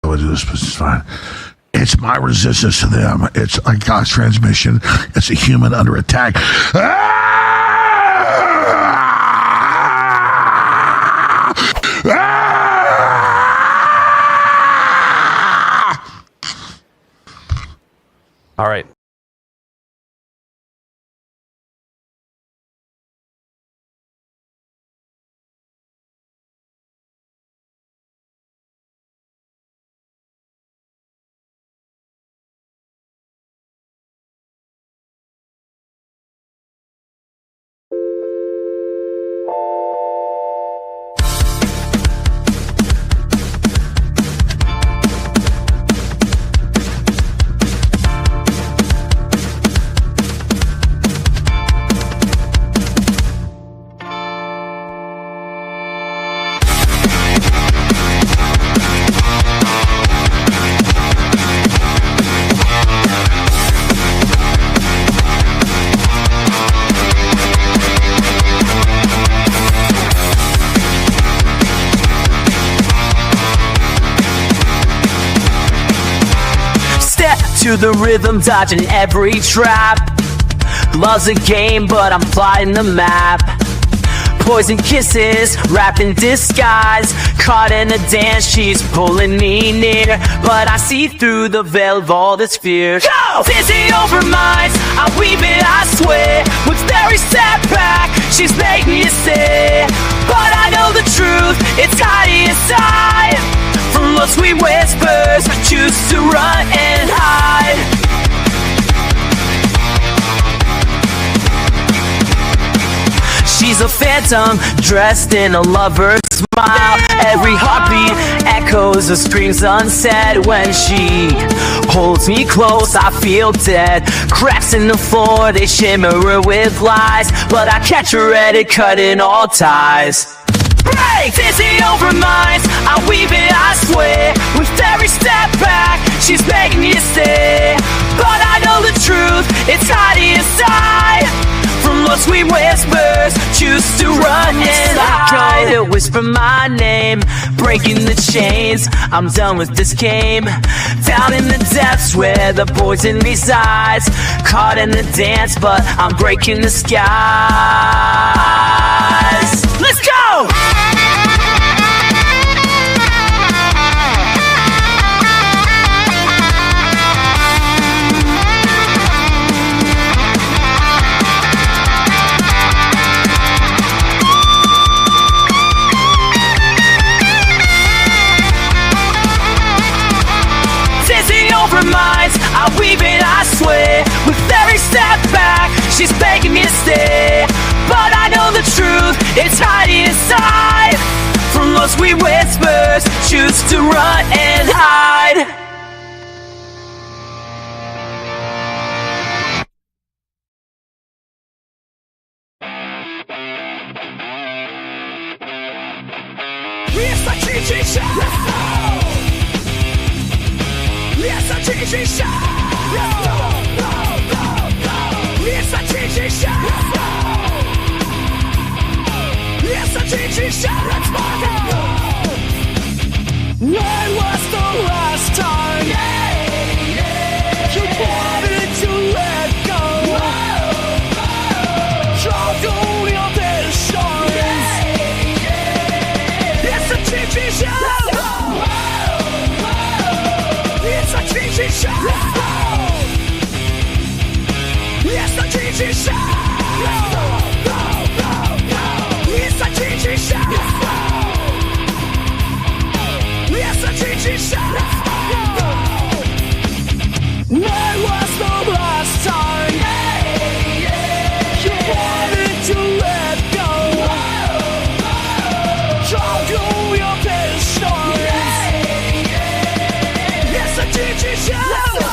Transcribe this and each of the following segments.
I would do this, but it's fine. It's my resistance to them. It's a God's transmission. It's a human under attack. All right. To the rhythm, dodging every trap. Love's a game, but I'm plotting the map. Poison kisses, wrapped in disguise. Caught in a dance, she's pulling me near. But I see through the veil of all this fear. Go! Dizzy over minds, I weave it, I swear. With every step back, she's making me stay. But I know the truth, it's hiding inside. From those sweet whispers, I choose to run and hide. She's a phantom, dressed in a lover's smile. Every heartbeat echoes the screams unsaid. When she holds me close, I feel dead. Cracks in the floor, they shimmer with lies. But I catch her at it, cutting all ties. Break! Dizzy over minds, I weave it, I swear. With every step back, she's begging me to stay. But I know the truth, it's hiding inside. From those sweet whispers, choose to run and hide. To whisper my name, breaking the chains. I'm done with this game. Down in the depths where the poison resides. Caught in the dance, but I'm breaking the skies. Let's go! Minds, I weave it, I swear. With every step back, she's begging me to stay. But I know the truth, it's hiding inside. From those sweet whispers, choose to run and hide. It's a GG show! It's a GG show! Let's go, go, go, go! It's a GG show! It's a GG show! Let's fucking go! When was the last time you wanted to let go? Dropped all your visions. It's a GG show! It's a GG show! Let's go! It's a GG show! Let's go, go, go, go! It's a GG show! Let's go! It's a GG show! Let's go! When was the last time you wanted to let go? Dropped all your visions. It's a GG show! Let's go!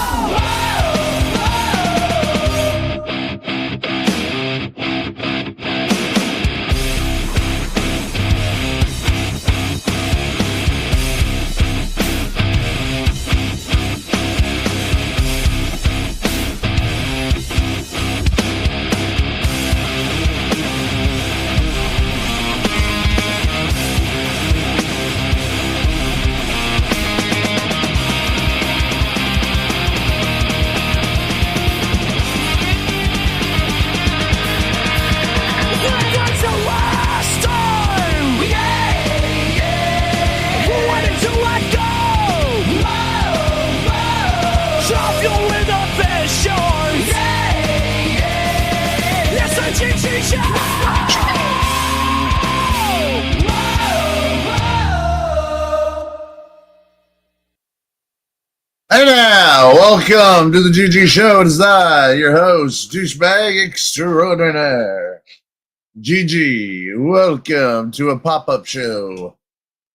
Welcome to the GG Show. It is I, your host, douchebag extraordinaire. GG, welcome to a pop-up show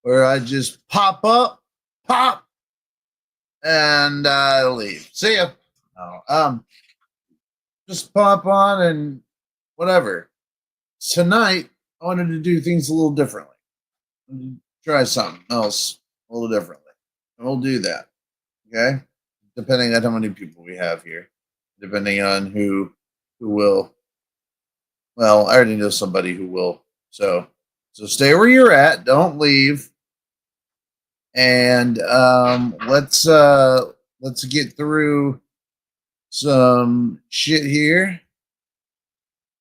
where I just pop up, pop, and leave. See ya. Just pop on and whatever. Tonight, I wanted to do things a little differently. Try something else a little differently. And we'll do that. Okay? Depending on how many people we have here. Depending on who will. Well, I already know somebody who will. So stay where you're at. Don't leave. And let's get through some shit here.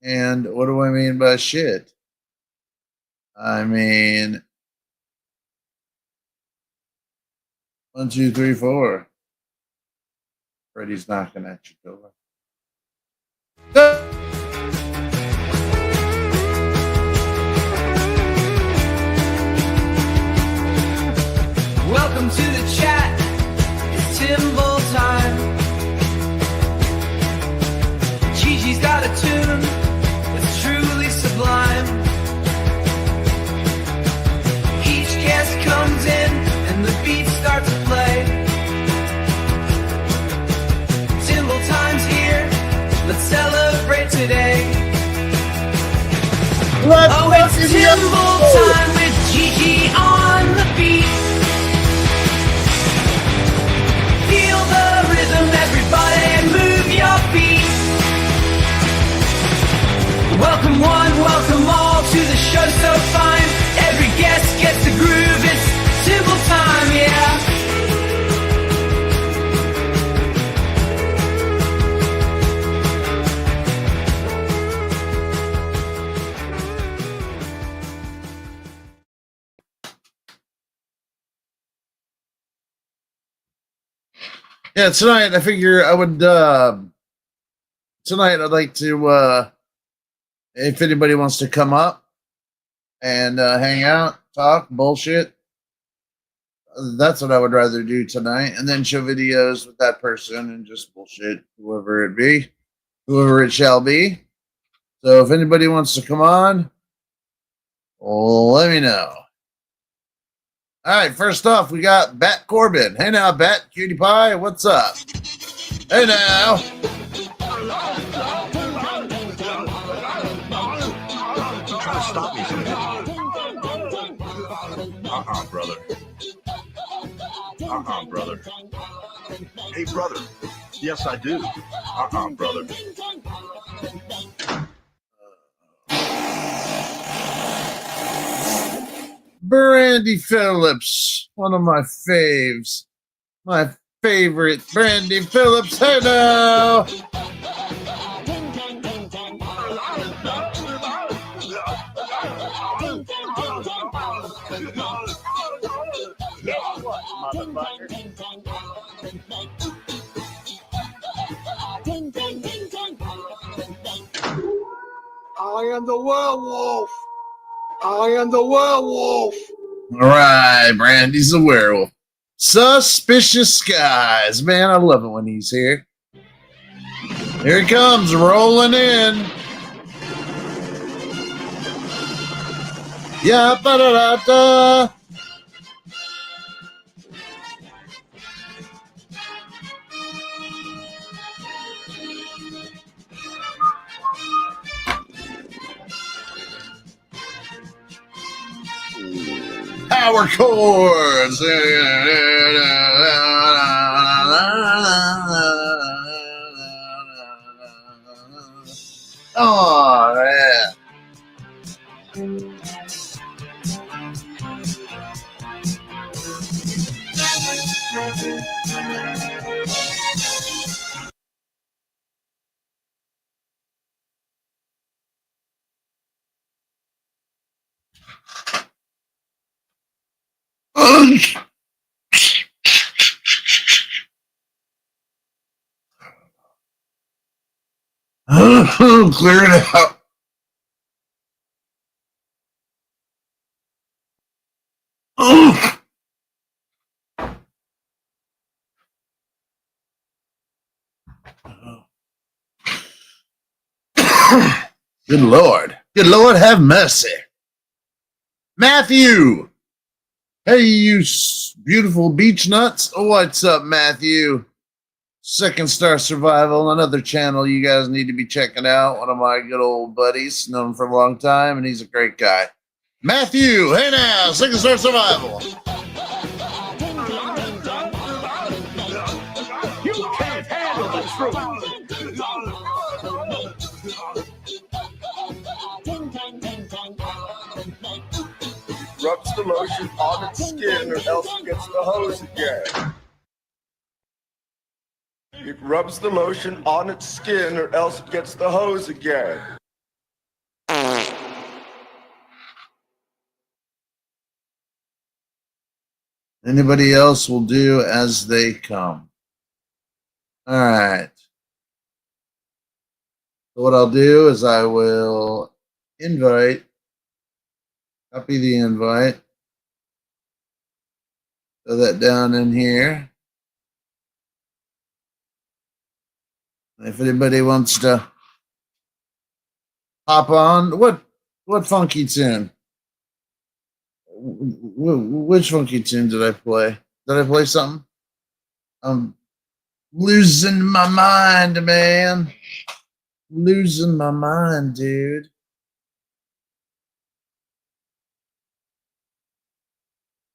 And what do I mean by shit? I mean 1, 2, 3, 4. Freddy's knocking at your door. Welcome to the chat. It's Timble time. Gigi's got a tune that's truly sublime. Each guest comes in and the beats start to play. Timble time's here. Let's celebrate today. It's Timble time with Gigi on the beat. Feel the rhythm, everybody, and move your feet. Welcome one, welcome all to the show so fine. Every guest gets the groove, it's Timble time, yeah. Yeah, tonight I figure I would tonight I'd like to if anybody wants to come up and hang out, talk, bullshit. That's what I would rather do tonight, and then show videos with that person and just bullshit whoever it be, whoever it shall be. So if anybody wants to come on, let me know. All right, first off, we got Bat Corbin. Hey now, Bat Cutie Pie, what's up? Hey now. Try to stop me from it. Brother. Brother. Hey, brother. Yes, I do. Brother. Brandy Phillips, one of my faves. My favorite, Brandy Phillips. Hey now. I am the werewolf. I am the werewolf. All right, Brandy's the werewolf. Suspicious Skies. Man, I love it when he's here. Here he comes, rolling in. Yeah, ba-da-da-da. Power chords. Oh, yeah. Clear it out. Good Lord. Good Lord, have mercy. Matthew. Hey, you beautiful beach nuts. What's up, Matthew? Second Star Survival, another channel you guys need to be checking out. One of my good old buddies, known him for a long time, and he's a great guy. Matthew, hey now, Second Star Survival. You can't handle the truth. Rubs the lotion on its skin or else it gets the hose again. It rubs the lotion on its skin or else it gets the hose again. Anybody else will do as they come. All right. So what I'll do is I will copy the invite, throw that down in here. If anybody wants to hop on, what funky tune? Which funky tune did I play? Did I play something? I'm losing my mind, man. Losing my mind, dude.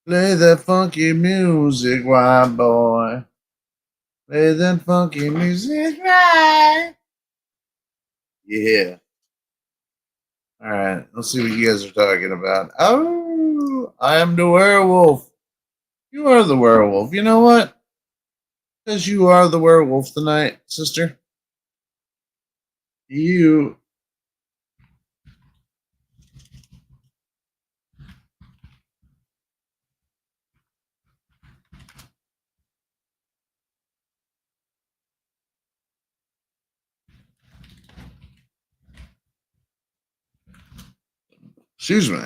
Play that funky music, white boy. Play that funky music, right? Yeah. All right. Let's see what you guys are talking about. Oh, I am the werewolf. You are the werewolf. You know what? Because you are the werewolf tonight, sister. You. Excuse me.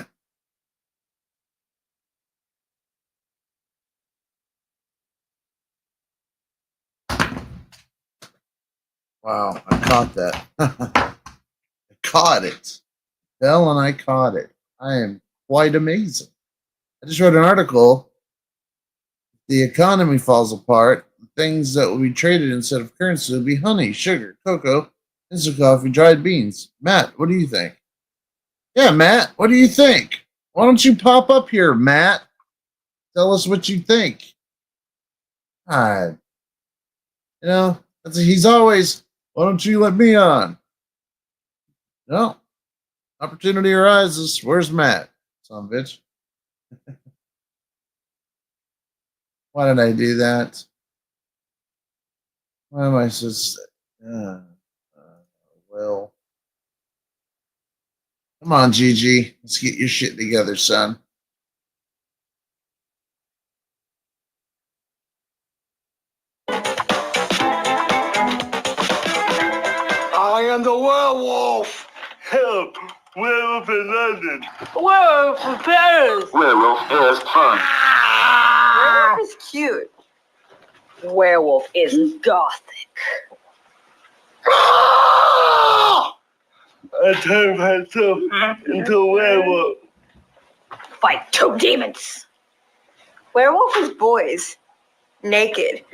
Wow, I caught that. I caught it. Hell, and I caught it. I am quite amazing. I just wrote an article. The economy falls apart. Things that will be traded instead of currency will be honey, sugar, cocoa, instant coffee, dried beans. Matt, what do you think? Yeah, Matt, what do you think? Why don't you pop up here, Matt? Tell us what you think. God. You know, he's always, why don't you let me on? No. Opportunity arises. Where's Matt? Son of a bitch. Why did I do that? Why am I so... well... Come on, Gigi. Let's get your shit together, son. I am the werewolf. Help! Werewolf in London. Werewolf in Paris. Werewolf is fun. Werewolf is cute. Werewolf is gothic. I turned myself into a werewolf. Fight two demons. Werewolf is boys. Naked.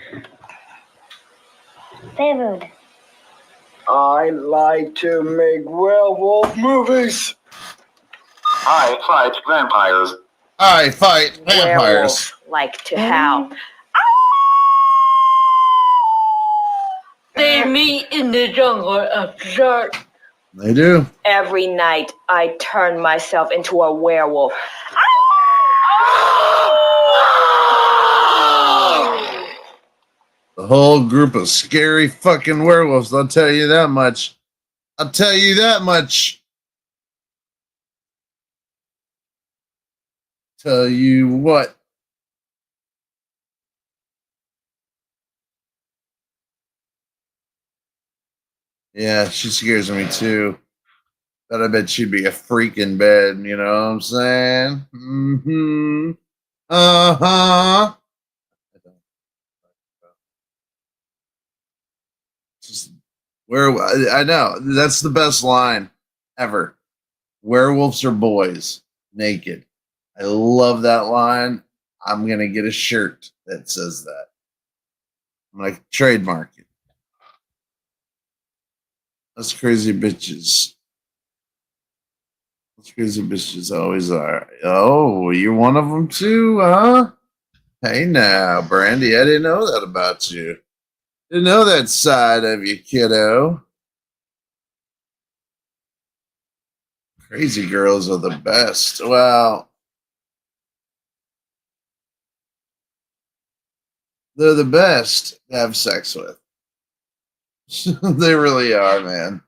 Favorite. I like to make werewolf movies. I fight vampires. I fight vampires. Werewolves like to howl. They meet in the jungle of dark. They do. Every night I turn myself into a werewolf. The whole group of scary fucking werewolves. I'll tell you that much. I'll tell you that much. Tell you what. Yeah, she scares me too. But I bet she'd be a freak in bed, you know what I'm saying? Mm-hmm. Uh-huh. Just Where I know that's the best line ever. Werewolves are boys naked. I love that line. I'm gonna get a shirt that says that. I'm gonna trademark it. Us crazy bitches. Us crazy bitches always are. Oh, you're one of them too, huh? Hey now, Brandy, I didn't know that about you. Didn't know that side of you, kiddo. Crazy girls are the best. Well, they're the best to have sex with. They really are, man.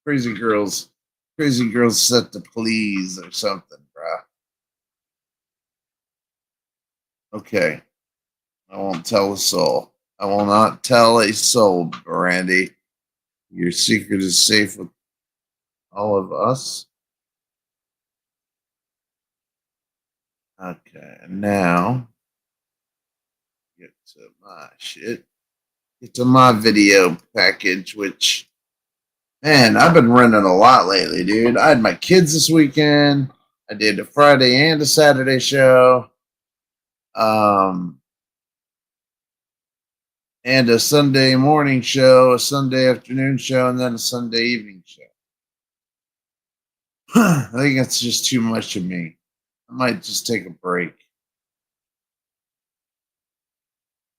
Crazy girls set to please or something, bruh. Okay. I won't tell a soul. I will not tell a soul, Brandy. Your secret is safe with all of us. Okay, now get to my shit. Get to my video package, which, man, I've been running a lot lately, dude. I had my kids this weekend. I did a Friday and a Saturday show. And a Sunday morning show, a Sunday afternoon show, and then a Sunday evening show. I think that's just too much of me. I might just take a break.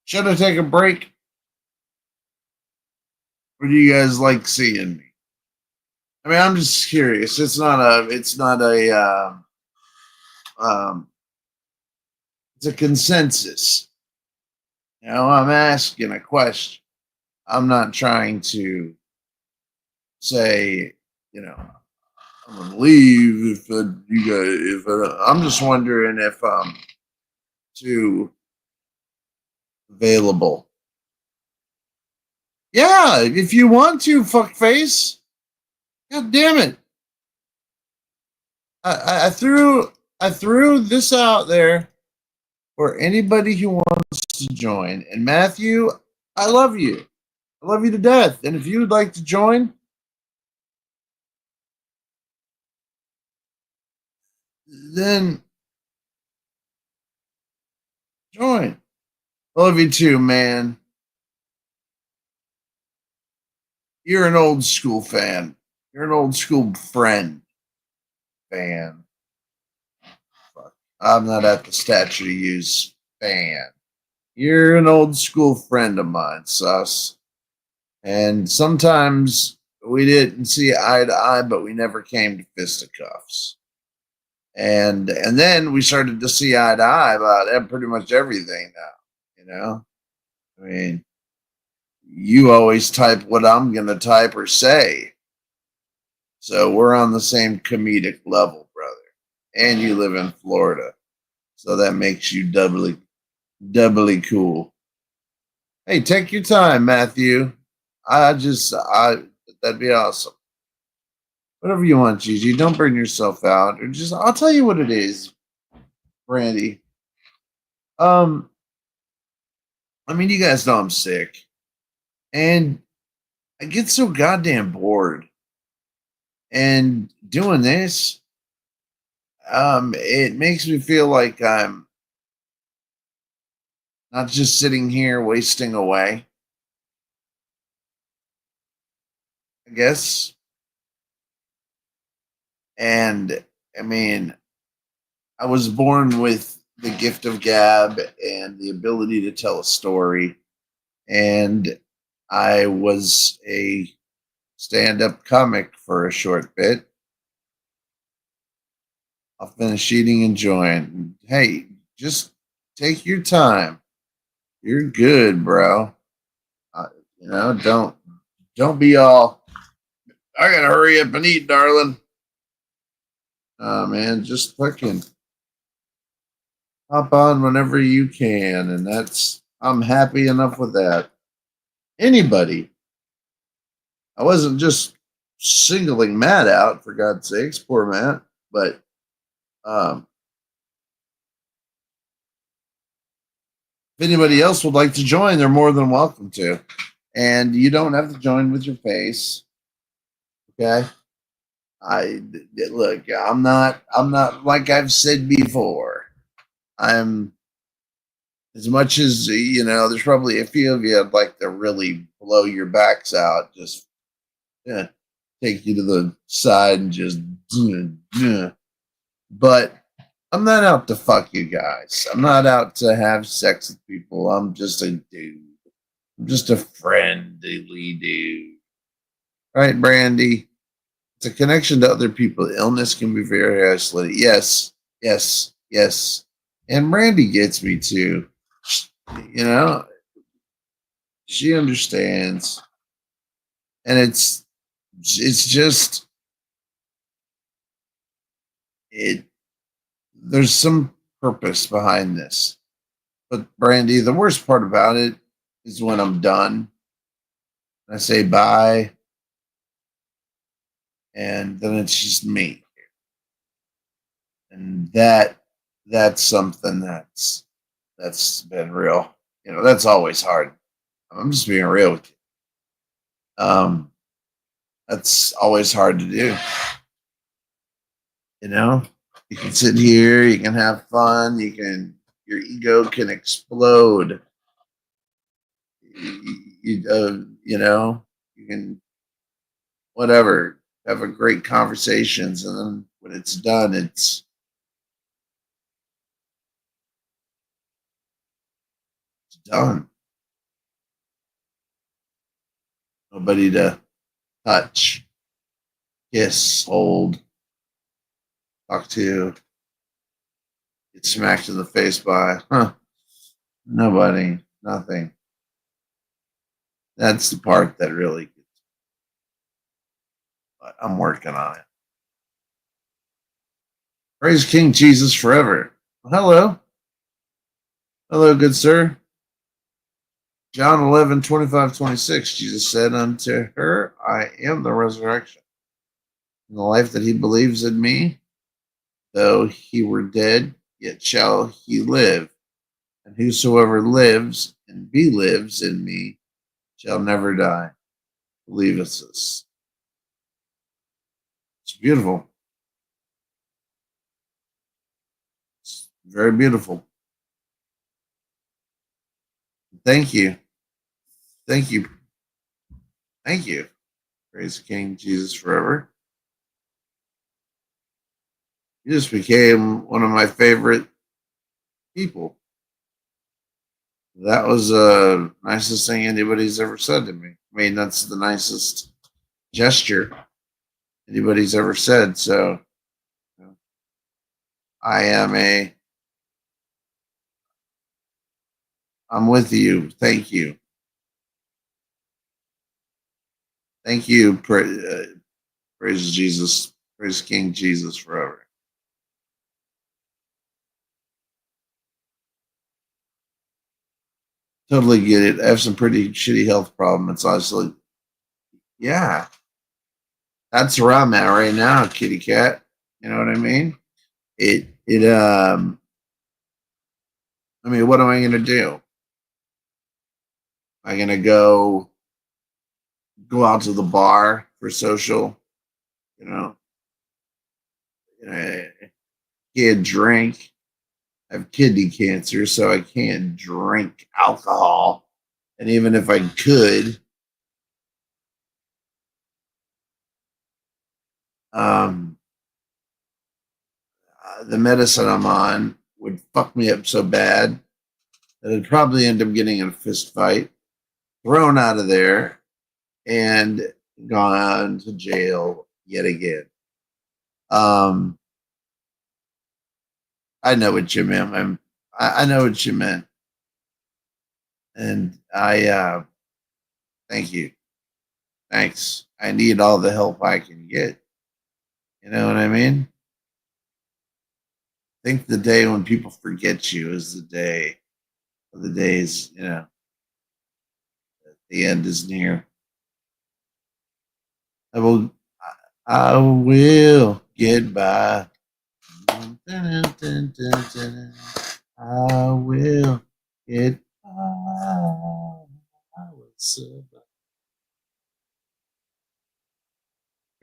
Should I take a break? Or do you guys like seeing me? I mean, I'm just curious. It's not a it's a consensus. You know, I'm asking a question. I'm not trying to say, you know, I'm gonna leave if you guys. I'm just wondering if I'm too available. Yeah, if you want to, fuckface. God damn it! I threw this out there for anybody who wants to join. And Matthew, I love you. I love you to death. And if you would like to join, then join. I love you too, man. You're an old school fan. You're an old school fan. Fuck. I'm not at the statue to use fan. You're an old school friend of mine, sus. And sometimes we didn't see eye to eye, but we never came to fisticuffs. And then we started to see eye to eye about pretty much everything now. You know, I mean, you always type what I'm gonna type or say, so we're on the same comedic level, brother. And you live in Florida, so that makes you doubly cool. Hey, take your time, Matthew. That'd be awesome. Whatever you want, Gigi. Don't burn yourself out. Or just, I'll tell you what it is, Brandy. I mean, you guys know I'm sick, and I get so goddamn bored. And doing this, it makes me feel like I'm not just sitting here wasting away. I guess. And I mean, I was born with the gift of gab and the ability to tell a story. And I was a stand-up comic for a short bit. I'll finish eating and join. Hey, just take your time. You're good, bro. You know, don't be all, I gotta hurry up and eat, darling. Oh man, just fucking hop on whenever you can, and I'm happy enough with that. Anybody. I wasn't just singling Matt out, for God's sakes, poor Matt, but if anybody else would like to join, they're more than welcome to. And you don't have to join with your face. Okay. Look, I'm not like I've said before. I'm, as much as, there's probably a few of you I'd like to really blow your backs out, just take you to the side and just, but I'm not out to fuck you guys. I'm not out to have sex with people. I'm just a dude. I'm just a friendly dude. Right, Brandy? It's a connection to other people. Illness can be very isolating. Yes, yes, yes. And Brandy gets me too. She understands. And it's just there's some purpose behind this. But Brandy, the worst part about it is when I'm done. I say bye. And then it's just me. And that's something that's been real. That's always hard. I'm just being real with you. That's always hard to do. You can sit here, you can have fun, your ego can explode. You can whatever, have a great conversations, and then when it's done, it's done. Nobody to touch, kiss, hold, talk to, get smacked in the face by. Nobody, nothing. That's the part that really gets me. But I'm working on it. Praise King Jesus forever. Well, hello. Hello, good sir. John 11:25-26, Jesus said unto her, I am the resurrection. And the life that he believes in me, though he were dead, yet shall he live. And whosoever lives and believes in me shall never die. Believeth this. It's beautiful. It's very beautiful. Thank you. Thank you. Thank you. Praise King Jesus forever. You just became one of my favorite people. That was the nicest thing anybody's ever said to me. I mean, that's the nicest gesture anybody's ever said. So I'm with you. Thank you. Thank you. Praise Jesus. Praise King Jesus forever. Totally get it. I have some pretty shitty health problem. It's honestly, yeah. That's where I'm at right now, kitty cat. You know what I mean? I mean, what am I gonna do? Am I gonna go out to the bar for social? Can't drink. I have kidney cancer, so I can't drink alcohol. And even if I could, the medicine I'm on would fuck me up so bad that I'd probably end up getting in a fist fight, thrown out of there, and gone to jail yet again. I know what you meant. I know what you meant. And I thank you. Thanks. I need all the help I can get. You know what I mean? I think the day when people forget you is the day of the days, the end is near. I will get by. I will get by. I will survive.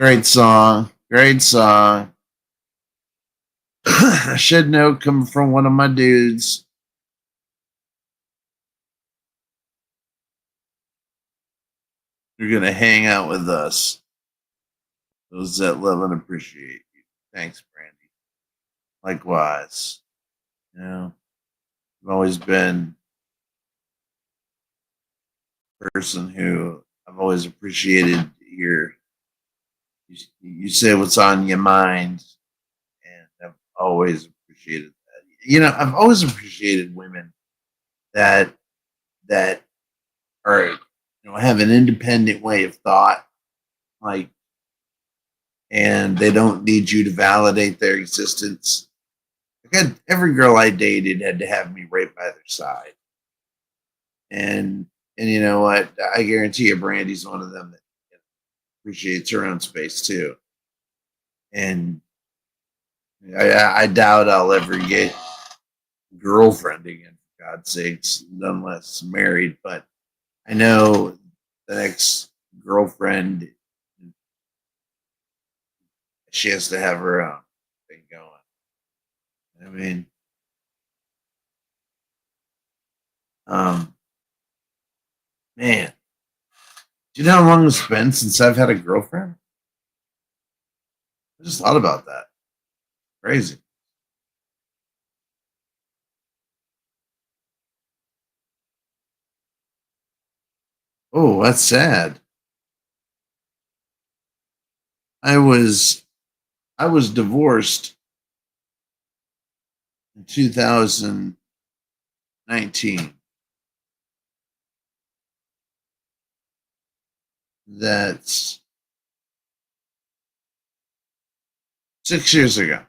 Great song. Great song. I should know coming from one of my dudes. You're going to hang out with us. Those that love and appreciate you. Thanks, Brandy. Likewise. You know, I've always been a person who I've always appreciated you say what's on your mind, and I've always appreciated that. You know, I've always appreciated women that are, have an independent way of thought, like, and they don't need you to validate their existence. Every girl I dated had to have me right by their side, and you know what? I guarantee you, Brandy's one of them that appreciates her own space too. And I doubt I'll ever get a girlfriend again, for God's sakes, unless married. But I know the next girlfriend, she has to have her own thing going. I mean, man, do you know how long it's been since I've had a girlfriend? I just thought about that. Crazy. Oh, that's sad. I was divorced in 2019. That's 6 years ago.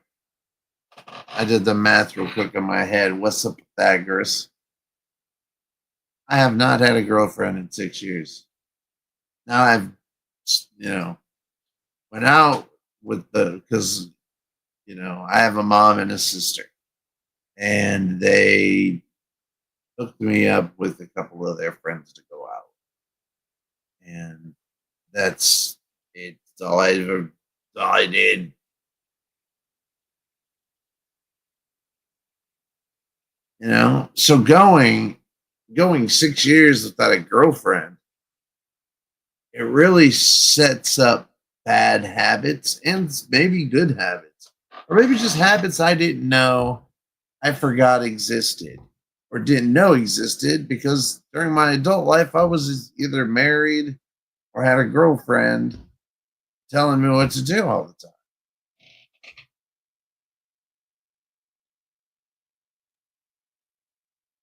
I did the math real quick in my head. What's up, Pythagoras? I have not had a girlfriend in 6 years. Now I've, went out with because, I have a mom and a sister. And they hooked me up with a couple of their friends to go out. And that's it. That's all I did. So going 6 years without a girlfriend, it really sets up bad habits and maybe good habits, or maybe just habits I didn't know I forgot existed or didn't know existed, because during my adult life, I was either married or had a girlfriend telling me what to do all the time.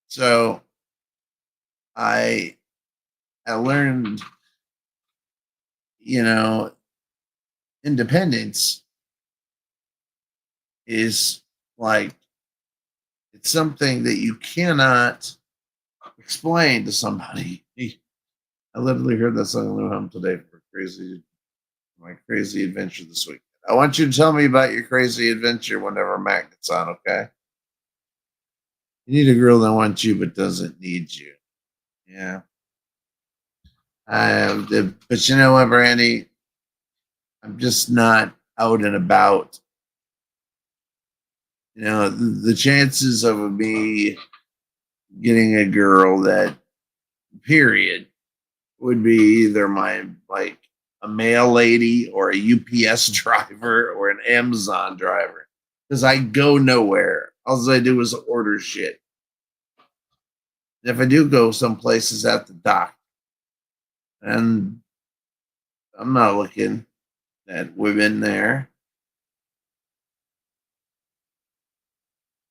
So I learned, independence is like, it's something that you cannot explain to somebody. I literally heard that song in Lou Hum today for my crazy adventure this week. I want you to tell me about your crazy adventure whenever Matt gets on, okay? You need a girl that wants you but doesn't need you. Yeah. But you know what, Brandy? I'm just not out and about. The chances of me getting a girl that, period, would be either a mail lady or a UPS driver or an Amazon driver, because I go nowhere. All I do is order shit. And if I do go some places at the dock, and I'm not looking at women there.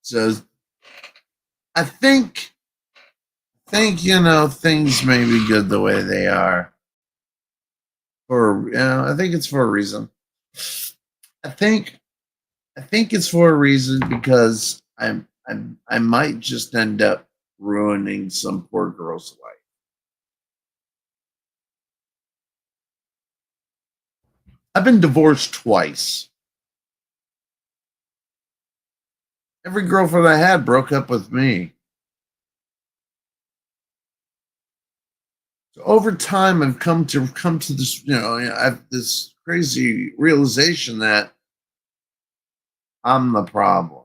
So I think things may be good the way they are. I think it's for a reason. I think it's for a reason, because I might just end up ruining some poor girl's life. I've been divorced twice. Every girlfriend I had broke up with me. Over time, I've come to this, I've this crazy realization that I'm the problem,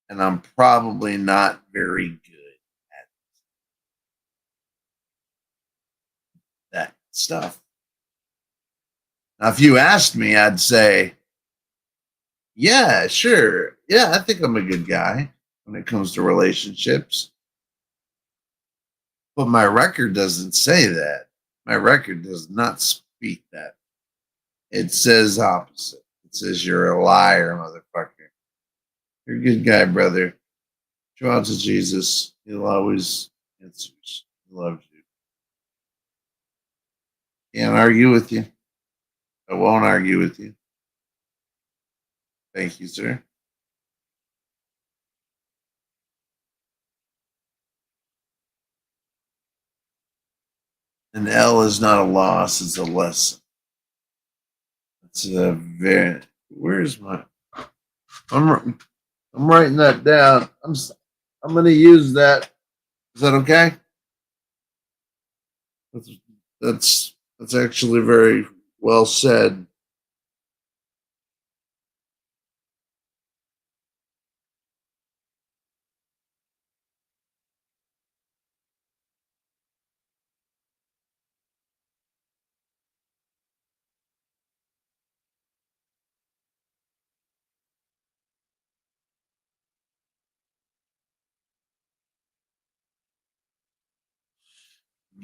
and I'm probably not very good at that stuff. Now, if you asked me, I'd say, yeah, sure. Yeah, I think I'm a good guy when it comes to relationships. But my record doesn't say that. My record does not speak that. It says opposite. It says you're a liar, motherfucker. You're a good guy, brother. Show out to Jesus. He'll always answer. He loves you. Can't argue with you. I won't argue with you. Thank you, sir. An L is not a loss, it's a lesson. It's a very, where's my, I'm writing that down. I'm going to use that. Is that okay? That's actually very well said.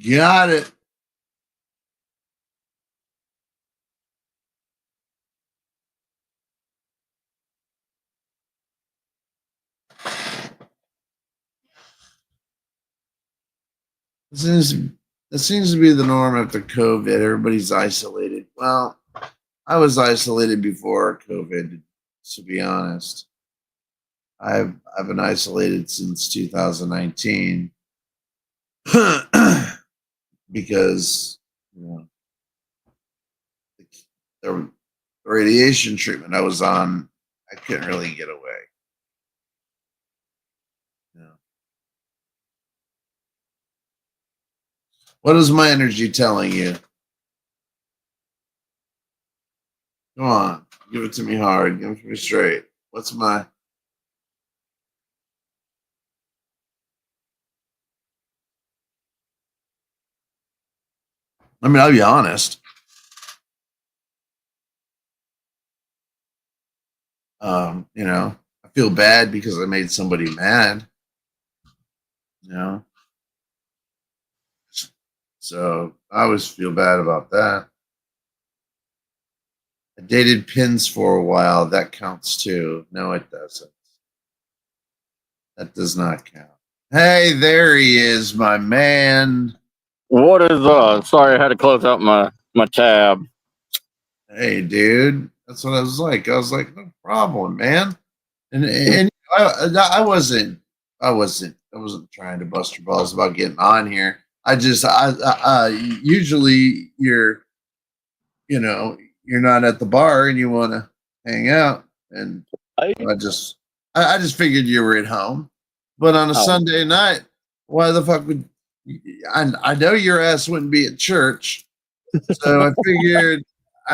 Got it. That seems to be the norm after COVID. Everybody's isolated. Well, I was isolated before COVID, to be honest. I've been isolated since 2019 because the radiation treatment I was on, I couldn't really get away. What is my energy telling you? Come on, give it to me hard. Give it to me straight. What's my... I mean, I'll be honest. I feel bad because I made somebody mad. So I always feel bad about that. I dated Pins for a while. That counts too. No, it doesn't. That does not count. Hey, there he is, my man. What is sorry, I had to close out my tab. Hey, dude. That's what I was like. I was like, no problem, man. And I wasn't trying to bust your balls about getting on here. Usually you're not at the bar and you want to hang out, and I just figured you were at home. But on a Sunday night, why the fuck would I know your ass wouldn't be at church, so I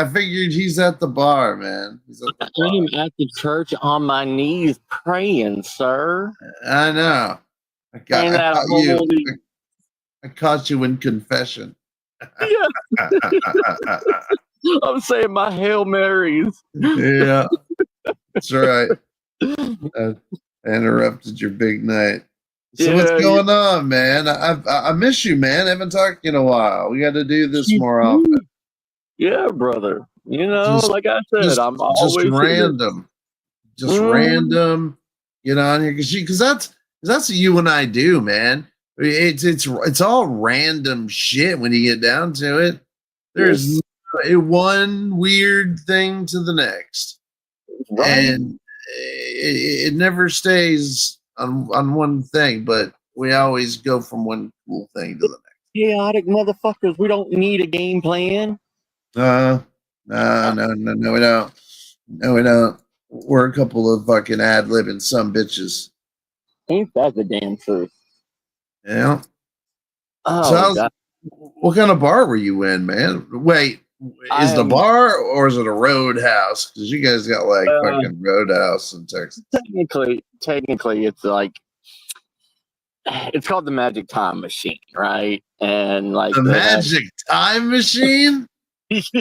figured he's at the bar, man. He's at the bar. I'm at the church on my knees praying, sir. I know. I caught you in confession. Yeah. I'm saying my Hail Marys. Yeah, that's right. I interrupted your big night. So what's going on, man? I miss you, man. I haven't talked in a while. We got to do this more often. Yeah, brother. Like I said, I'm always random. Random. Get on here because that's what you and I do, man. It's all random shit when you get down to it. There's one weird thing to the next, and it never stays on one thing. But we always go from one cool thing to the next. Chaotic motherfuckers. We don't need a game plan. No, we don't. No, we don't. We're a couple of fucking ad-libbing some bitches. Ain't that the damn truth? Yeah. Oh, What kind of bar were you in, man? Wait, is the bar or is it a roadhouse? Because you guys got like fucking roadhouse in Texas. Technically, it's like it's called the Magic Time Machine, right? And like The Magic Time Machine?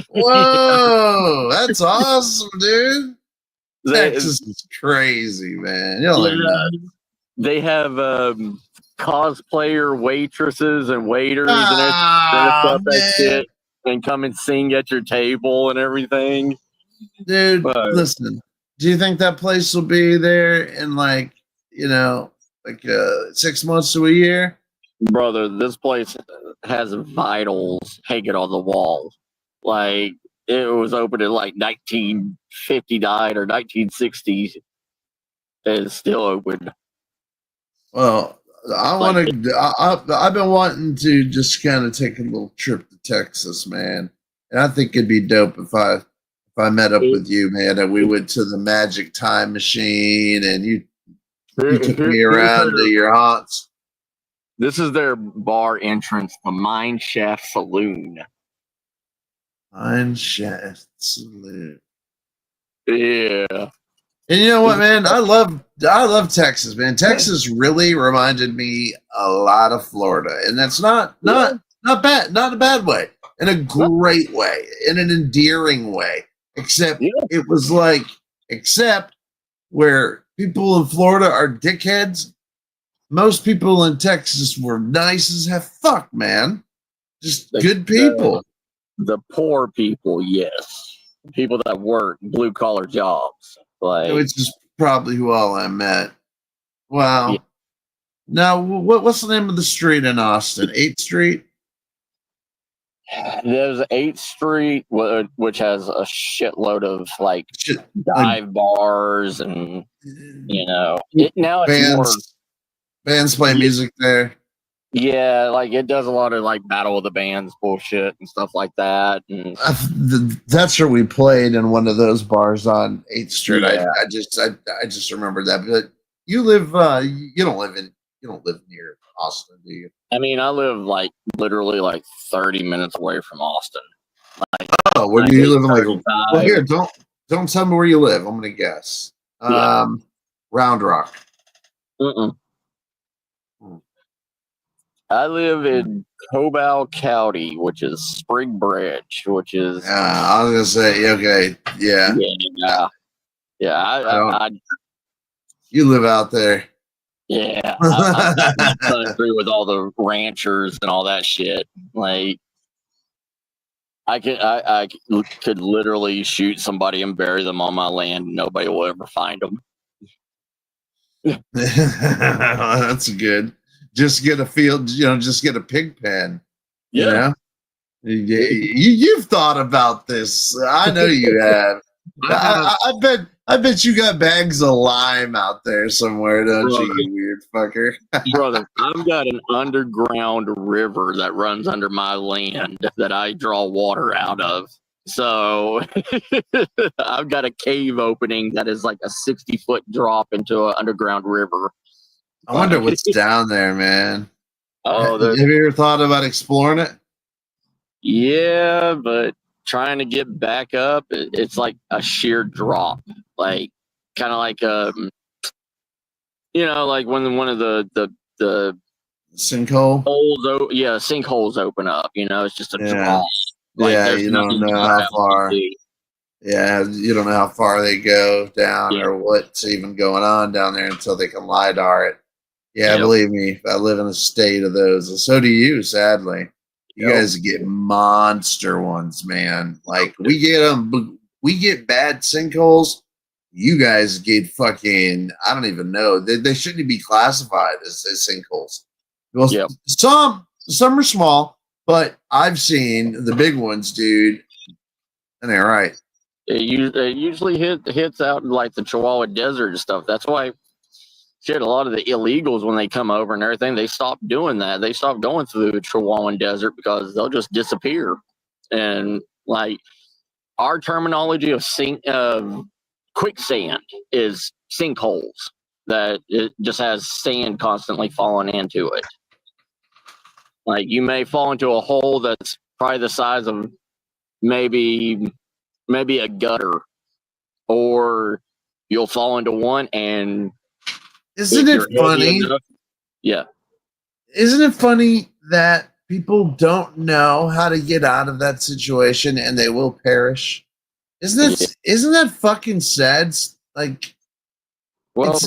Whoa, that's awesome, dude. Texas is crazy, man. You don't even know. They have cosplayer waitresses and waiters and Ah, up that shit and come and sing at your table and everything. dude, listen. Do you think that place will be there in like 6 months to a year? Brother, this place has vitals hanging on the wall. Like it was opened in like 1959 or 1960s. And it's still open. Well, I want to. I've been wanting to just kind of take a little trip to Texas, man. And I think it'd be dope if I met up with you, man, and we went to the Magic Time Machine, and you took me around to your haunts. This is their bar entrance, the Mine Shaft Saloon. Mine Shaft Saloon. Yeah. And you know what, man? I love Texas, man. Texas really reminded me a lot of Florida, and that's not bad, not in a bad way, in a great way, in an endearing way. Except it was like, except where people in Florida are dickheads, most people in Texas were nice as fuck, man. Just good people. The poor people, yes. People that work blue collar jobs. Like, which is probably who all I met. Wow. Yeah. Now, what's the name of the street in Austin? 8th Street? There's 8th Street, which has a shitload of like dive bars and, now it's bands play music there. Yeah, like it does a lot of like Battle of the Bands bullshit and stuff like that. And that's where we played in one of those bars on 8th Street. Yeah. I just remember that. But you don't live near Austin, do you? I mean, I live like literally like 30 minutes away from Austin. Like, where do you live? Well, here, don't tell me where you live. I'm gonna guess. Round Rock. Mm-mm. I live in Cobell County, which is Spring Branch, which is. I was gonna say, okay, yeah. You live out there. Yeah, I'm country with all the ranchers and all that shit. Like, I could literally shoot somebody and bury them on my land. Nobody will ever find them. That's good. Just get a field, just get a pig pen. Yeah. You've thought about this. I know you have. I bet you got bags of lime out there somewhere, don't you weird fucker? Brother, I've got an underground river that runs under my land that I draw water out of. So I've got a cave opening that is like a 60-foot drop into an underground river. I wonder what's down there, man. Oh, have you ever thought about exploring it? Yeah, but trying to get back up, it's like a sheer drop. Like, kind of like like when one of the sinkhole holes, sinkholes open up. It's just a drop. Like, you don't know how far. Yeah, you don't know how far they go down or what's even going on down there until they can LiDAR it. Yeah, believe me, I live in a state of those, and so do you. Sadly, you guys get monster ones, man. Like we get them, we get bad sinkholes. You guys get fucking, I don't even know. They shouldn't be classified as sinkholes. Well, some are small, but I've seen the big ones, dude. And they're right. It usually hits out in like the Chihuahua Desert and stuff. That's why. Shit, a lot of the illegals, when they come over and everything, they stop doing that. They stop going through the Chihuahuan Desert because they'll just disappear. And like our terminology of quicksand is sinkholes, that it just has sand constantly falling into it. Like you may fall into a hole that's probably the size of maybe a gutter, or you'll fall into one and Isn't if it you're heavy funny? enough- yeah. Isn't it funny that people don't know how to get out of that situation and they will perish? Isn't that fucking sad? Like Well,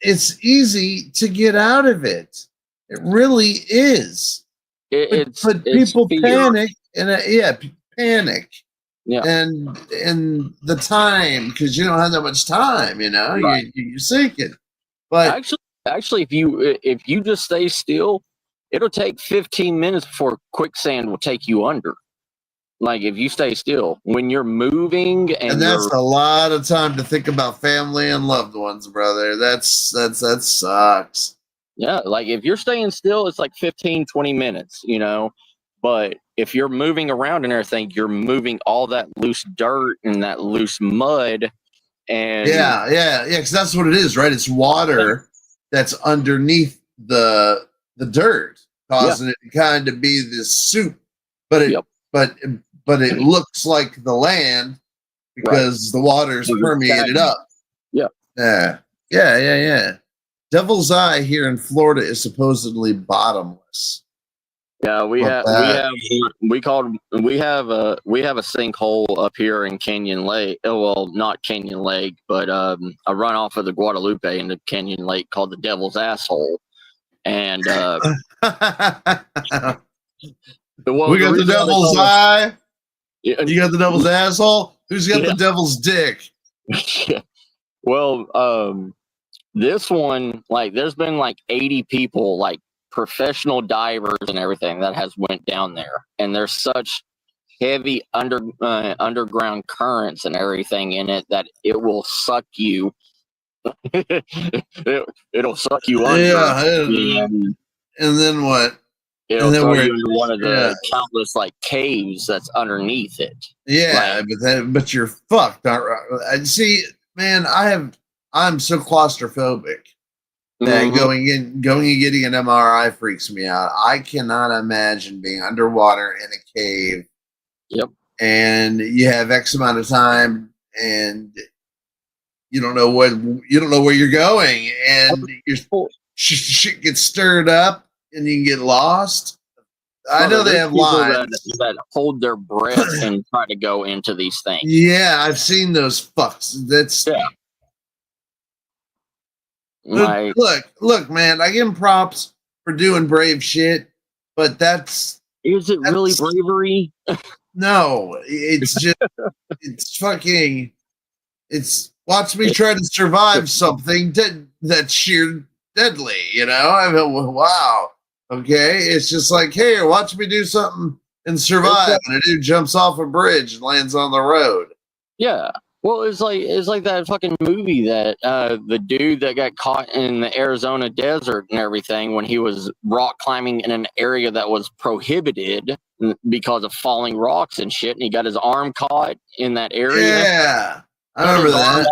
it's easy to get out of it. It really is. it's People fear. panic and panic. Yeah. And the time, because you don't have that much time, Right. you're sinking. But Actually, if you just stay still, it'll take 15 minutes before quicksand will take you under. Like if you stay still, when you're moving and that's a lot of time to think about family and loved ones, brother. That sucks. yeah, like if you're staying still, it's like 15, 20 minutes, But if you're moving around and everything, you're moving all that loose dirt and that loose mud. And Yeah, because that's what it is, right? It's water that's underneath the dirt, causing it to kind of be this soup. But it looks like the land because the water's permeated up. Yeah. Devil's Eye here in Florida is supposedly bottomless. Yeah, we have a sinkhole up here in Canyon Lake. Oh, well, not Canyon Lake, but a runoff of the Guadalupe into Canyon Lake called the Devil's Asshole. And we got the Devil's Eye. Yeah. You got the Devil's Asshole. Who's got the Devil's Dick? Well, this one, like, there's been like 80 people, like professional divers and everything that has went down there, and there's such heavy underground currents and everything in it that it will suck you. It'll suck you under. Yeah, and then what? It'll throw you into one of the countless like caves that's underneath it. Yeah, but you're fucked. See, man, I'm so claustrophobic that going and getting an MRI freaks me out. I cannot imagine being underwater in a cave. Yep. And you have X amount of time, and you don't know where you're going, and your shit gets stirred up, and you can get lost. I know they have lines that hold their breath and try to go into these things. Yeah, I've seen those fucks. That's Look, man, I give him props for doing brave shit, but is it really bravery? No, it's just it's watch me try to survive something that's sheer deadly, I mean, wow. Okay, it's just like, hey, watch me do something and survive, and a dude jumps off a bridge and lands on the road. Yeah. Well, it's like that fucking movie that the dude that got caught in the Arizona desert and everything when he was rock climbing in an area that was prohibited because of falling rocks and shit, and he got his arm caught in that area. Yeah, I remember that.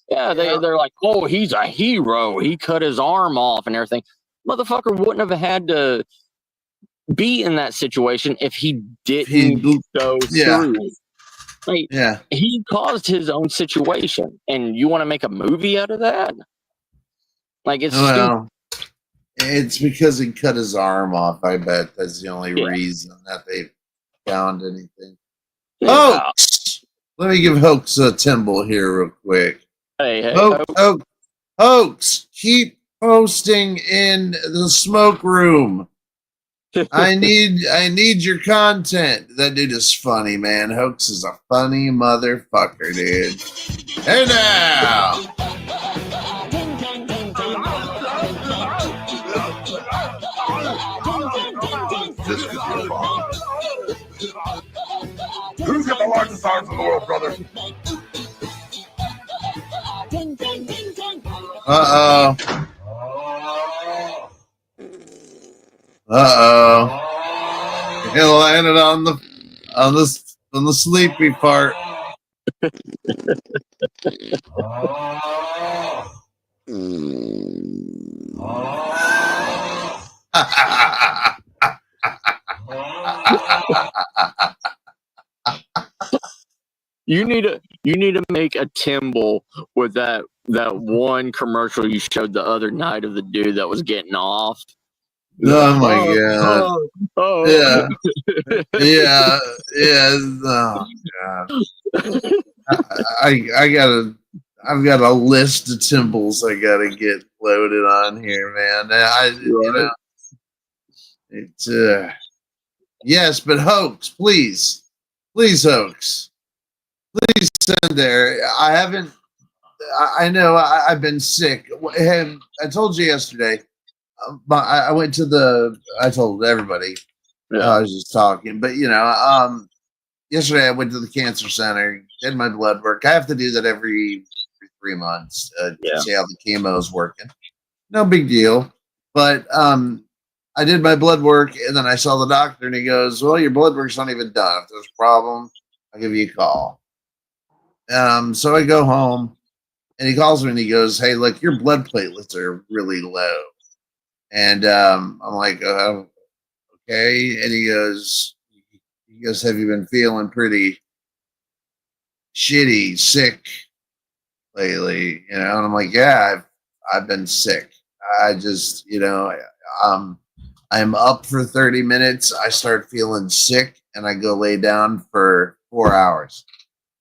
Yeah, they're like, oh, he's a hero. He cut his arm off and everything. Motherfucker wouldn't have had to be in that situation if he didn't go through. Like, he caused his own situation, and you want to make a movie out of that? Like, it's stupid. It's because he cut his arm off. I bet that's the only reason that they found anything. Yeah. Hoax! Let me give Hoax a timble here real quick. Hey, Hoax! Keep posting in the smoke room. I need your content. That dude is funny, man. Hoax is a funny motherfucker, dude. Hey now! This could be fun. Who's got the largest arms in the world, brother? He landed on the sleepy part. You need to make a Timble with that one commercial you showed the other night of the dude that was getting off. Oh my god. Oh. Yeah. Yeah. Yeah. Oh god. I've got a list of Timbles I gotta get loaded on here, man. You know, it's yes, but Hoax, please, hoax, please send there. I haven't. I know I've been sick. And I told you yesterday. I went to the. I told everybody. Yeah. I was just talking, but yesterday I went to the cancer center, did my blood work. I have to do that every 3 months to see how the chemo is working. No big deal, but I did my blood work, and then I saw the doctor, and he goes, "Well, your blood work's not even done. If there's a problem, I'll give you a call." So I go home, and he calls me, and he goes, "Hey, look, your blood platelets are really low." And I'm like, "Okay." And he goes, "Have you been feeling pretty shitty, sick lately?" And I'm like, "Yeah, I've been sick. I just, I'm up for 30 minutes. I start feeling sick, and I go lay down for 4 hours,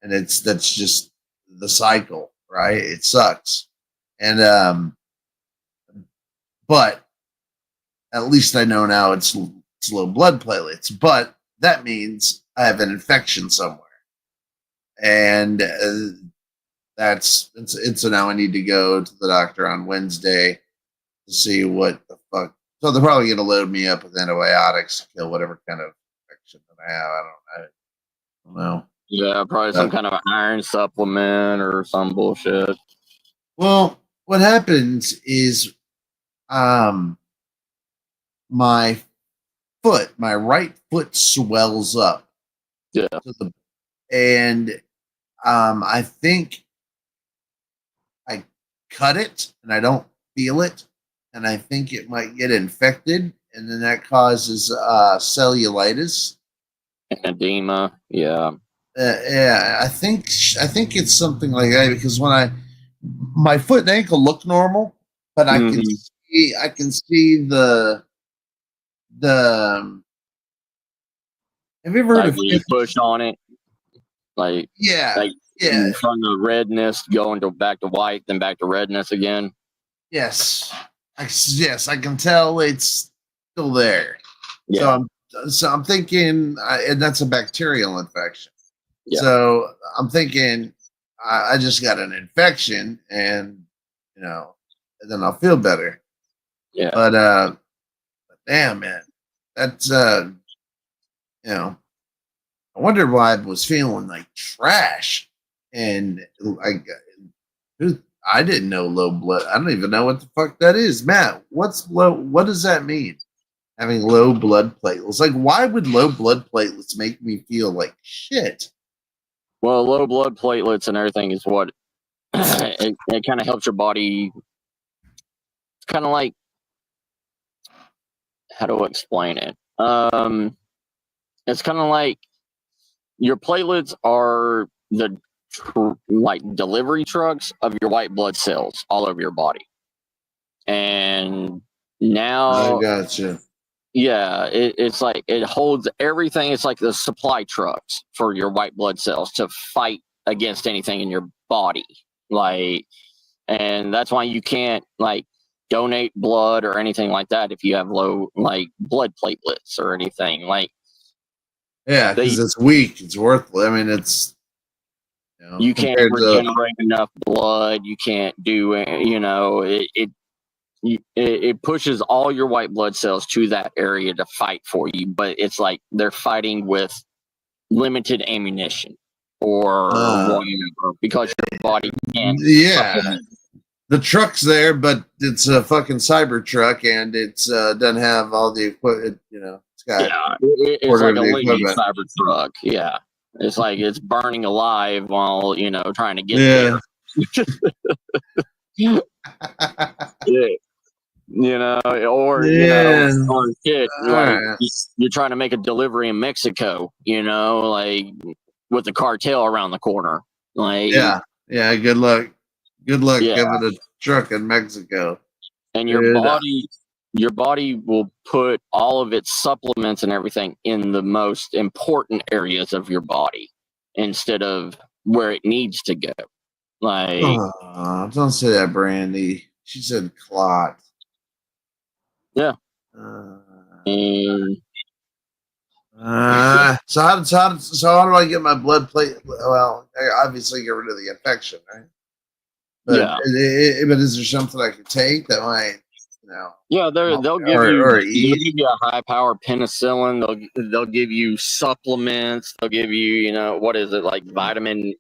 and that's just the cycle, right? It sucks." And but at least I know now it's low blood platelets, but that means I have an infection somewhere, and so now I need to go to the doctor on Wednesday to see what the fuck. So they're probably going to load me up with antibiotics to kill whatever kind of infection that I have. I don't know. Yeah, probably some kind of iron supplement or some bullshit. Well, what happens is, my right foot swells up. Yeah. And I think I cut it and I don't feel it, and I think it might get infected, and then that causes cellulitis, edema. Yeah. Yeah, I think it's something like that, because when my foot and ankle look normal, but I can see the have you ever heard Like of when you push on it, like from the redness going back to white, then back to redness again. Yes, I can tell it's still there. Yeah. So I'm thinking, and that's a bacterial infection. Yeah. So I'm thinking I just got an infection, and and then I'll feel better. Yeah. But damn, man, that's I wondered why I was feeling like trash, and I didn't know low blood. I don't even know what the fuck that is, Matt. What's low? What does that mean? Having low blood platelets. Like, why would low blood platelets make me feel like shit? Well, low blood platelets and everything is what it kind of helps your body. It's kind of like, how do I explain it? It's kind of like your platelets are the like delivery trucks of your white blood cells all over your body, and now I gotcha. Yeah, it's like it holds everything. It's like the supply trucks for your white blood cells to fight against anything in your body. Like, and that's why you can't like donate blood or anything like that if you have low like blood platelets or anything. Like, yeah, because it's weak. It's worthless. I mean, it's you can't regenerate enough blood. You can't do it pushes all your white blood cells to that area to fight for you, but it's like they're fighting with limited ammunition or whatever, because your body can't. Yeah, the truck's there, but it's a fucking cyber truck, and it's doesn't have all the equipment. It's got it's like a living cyber truck. Yeah, it's like it's burning alive while trying to get there. Yeah. Or shit, like you're trying to make a delivery in Mexico, like with the cartel around the corner. Like, Yeah. Good luck. Good luck Yeah. having a truck in Mexico. and Dude. your body will put all of its supplements and everything in the most important areas of your body instead of where it needs to go. Like, Don't say that, Brandy. She said clot. Yeah. Uh, and so how do I get my blood plate? Well, I obviously get rid of the infection, right? But Yeah. But is there something I could take that might, yeah, they'll give or you eat? a high power penicillin. They'll give you supplements. They'll give you, what is it, like vitamin,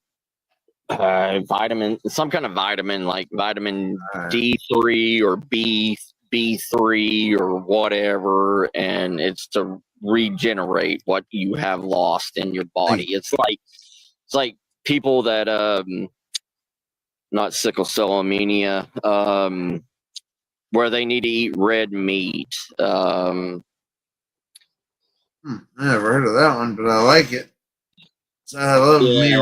some kind of vitamin, like vitamin D3 or B3 or whatever, and it's to regenerate what you have lost in your body. It's like people that not sickle cell anemia, where they need to eat red meat. I never heard of that one, but I like it. So I love me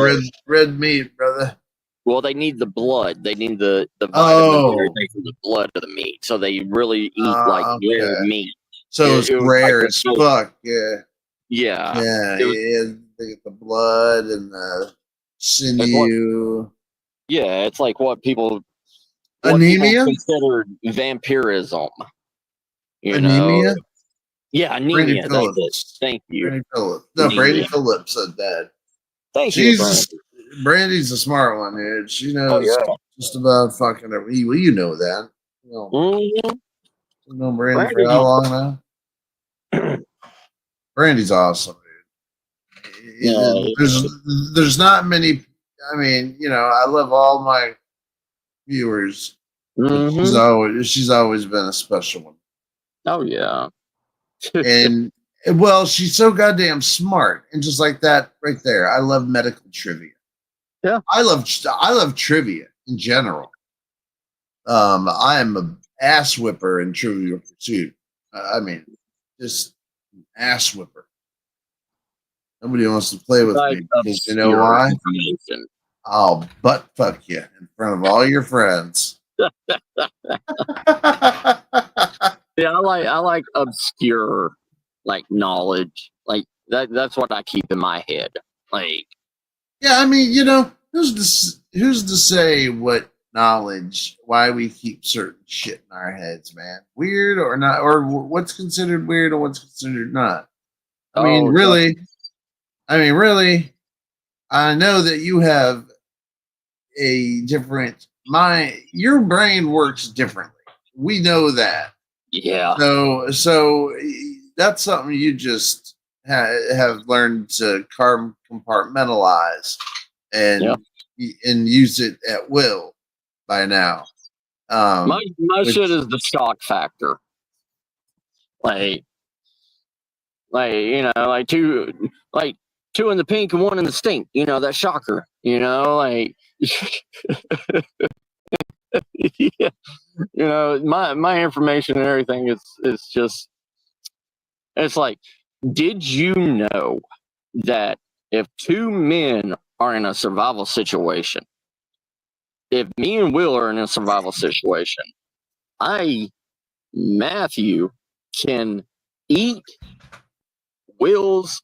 red meat, brother. Well, they need the blood. They need the vitamins and everything from the blood of the meat. So they really eat like rare meat. So it's rare as fuck. Yeah. Yeah. They get the blood and the sinew. Yeah, it's like what people considered vampirism. Anemia? Yeah, anemia. That's it. Thank you. Brandy Phillips. No, Brandy Phillips said that. Thank you. Brandy's a smart one, dude. She knows just about fucking everything. Well, you know that. You know Brandy for how long now? Brandy's awesome, dude. Yeah, there's not many. I mean, I love all my viewers. She's always been a special one. Oh yeah. And well, she's so goddamn smart, and just like that right there, I love medical trivia. Yeah, I love trivia in general. I am an ass whipper in Trivial Pursuit. I mean, just ass whipper. Nobody wants to play with me because you know why? I'll butt fuck you in front of all your friends. Yeah, I like obscure knowledge. Like that's what I keep in my head. Like, yeah, I mean, who's to say what knowledge, why we keep certain shit in our heads, man? Weird or not, or what's considered weird and what's considered not? I mean, really, I know that you have a different mind. Your brain works differently. We know that. Yeah. So that's something you just have learned to compartmentalize and use it at will by now. My shit is the shock factor. Two in the pink and one in the stink. That shocker. Yeah. My information and everything is just. It's like, did you know that if two men are in a survival situation, if me and Will are in a survival situation, Matthew, can eat Will's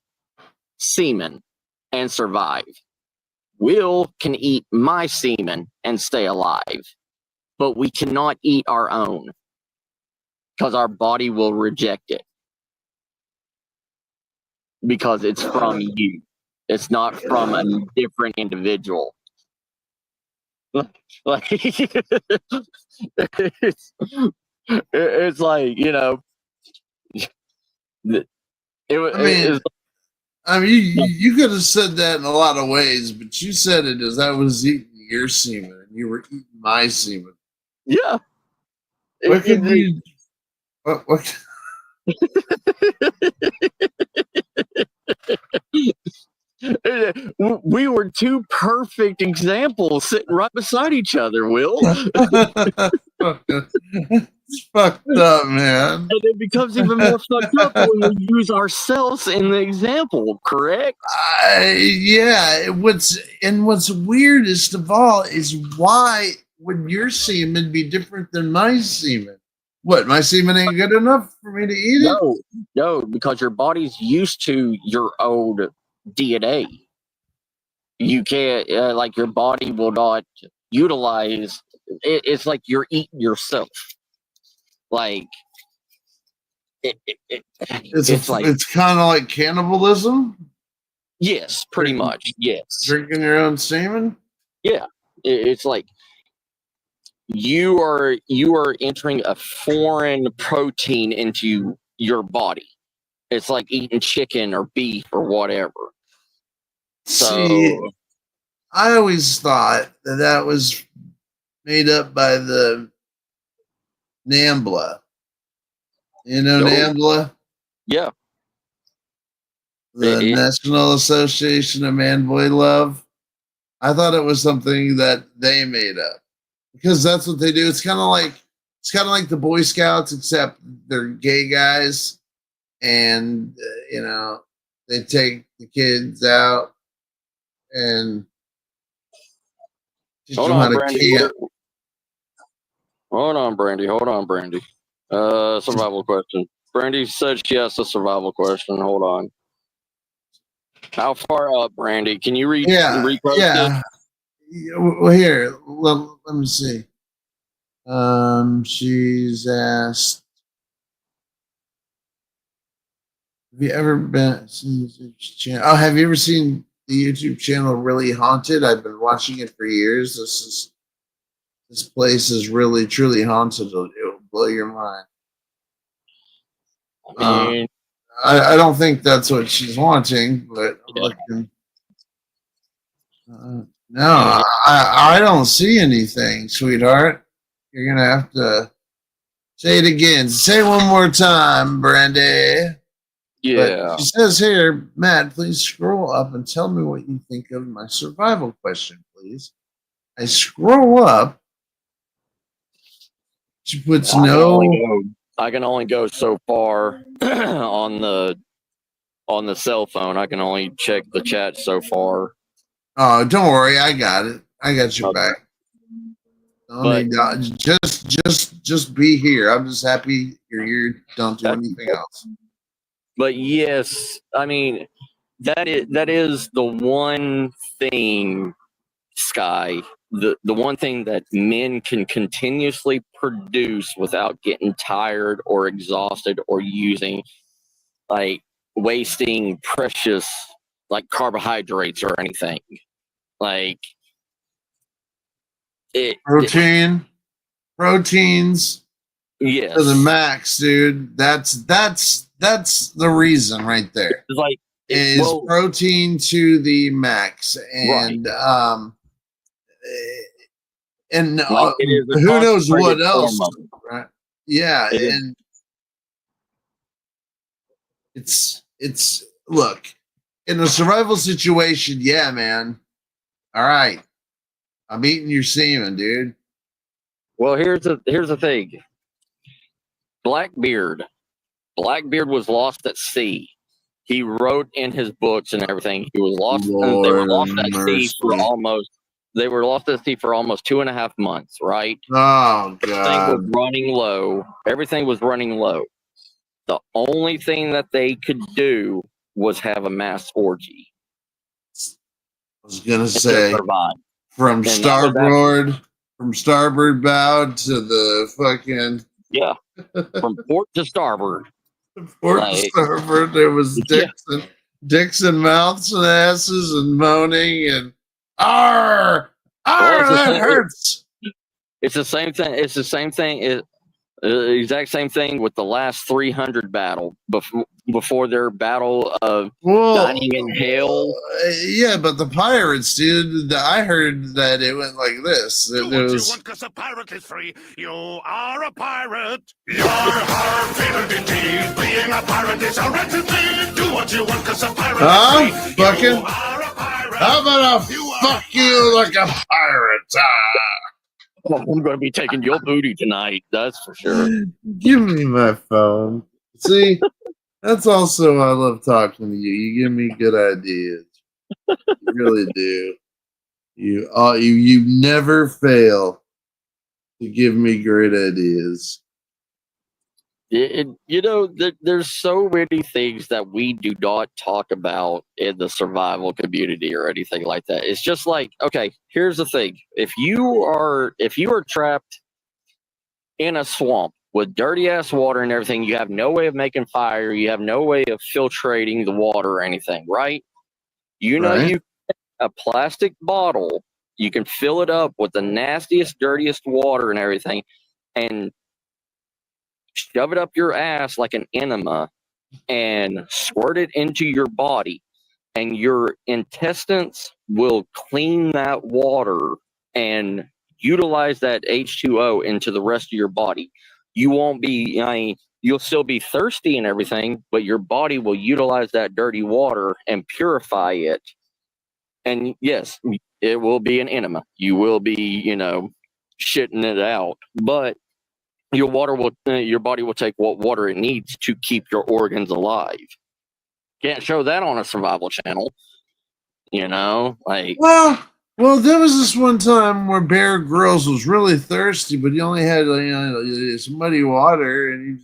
semen and survive. Will can eat my semen and stay alive, but we cannot eat our own because our body will reject it. Because it's from you. It's not from a different individual. It's like, you could have said that in a lot of ways, but you said it as I was eating your semen and you were eating my semen. Yeah. What could you? What? We were two perfect examples sitting right beside each other, Will. It's fucked up, man. And it becomes even more fucked up when we use ourselves in the example, correct? Yeah. What's weirdest of all is why would your semen be different than my semen? What, my semen ain't good enough for me to eat it? No, because your body's used to your old DNA. You can't, like, your body will not utilize it. It's like you're eating yourself. Like, it's like, it's kind of like cannibalism. yes, pretty much, yes. Drinking your own semen. Yeah, it's like you are entering a foreign protein into your body. It's like eating chicken or beef or whatever. So See, I always thought that was made up by the NAMBLA. You know NAMBLA? yeah, The National Association of Man-Boy Love. I thought it was something that they made up because that's what they do. It's kind of like the Boy Scouts, except they're gay guys, and they take the kids out and teach them how to camp. Hold on, Brandy. Survival question. Brandy said she asked a survival question. Hold on. How far up, Brandy? Can you repost it? Well, here, let me see. She's asked, have you ever been? Oh, have you ever seen the YouTube channel Really Haunted? I've been watching it for years. This place is really truly haunted. It'll blow your mind. I don't think that's what she's wanting, but I'm looking. No, I don't see anything, sweetheart. You're gonna have to say it again. Say it one more time, Brandy. Yeah. But she says here, Matt, please scroll up and tell me what you think of my survival question, please. I scroll up. She puts I can only go so far on the cell phone. I can only check the chat so far. Oh, don't worry, I got it. I got your back. Just be here. I'm just happy you're here. Don't do anything else. But yes, I mean that is the one thing, Sky. The one thing that men can continuously produce without getting tired or exhausted or wasting precious carbohydrates or anything. Proteins. Yes. To the max, dude. That's the reason right there. Protein to the max. And right. Who knows what else, right? Yeah, and it's look, in a survival situation, yeah, man. All right, I'm eating your semen, dude. Well, here's the thing. Blackbeard was lost at sea. He wrote in his books and everything. He was lost. They were lost at sea for almost. They were lost at sea for almost 2.5 months, right? Oh, God. Everything was running low. The only thing that they could do was have a mass orgy. I was going to say, from starboard bow to the fucking... Yeah, from port to starboard. To starboard, there was dicks and mouths and asses and moaning and... that hurts. It's the same thing. It's the same thing. Exact same thing with the last 300 battle before their battle of dining in hell. Yeah, but the pirates, dude. I heard that it went like this. Do what you want, 'cause a pirate is free. You are a pirate. You're our favorite indeed. Being a pirate is a wretched thing. Do what you want, 'cause a pirate is free. Fucking. You are a pirate. How about I fuck you like a pirate? Oh, I'm going to be taking your booty tonight. That's for sure. Give me my phone. See, that's also why I love talking to you. You give me good ideas. You really do. You never fail to give me great ideas. There's so many things that we do not talk about in the survival community or anything like that. It's just like, okay, here's the thing. If you are trapped in a swamp with dirty ass water and everything, you have no way of making fire, you have no way of filtrating the water or anything, right? Right. You a plastic bottle, you can fill it up with the nastiest, dirtiest water and everything, and shove it up your ass like an enema and squirt it into your body, and your intestines will clean that water and utilize that H2O into the rest of your body. You won't be, you'll still be thirsty and everything, but your body will utilize that dirty water and purify it. And yes, it will be an enema. You will be, shitting it out, but your body will take what water it needs to keep your organs alive. Can't show that on a survival channel, like. Well, there was this one time where Bear Grylls was really thirsty, but he only had this muddy water, and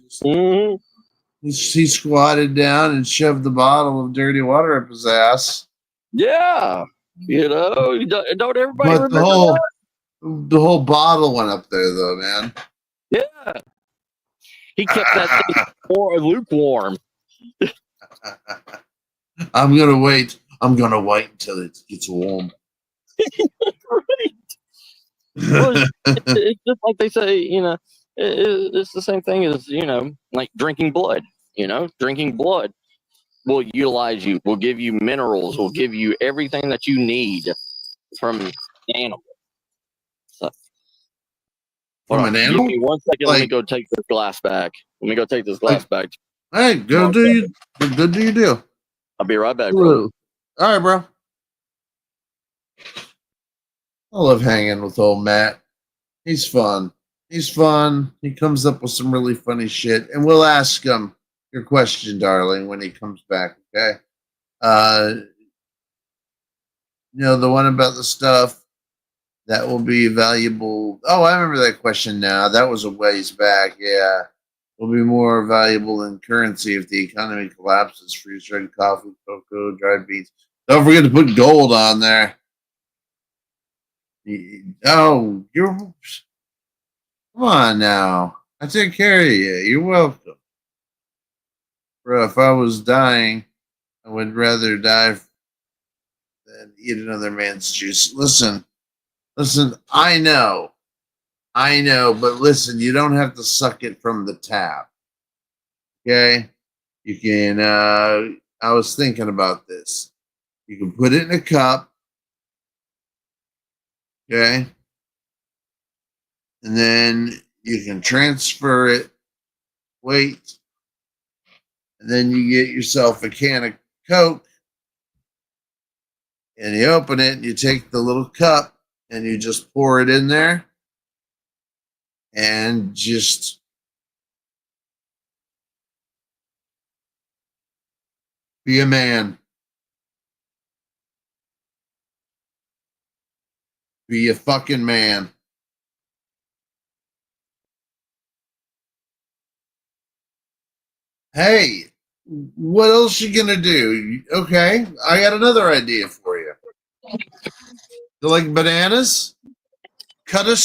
he squatted down and shoved the bottle of dirty water up his ass. Yeah, don't everybody But remember the whole bottle went up there, though, man. Yeah, he kept that thing more lukewarm. I'm gonna wait until it gets warm. Right. Well, it's just like they say, it's the same thing as like drinking blood. Drinking blood will utilize you, will give you minerals, will give you everything that you need from an animal. So, From an animal? Give me 1 second. Let me go take this glass back. back. Hey, go do you do. I'll be right back, bro. All right, bro. I love hanging with old Matt. He's fun. He comes up with some really funny shit, and we'll ask him your question, darling, when he comes back. Okay. The one about the stuff that will be valuable. Oh, I remember that question now. That was a ways back. Yeah. Will be more valuable in currency if the economy collapses. Freeze-dried coffee, cocoa, dried beans. Don't forget to put gold on there. Oh, come on now. I take care of you. You're welcome. Bro, if I was dying, I would rather die than eat another man's juice. Listen, I know, but listen, you don't have to suck it from the tap. Okay? You can, I was thinking about this. You can put it in a cup. Okay? And then you can transfer it, wait, and then you get yourself a can of Coke, and you open it, and you take the little cup, and you just pour it in there, and just be a man. Be a fucking man. Hey, what else you gonna do? Okay, I got another idea for you. You like bananas? Cut a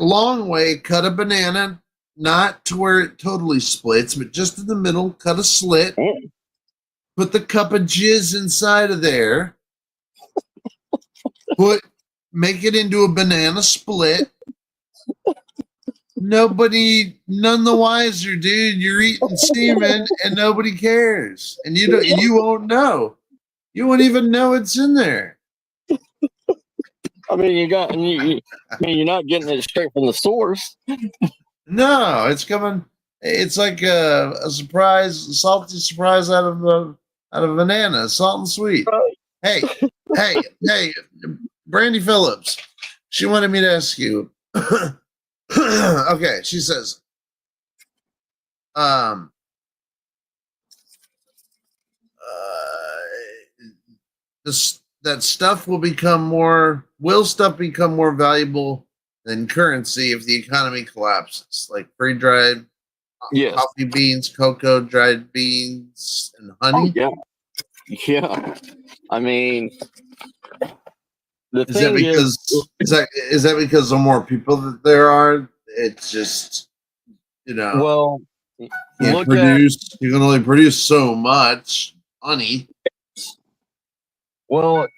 long way, cut a banana, not to where it totally splits, but just in the middle, cut a slit. Put the cup of jizz inside of there. Make it into a banana split. None the wiser, dude. You're eating semen and nobody cares. And you won't know. You won't even know it's in there. I mean, you're not getting it straight from the source. No, it's coming. It's like a surprise, a salty surprise out of a banana, salt and sweet. Hey, Brandy Phillips. She wanted me to ask you, Okay, she says, um, that stuff will stuff become more valuable than currency if the economy collapses, like free dried Yes. coffee beans, cocoa, dried beans, and Oh honey. yeah. Yeah. I mean, the Is that thing because is that because the more people that there are, it's just well, look you can only produce so much honey. Well,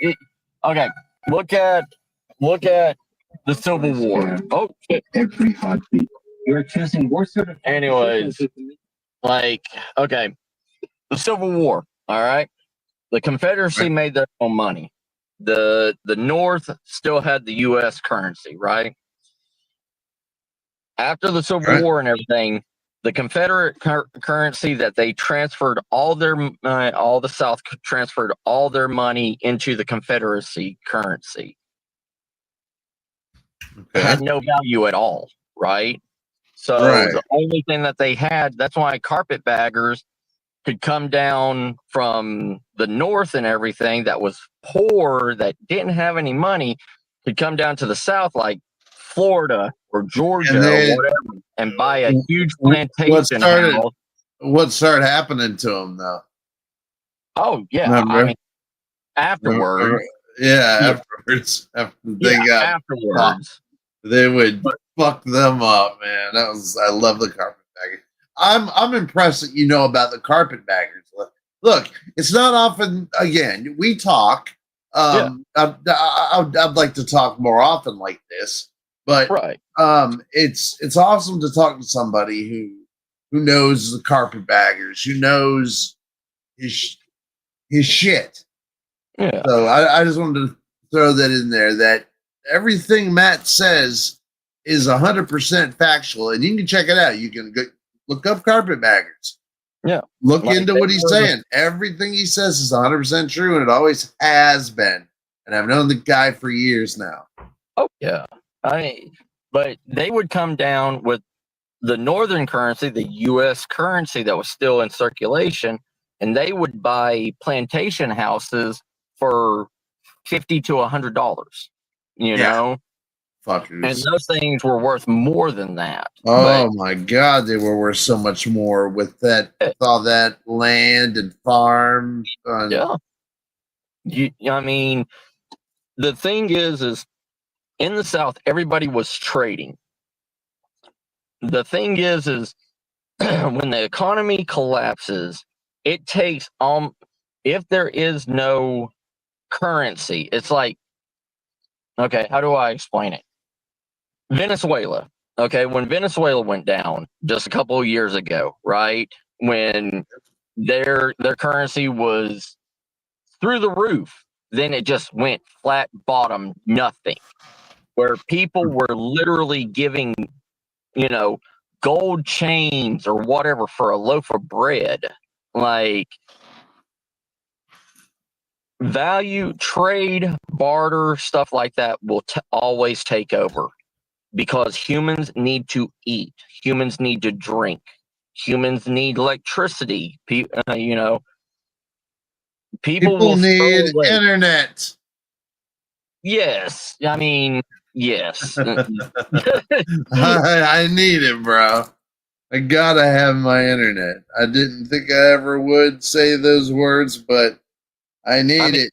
okay. Look at the Civil War. Oh shit. Every heartbeat. You're choosing war certification. Anyways, like, okay, the Civil War. All right, the Confederacy made their own money. The North still had the U.S. currency, right? After the Civil War and everything, the Confederate currency that they transferred all the South transferred all their money into the Confederacy currency. Had no value at all, right? So the only thing that they had, that's why carpetbaggers could come down from the North and everything that was poor, that didn't have any money, could come down to the South, like Florida or Georgia or whatever, and buy a huge plantation house. What started happening to them, though? Oh, yeah. Remember? I mean, afterwards. Afterwards. Afterwards. They would fuck them up, man. I love the carpetbaggers. I'm impressed that you know about the carpetbaggers. Look, it's not often. Again, we talk. I'd like to talk more often like this, but it's awesome to talk to somebody who knows the carpetbaggers, who knows his shit. Yeah. So I just wanted to throw that in there, that everything Matt says is 100% factual, and you can check it out. You can go look up carpetbaggers. Yeah. Look into what he's saying. Everything he says is 100% true, and it always has been. And I've known the guy for years now. Oh, yeah. But they would come down with the northern currency, the U.S. currency that was still in circulation, and they would buy plantation houses for $50 to $100. You know? Fuckers. And those things were worth more than that. Oh my God, they were worth so much more with all that land and farm. Yeah. I mean, the thing is in the South, everybody was trading. The thing is when the economy collapses, it takes if there is no currency, it's like, okay, how do I explain it? Venezuela. Okay, when Venezuela went down just a couple of years ago, right? When their currency was through the roof, then it just went flat bottom, nothing. Where people were literally giving, gold chains or whatever for a loaf of bread. Like, value, trade, barter, stuff like that will always take over. Because humans need to eat. Humans need to drink. Humans need electricity. People need internet. Yes. I mean, yes. I need it, bro. I gotta have my internet. I didn't think I ever would say those words, but I need it.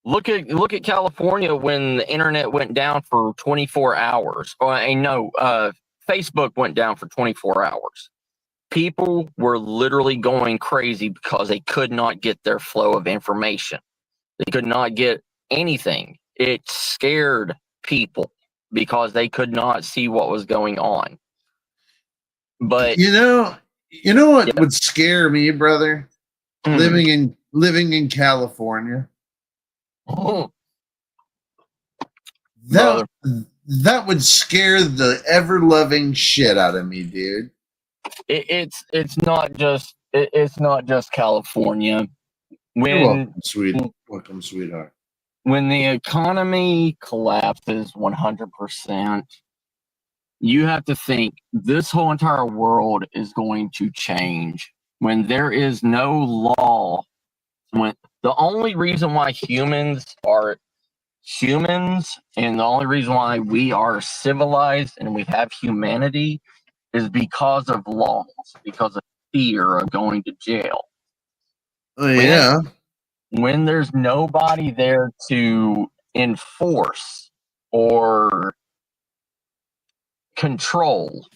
Look at California when the internet went down for 24 hours. Facebook went down for 24 hours. People were literally going crazy because they could not get their flow of information. They could not get anything. It scared people because they could not see what was going on. But you know what would scare me, brother? Living in California. Oh. That would scare the ever-loving shit out of me, dude. It's not just California. Welcome, sweetheart. When the economy collapses 100%, you have to think this whole entire world is going to change when there is no law. When the only reason why humans are humans and the only reason why we are civilized and we have humanity is because of laws, because of fear of going to jail. Oh yeah. When there's nobody there to enforce or control,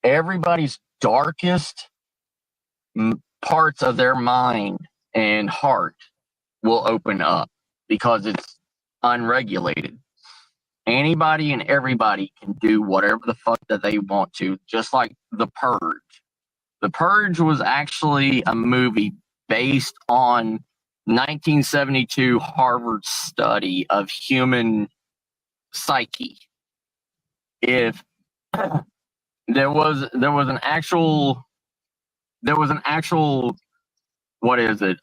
everybody's darkest parts of their mind and heart will open up because it's unregulated. Anybody and everybody can do whatever the fuck that they want to, just like The Purge. The Purge was actually a movie based on 1972 Harvard study of human psyche. If there was an actual what is it,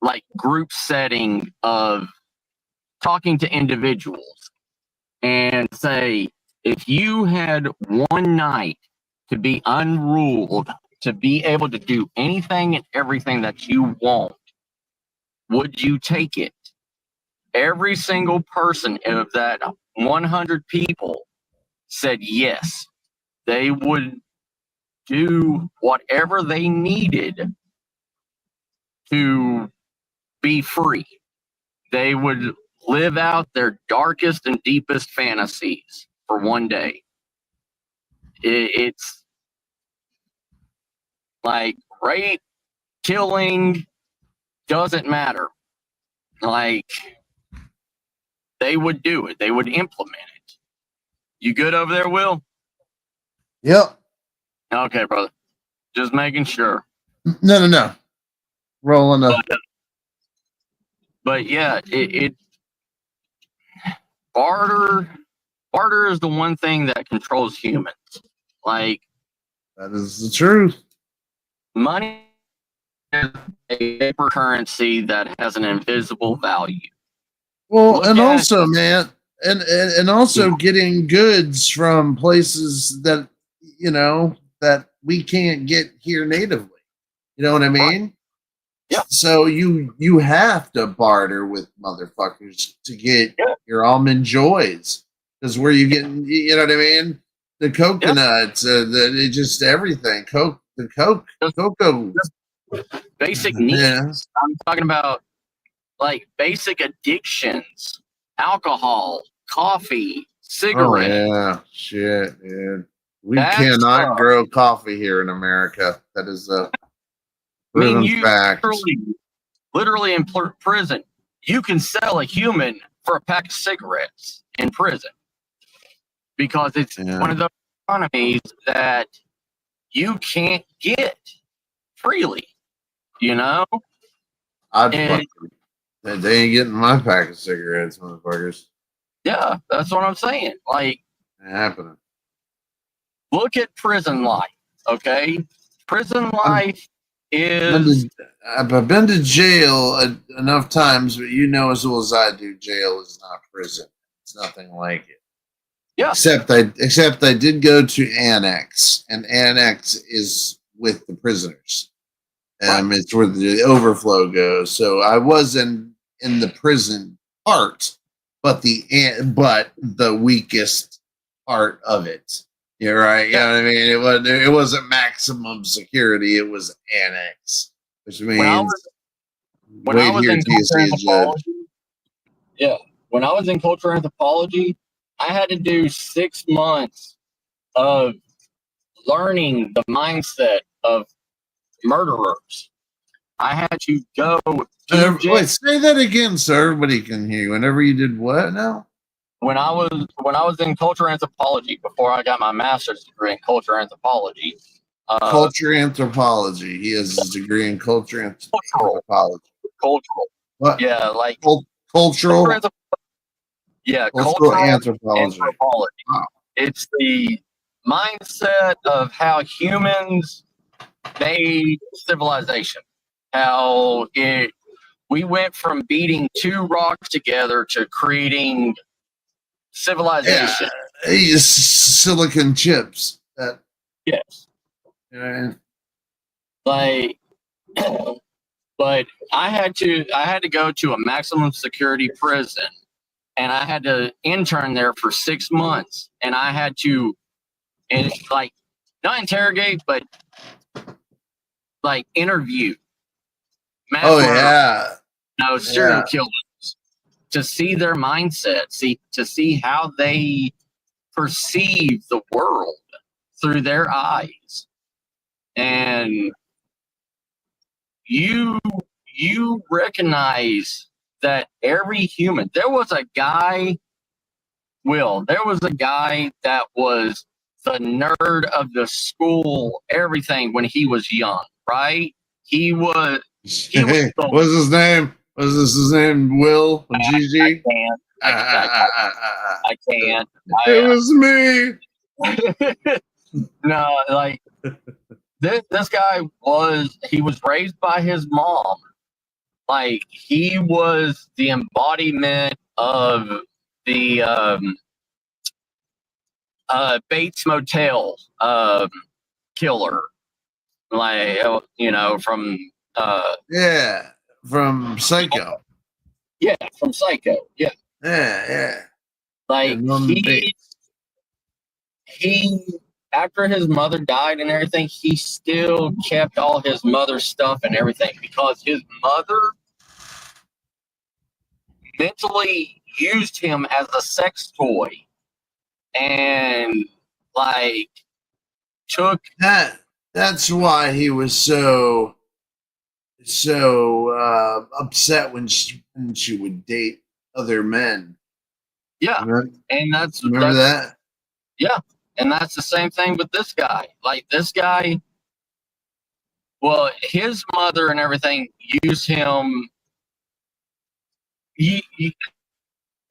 like group setting of talking to individuals and say, if you had one night to be unruled, to be able to do anything and everything that you want, would you take it? Every single person of that 100 people said yes. They would do whatever they needed to be free. They would live out their darkest and deepest fantasies for one day. It's like rape, killing, doesn't matter. Like, they would do it. They would implement it. You good over there, Will? Yep. Okay, brother. Just making sure. No. Rolling up. But yeah, it barter is the one thing that controls humans. Like, That is the truth. money is a paper currency that has an invisible value. Well, Look and at- also, man, and also getting goods from places that that we can't get here natively. You know what I mean? Yeah. So you have to barter with motherfuckers to get your almond joys. Because where you getting, you know what I mean? The coconuts, the just everything. Cocoa. Basic needs. Yeah. I'm talking about like basic addictions, alcohol, coffee, Oh cigarettes. yeah, shit, dude. We That's cannot rough. grow coffee here in America. That is a I mean, proven you fact. literally in prison, you can sell a human for a pack of cigarettes in prison because it's Yeah. one of those economies that you can't get freely. You know, I'd And- fucking, they ain't getting my pack of cigarettes, motherfuckers. yeah, that's what I'm saying. Like, Ain't happening. look at prison life. Okay, prison life is I've been to jail enough times, but you know as well as I do, jail is not prison. It's nothing like it. Yeah. Except I did go to Annex, and Annex is with the prisoners. It's where the overflow goes. So I was in the prison part, but the weakest part of it. You're right. You know what I mean? It wasn't maximum security. It was Annex, which means when I was here in till you see a judge. anthropology. Yeah, when I was in cultural anthropology, I had to do 6 months of learning the mindset of murderers. I had to go to jail. Wait, say that again, so everybody can hear you. Whenever you did what now? When I was in cultural anthropology before I got my master's degree in cultural anthropology. Culture anthropology. He has his degree in culture anthropology. Cultural. What? Yeah, like Cultural. Yeah, Cultural anthropology. Wow. It's the mindset of how humans made civilization. How we went from beating two rocks together to creating civilization. silicon chips. That Yes. you know, Like, but I had to go to a maximum security prison, and I had to intern there for 6 months, and I had to, and like, not interrogate, but like interview mass oh murderers, yeah, serial yeah. killers, to see their mindset, to see how they perceive the world through their eyes. And you recognize that every human, there was a guy that was the nerd of the school, everything, when he was young, right? He was Hey, what's his name? Was this his name? Will? GG? I can't. It was me. No, like this guy was raised by his mom. Like, he was the embodiment of the Bates Motel killer. Like, from Yeah, from Psycho. yeah, from Psycho. Yeah. Yeah. Like, Norman Bates. he after his mother died and everything, he still kept all his mother's stuff and everything, because his mother mentally used him as a sex toy, and like took That's why he was so upset when she would date other men. yeah, Remember, and that's that? Yeah, and that's the same thing with this guy. Like, this guy, well, his mother and everything used him. Yeah,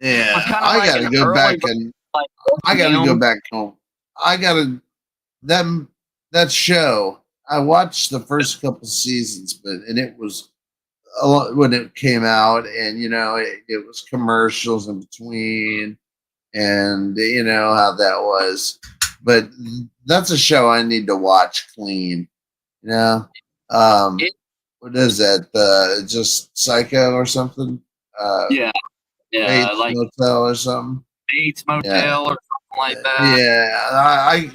I like gotta go back and like, I gotta go back home. I gotta that show. I watched the first couple seasons, and it was a lot when it came out, and it was commercials in between, and you know how that was. But that's a show I need to watch clean. What is that? Just Psycho or something? yeah, Bates like Motel or something. Bates Motel or something like that. Yeah,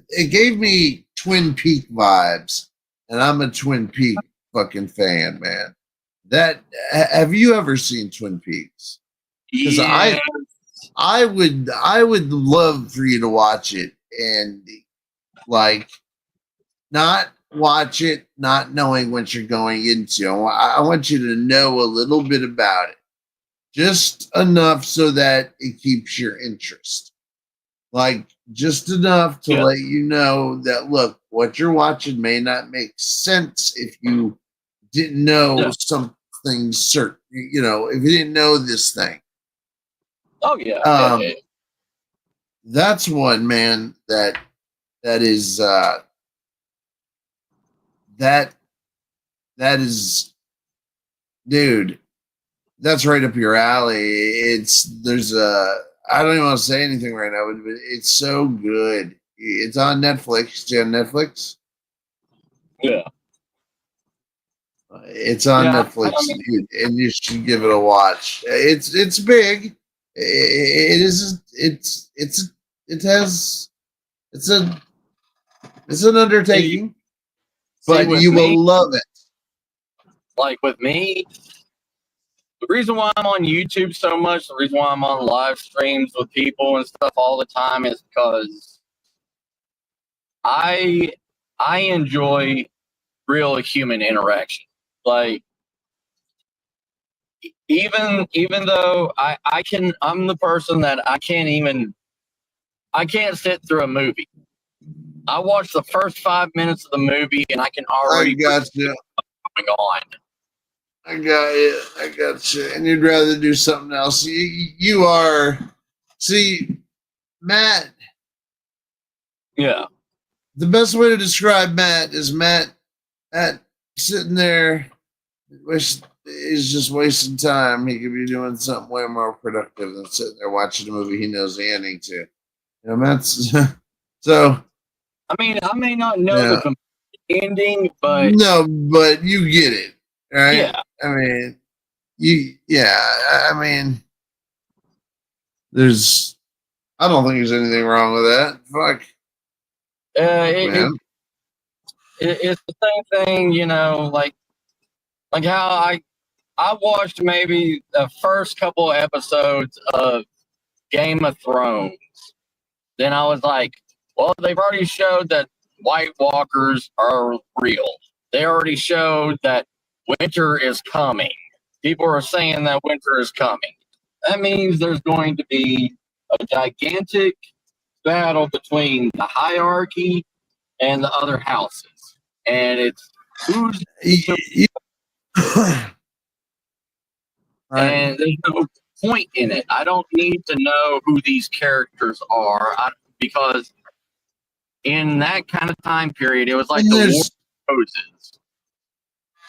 it gave me Twin Peak vibes, and I'm a Twin Peak fucking fan, man. Have you ever seen Twin Peaks? Because I would love for you to watch it and like not watch it not knowing what you're going into. I want you to know a little bit about it, just enough so that it keeps your interest. Like, just enough to let you know that, look, what you're watching may not make sense if you didn't know something certain, if you didn't know this thing. Oh yeah. That's one, man, that is that is, dude, that's right up your alley. I don't even want to say anything right now, but it's so good. It's on Netflix. Do you have Netflix? Yeah. It's on Netflix, and you should give it a watch. It's big. It's an undertaking, but you will love it. Like, with me, the reason why I'm on YouTube so much, the reason why I'm on live streams with people and stuff all the time, is because I enjoy real human interaction. Like, even though I'm the person that I can't sit through a movie. I watch the first 5 minutes of the movie and I can already got you. Going on. I got you. And you'd rather do something else. See, Matt. Yeah. The best way to describe Matt is Matt sitting there, he's just wasting time. He could be doing something way more productive than sitting there watching a movie he knows the ending to. You know, that's so. I mean, I may not know Yeah. the complete ending, but No, but you get it, right? yeah, I mean, I mean, I don't think there's anything wrong with that. Fuck, man. it's the same thing, you know, like how I watched maybe the first couple episodes of Game of Thrones. Then I was like, well, they've already showed that White Walkers are real. They already showed that winter is coming. People are saying that winter is coming. That means there's going to be a gigantic battle between the hierarchy and the other houses. And it's who's Right. and there's no point in it. I don't need to know who these characters are because in that kind of time period, it was like And the War there's- of Roses.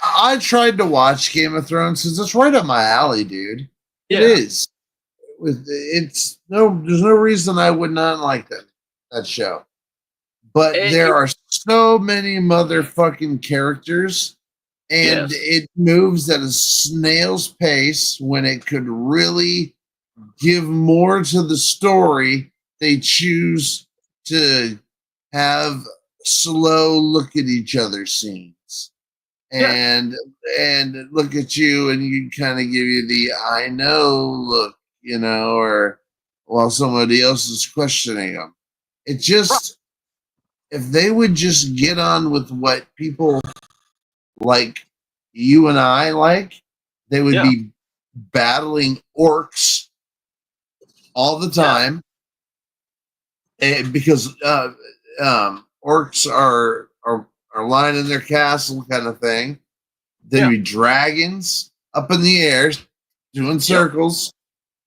I tried to watch Game of Thrones because it's right up my alley, dude. Yeah. It is. There's no reason I would not like that show. But there are so many motherfucking characters, and it moves at a snail's pace when it could really give more to the story. They choose to have slow look at each other scenes and look at you, and you kind of give you the I know look, you know, or while somebody else is questioning them. It just, if they would just get on with what people like you and I like, they would be battling orcs all the time. And because orcs are lining their castle kind of thing. There'd be dragons up in the air doing circles.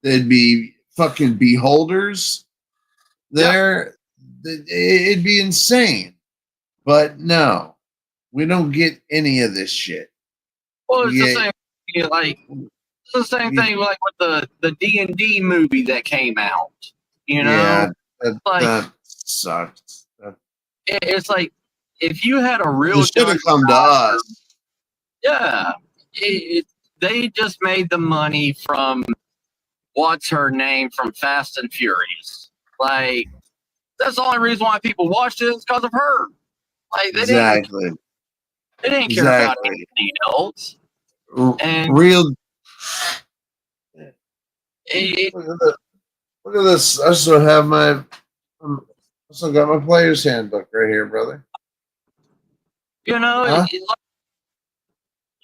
There'd be fucking beholders there. It'd be insane. But no, we don't get any of this shit. Well, it's the same. Like it's the same thing, like with the D&D movie that came out. You know, that sucked. It's like if you had a real. It should have come to us. Yeah, they just made the money from what's her name from Fast and Furious. Like that's the only reason why people watched it is because of her. Like they didn't care about anything else. And real. Look at this. I still have my. I still got my player's handbook right here, brother. You know,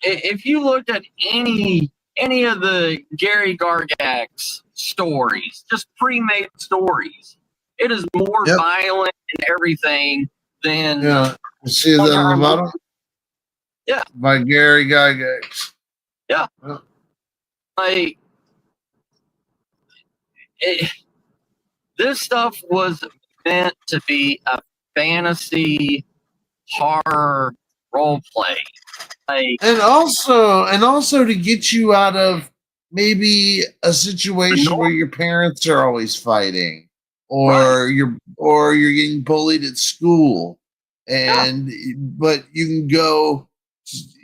if you looked at any of the Gary Gygax stories, just pre-made stories, it is more violent and everything than. Yeah, you see that on the bottom? Yeah, by Gary Gygax. Yeah, like this stuff was meant to be a fantasy horror role play. Like, and also to get you out of maybe a situation where your parents are always fighting, or you're getting bullied at school, and but you can go,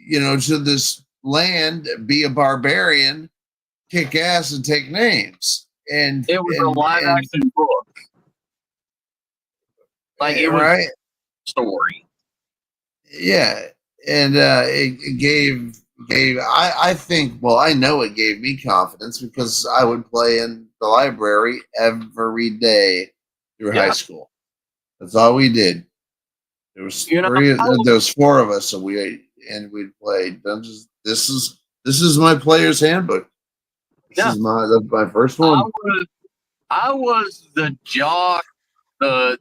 you know, to this land, be a barbarian, kick ass, and take names. And it was a live action book. Like it was a story. Yeah, and it gave I think, well, I know it gave me confidence because I would play in the library every day through high school. That's all we did. There was there was four of us, so we'd play Dungeons. This is my player's handbook. This is my first one. I was the jock, the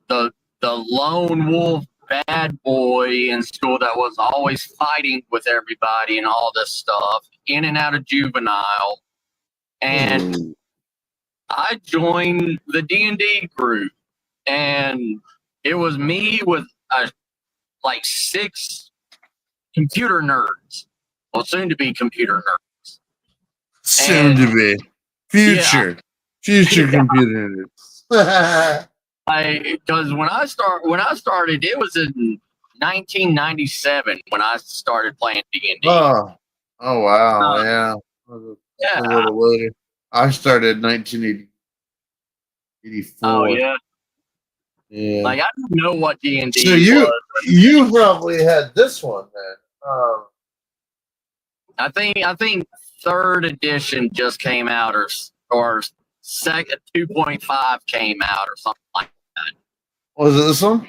lone wolf bad boy in school that was always fighting with everybody and all this stuff, in and out of juvenile. And I joined the D&D group, and it was me with like 6 computer nerds. Well, soon to be computer nerds. Soon to be future computer nerds. Because when I started, it was in 1997 when I started playing D&D. Oh wow, yeah. Yeah. A little later. I started in 1984. Oh yeah. Yeah. Like I didn't know what D&D So was. you probably had this one then. I think third edition just came out, or second 2.5 came out, or something like that. Was it this one?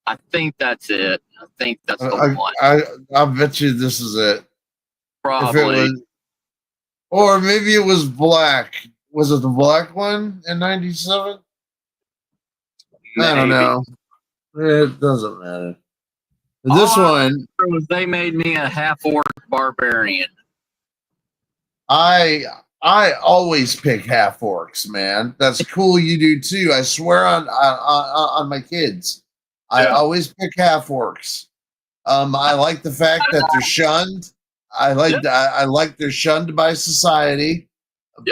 I think that's it. I think that's the one. I bet you this is it. Probably. If it was, or maybe it was black. Was it the black one in 97? I don't know. It doesn't matter. This one was they made me a half-orc barbarian. I always pick half orcs, man. That's cool. You do too. I swear on my kids. I always pick half orcs. I like the fact that they're shunned. I like they're shunned by society.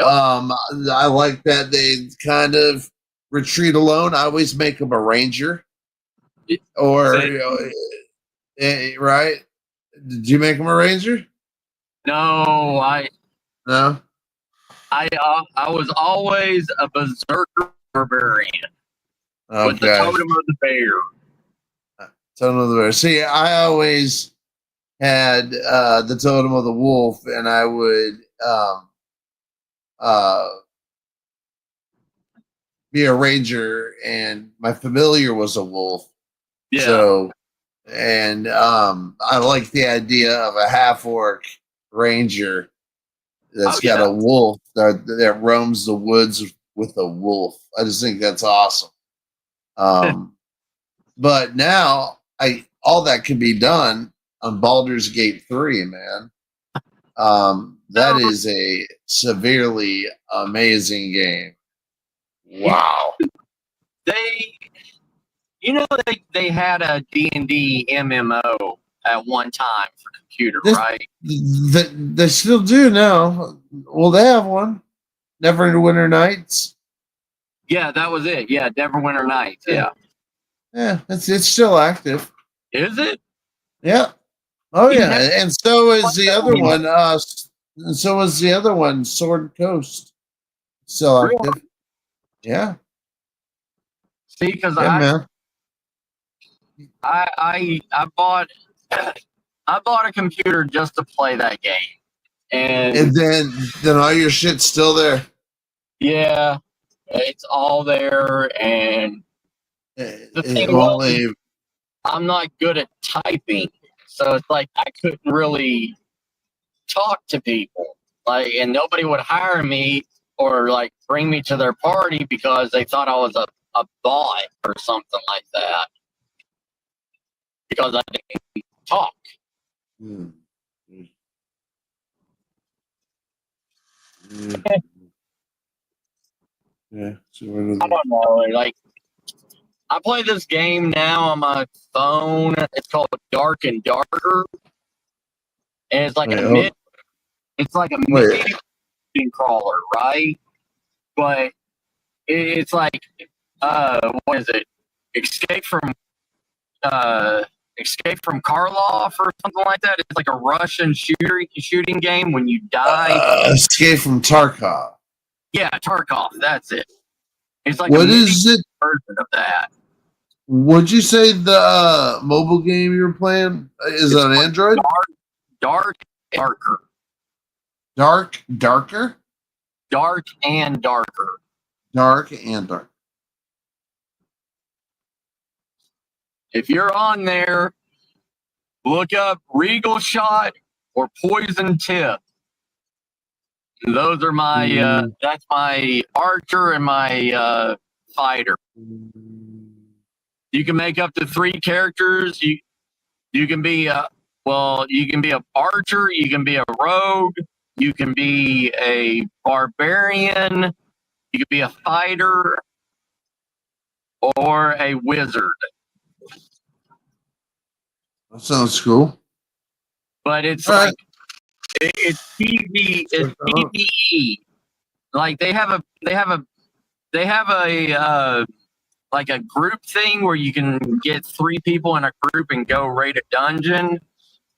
I like that they kind of retreat alone. I always make them a ranger, or right? Did you make them a ranger? No, No. I was always a berserker barbarian with the Okay. totem of the bear. Totem of the bear. See, I always had the totem of the wolf, and I would be a ranger, and my familiar was a wolf. Yeah. So, and I like the idea of a half orc ranger that's got a wolf that roams the woods with a wolf. I just think that's awesome. But now all that can be done on Baldur's Gate 3, man. That is a severely amazing game. Wow. They had a D&D MMO at one time for computer, right? They still do now. Well, they have one. Neverwinter Nights. Yeah, that was it. Yeah, Neverwinter Nights. Yeah. Yeah, it's still active. Is it? Yeah. Oh yeah, and so is the other one. And so is the other one, Sword Coast. Still active. Yeah. See, because man. I bought a computer just to play that game, And then all your shit's still there. Yeah, it's all there, and the thing won't was, leave. I'm not good at typing, so it's like I couldn't really talk to people, and nobody would hire me or bring me to their party because they thought I was a bot or something like that because I didn't talk. Yeah. So I don't know. I play this game now on my phone. It's called Dark and Darker, and it's like a mid crawler, right? But it's like what is it? Escape from Karloff or something like that. It's like a Russian shooting game when you die. Escape from Tarkov. Yeah, Tarkov. That's it. It's like what is it? Version of that. Would you say the mobile game you're playing is it on Android? Dark and Darker. Darker? Dark and Darker. Dark and Dark. If you're on there, look up Regal Shot or Poison Tip. Those are my that's my archer and my fighter. You can make up to 3 characters. You can be you can be a archer, you can be a rogue, you can be a barbarian, you can be a fighter, or a wizard. That sounds cool. But it's it's PvE. It's PvE. Like they have a like a group thing where you can get 3 people in a group and go raid a dungeon.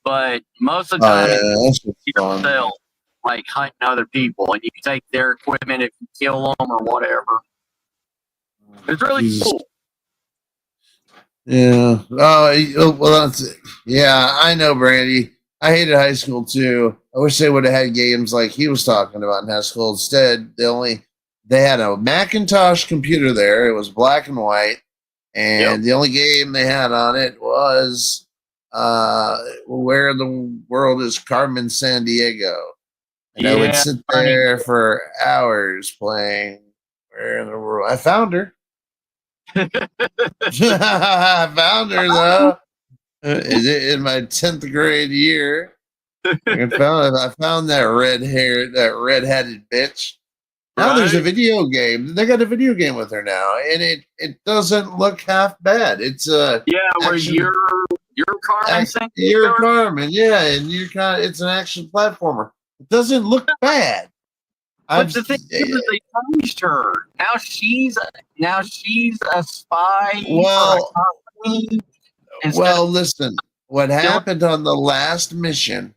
But most of the time, that's it's fun. yourself, like hunting other people, and you can take their equipment if you kill them or whatever. It's really Jesus. cool. Yeah. Oh, well, that's it. Yeah, I know, Brandy. I hated high school too. I wish they would have had games like he was talking about in high school. Instead, they had a Macintosh computer there. It was black and white, and the only game they had on it was Where in the World is Carmen Sandiego? And I would sit there for hours playing Where in the World. I found her. I found her though. In my 10th grade year, I found that red-headed bitch. Now there's a video game. They got a video game with her now, and it doesn't look half bad. It's where you're Carmen. You're Carmen, yeah, and it's an action platformer. It doesn't look bad. But the thing is, they changed her. Now she's a spy. Well, listen. What happened on the last mission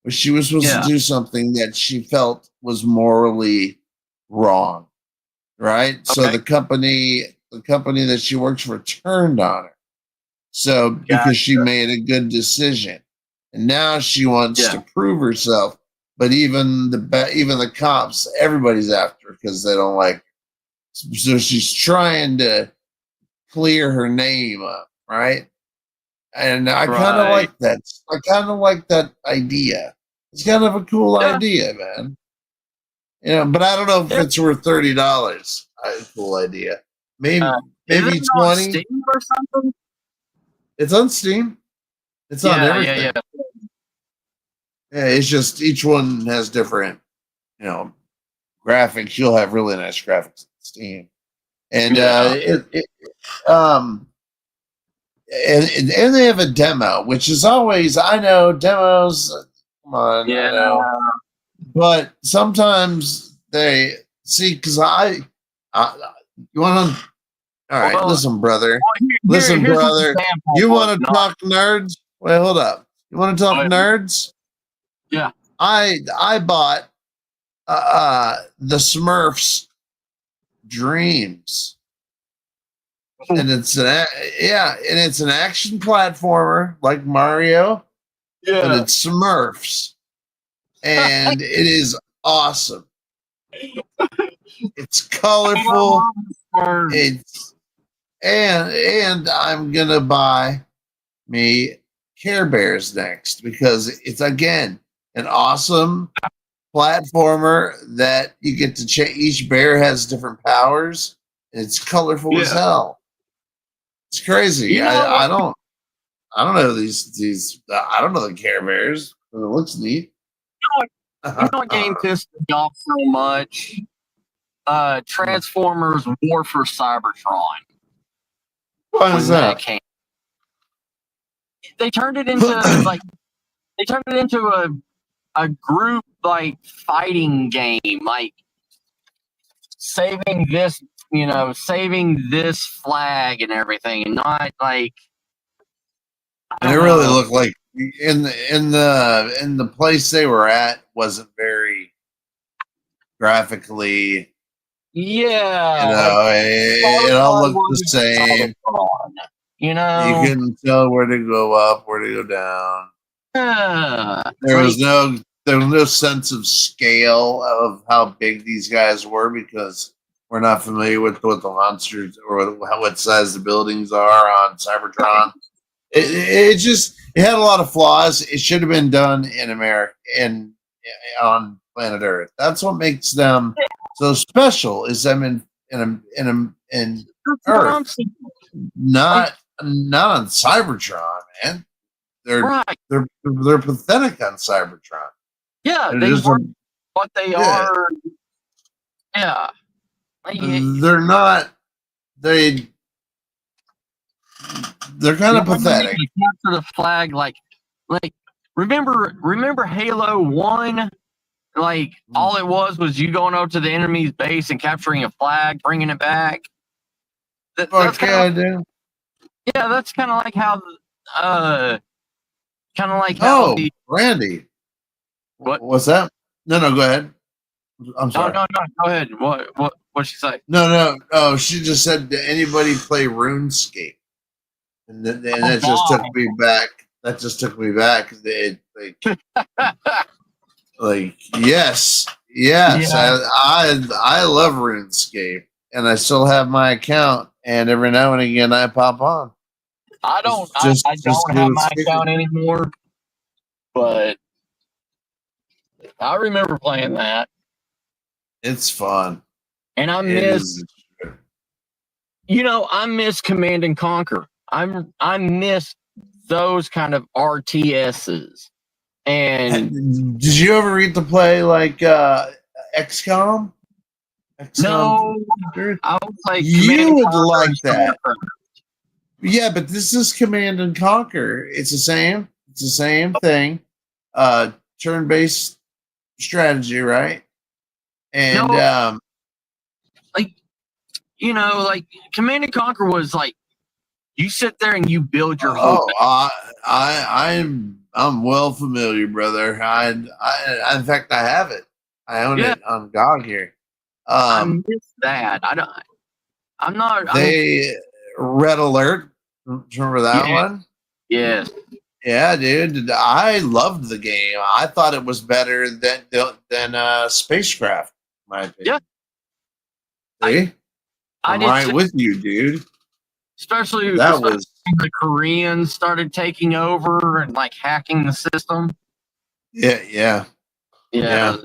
was she was supposed to do something that she felt was morally wrong, right? Okay. So the company that she works for turned on her. So because she made a good decision, and now she wants to prove herself. But even the cops, everybody's after her because they don't like her. So she's trying to clear her name up, right? And I kind of like that. I kind of like that idea. It's kind of a cool idea, man. But I don't know if it's worth $30. Cool idea. Maybe 20 on Steam or something. It's on Steam. It's on everything. Yeah, it's just each one has different, graphics. You'll have really nice graphics on Steam, and and they have a demo, which is always, I know demos. Come on, I know. But sometimes they see, because you want to. All right, listen, brother. Listen, brother. You want to talk nerds? Wait, hold up. You want to talk nerds? Yeah. I bought the Smurfs Dreams. And it's an action platformer like Mario. Yeah. But it's Smurfs. And it is awesome. It's colorful. And I'm gonna buy me Care Bears next because it's again an awesome platformer that you get to change. Each bear has different powers. And it's colorful as hell. It's crazy. I don't know these. I don't know the Care Bears, but it looks neat. You know what game pissed me off so much? Transformers War for Cybertron. Why is that? They turned it into a group fighting game, saving this flag and everything, and not And it really looked like in the place they were at wasn't very graphically. Yeah, it all looked the same. You couldn't tell where to go up, where to go down. There was no sense of scale of how big these guys were because we're not familiar with what the monsters or what size the buildings are on Cybertron. It had a lot of flaws. It should have been done in America and on planet Earth. That's what makes them so special. Is them in Earth, not on Cybertron, man. They're pathetic on Cybertron. Yeah, they are what they are. Yeah, they're not. They're kind of pathetic. Capture the flag, remember Halo 1? All it was you going over to the enemy's base and capturing a flag, bringing it back. That's Fuck yeah, I kind do. yeah, that's kind of like how kind of like how Oh, the Randy. what? What's that? No, go ahead. I'm No, sorry. no, no. Go ahead. What'd she say? No. Oh, she just said, "Did anybody play RuneScape?" And that just took me back. That just took me back. Like yes, Yeah. I love RuneScape, and I still have my account. And every now and again, I pop on. I don't. Just- I just don't do have it my stupid. account anymore, but I remember playing that, It's fun. and I It miss. is. I miss Command and Conquer. I miss those kind of RTSs. And Did you ever read the play like XCOM? no, I was like, Command You and would Conquer like and that. StarCraft. Yeah, but this is Command and Conquer. It's the same. It's the same thing. Turn-based strategy, right? And No. Like Command and Conquer was like you sit there and you build your whole. I'm well familiar, brother. I in fact I have it. I own it on GOG here. I miss that. I'm not. Red Alert. Remember that one? Yes. Yeah, dude. I loved the game. I thought it was better than Spacecraft. In my opinion. Yeah. See? I'm did right too. with you, dude. Especially was the Koreans started taking over and like hacking the system. yeah. Yeah.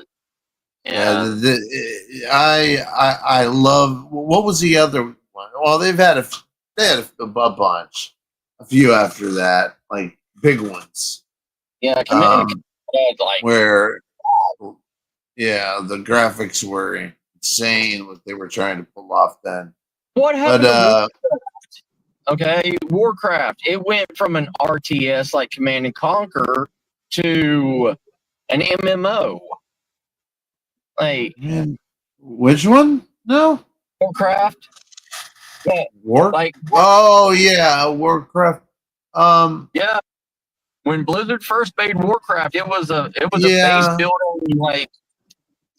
I love. What was the other one? Well, they had a bunch, a few after that, like big ones. Yeah, Command like where, the graphics were insane. What they were trying to pull off then. What happened? But okay, Warcraft. It went from an RTS like Command and Conquer to an MMO. Like which one? No, Warcraft. Yeah, Warcraft. Yeah, when Blizzard first made Warcraft, it was a base building like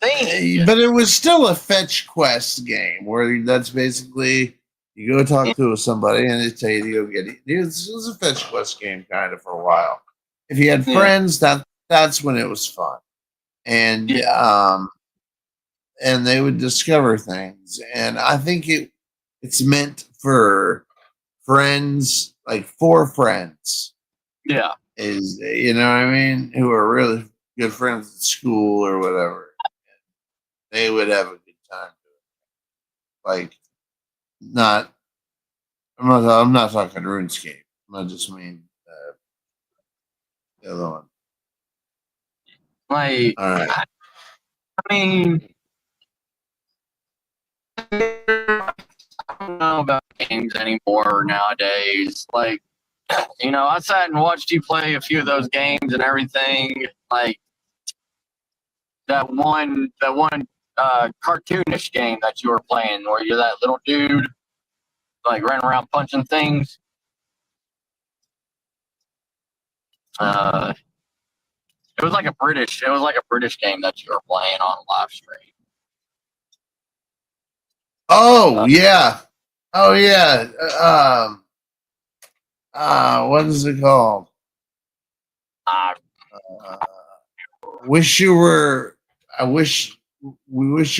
thing. But it was still a fetch quest game where that's basically you go talk to somebody and they tell you to go get it. It was a fetch quest game kind of for a while. If you had friends, that's when it was fun. And and they would discover things. And I think it's meant for friends, like for friends. Yeah. Is you know what I mean? Who are really good friends at school or whatever. They would have a good time. Like, I'm not talking RuneScape. I just mean the other one. Like, all right. I mean, I don't know about games anymore nowadays. Like, I sat and watched you play a few of those games and everything. Like that one cartoonish game that you were playing, where you're that little dude, like running around punching things. It was like a British game that you were playing on live stream. Oh yeah. What is it called? We wish you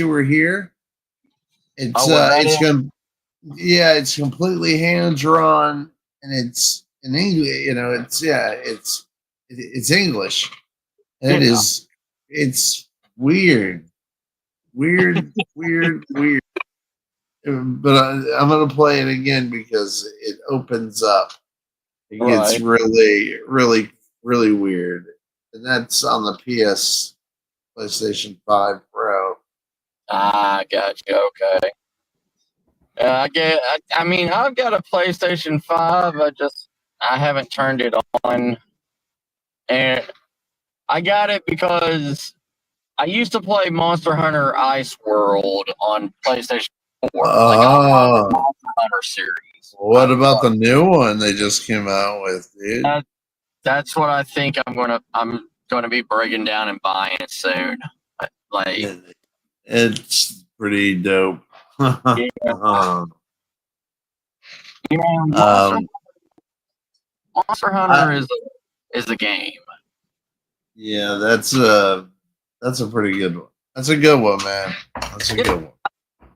were here. It's completely hand drawn and it's in English. It's English. And it's weird. But I'm gonna play it again because it opens up. It gets really, really, really weird, and that's on the PlayStation 5 Pro. Gotcha. Okay. I mean, I've got a PlayStation 5. I haven't turned it on, and I got it because I used to play Monster Hunter Ice World on PlayStation 4. Hunter series. What about the new one they just came out with, dude? That's what I think I'm gonna be breaking down and buying it soon. Like, It's pretty dope. you know, Monster Hunter is a game. Yeah, that's a pretty good one. That's a good one, man. That's a good one.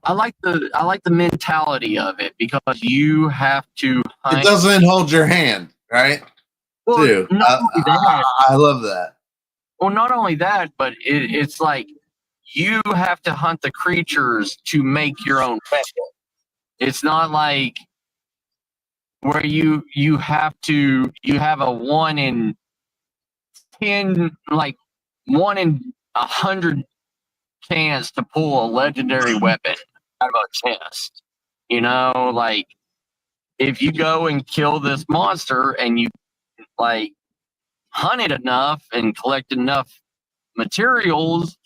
I like the mentality of it because you have to hunt. It doesn't hold your hand, right? Well, Dude, I love that. Well, not only that, but it's like you have to hunt the creatures to make your own weapon. It's not like where you have a 1 in 10, like 1 in 100 chance to pull a legendary weapon out of a chest. You know, like if you go and kill this monster and you like hunt it enough and collect enough materials,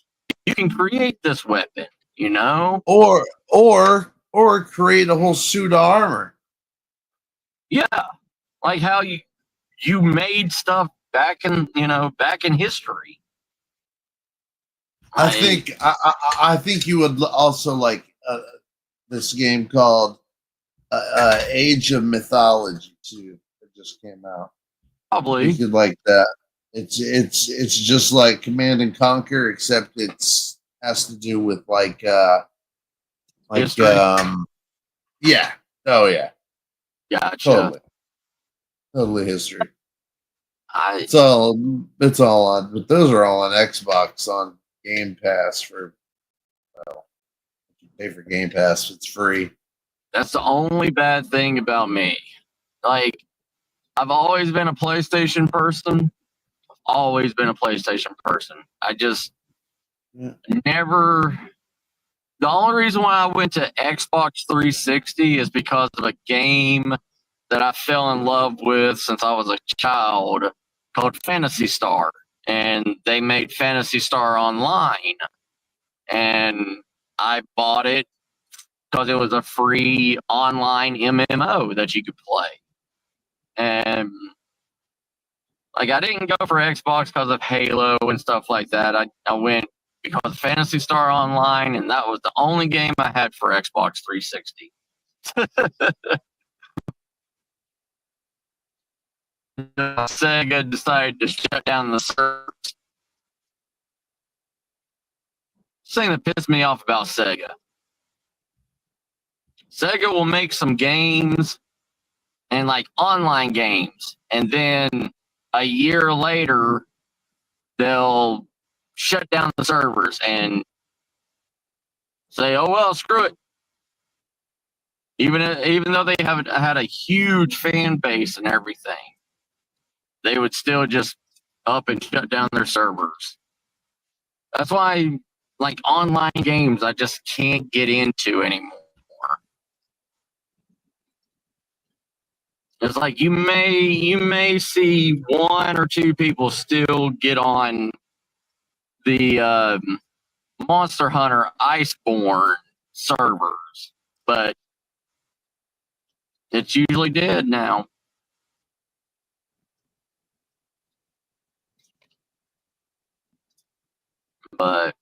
you can create this weapon, you know? Or create a whole suit of armor. Yeah. Like how you made stuff back in history. I think you would also like this game called Age of Mythology too. It just came out. Probably. You could like that. It's just like Command and Conquer, except it's has to do with like history. Yeah. Oh yeah. Gotcha. Totally history. It's all on, but those are all on Xbox on Game Pass for. Well, if you pay for Game Pass, it's free. That's the only bad thing about me. Like, I've always been a PlayStation person. I just never. The only reason why I went to Xbox 360 is because of a game that I fell in love with since I was a child called Phantasy Star. And they made Phantasy Star Online. And I bought it because it was a free online MMO that you could play. And like I didn't go for Xbox because of Halo and stuff like that. I went because of Phantasy Star Online, and that was the only game I had for Xbox 360. Sega decided to shut down the servers. Thing that pissed me off about Sega. Sega will make some games and like online games, and then a year later they'll shut down the servers and say, "Oh well, screw it." Even though they have had a huge fan base and everything, they would still just up and shut down their servers. That's why, like, online games, I just can't get into anymore. It's like you may see 1 or 2 people still get on the Monster Hunter Iceborne servers, but it's usually dead now. But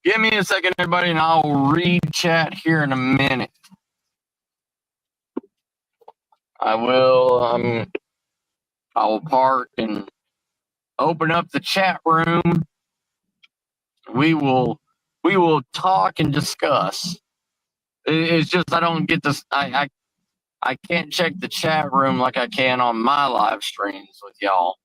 give me a second, everybody, and I'll read chat here in a minute. I will park and open up the chat room. We will talk and discuss. It's just I don't get this. I can't check the chat room like I can on my live streams with y'all.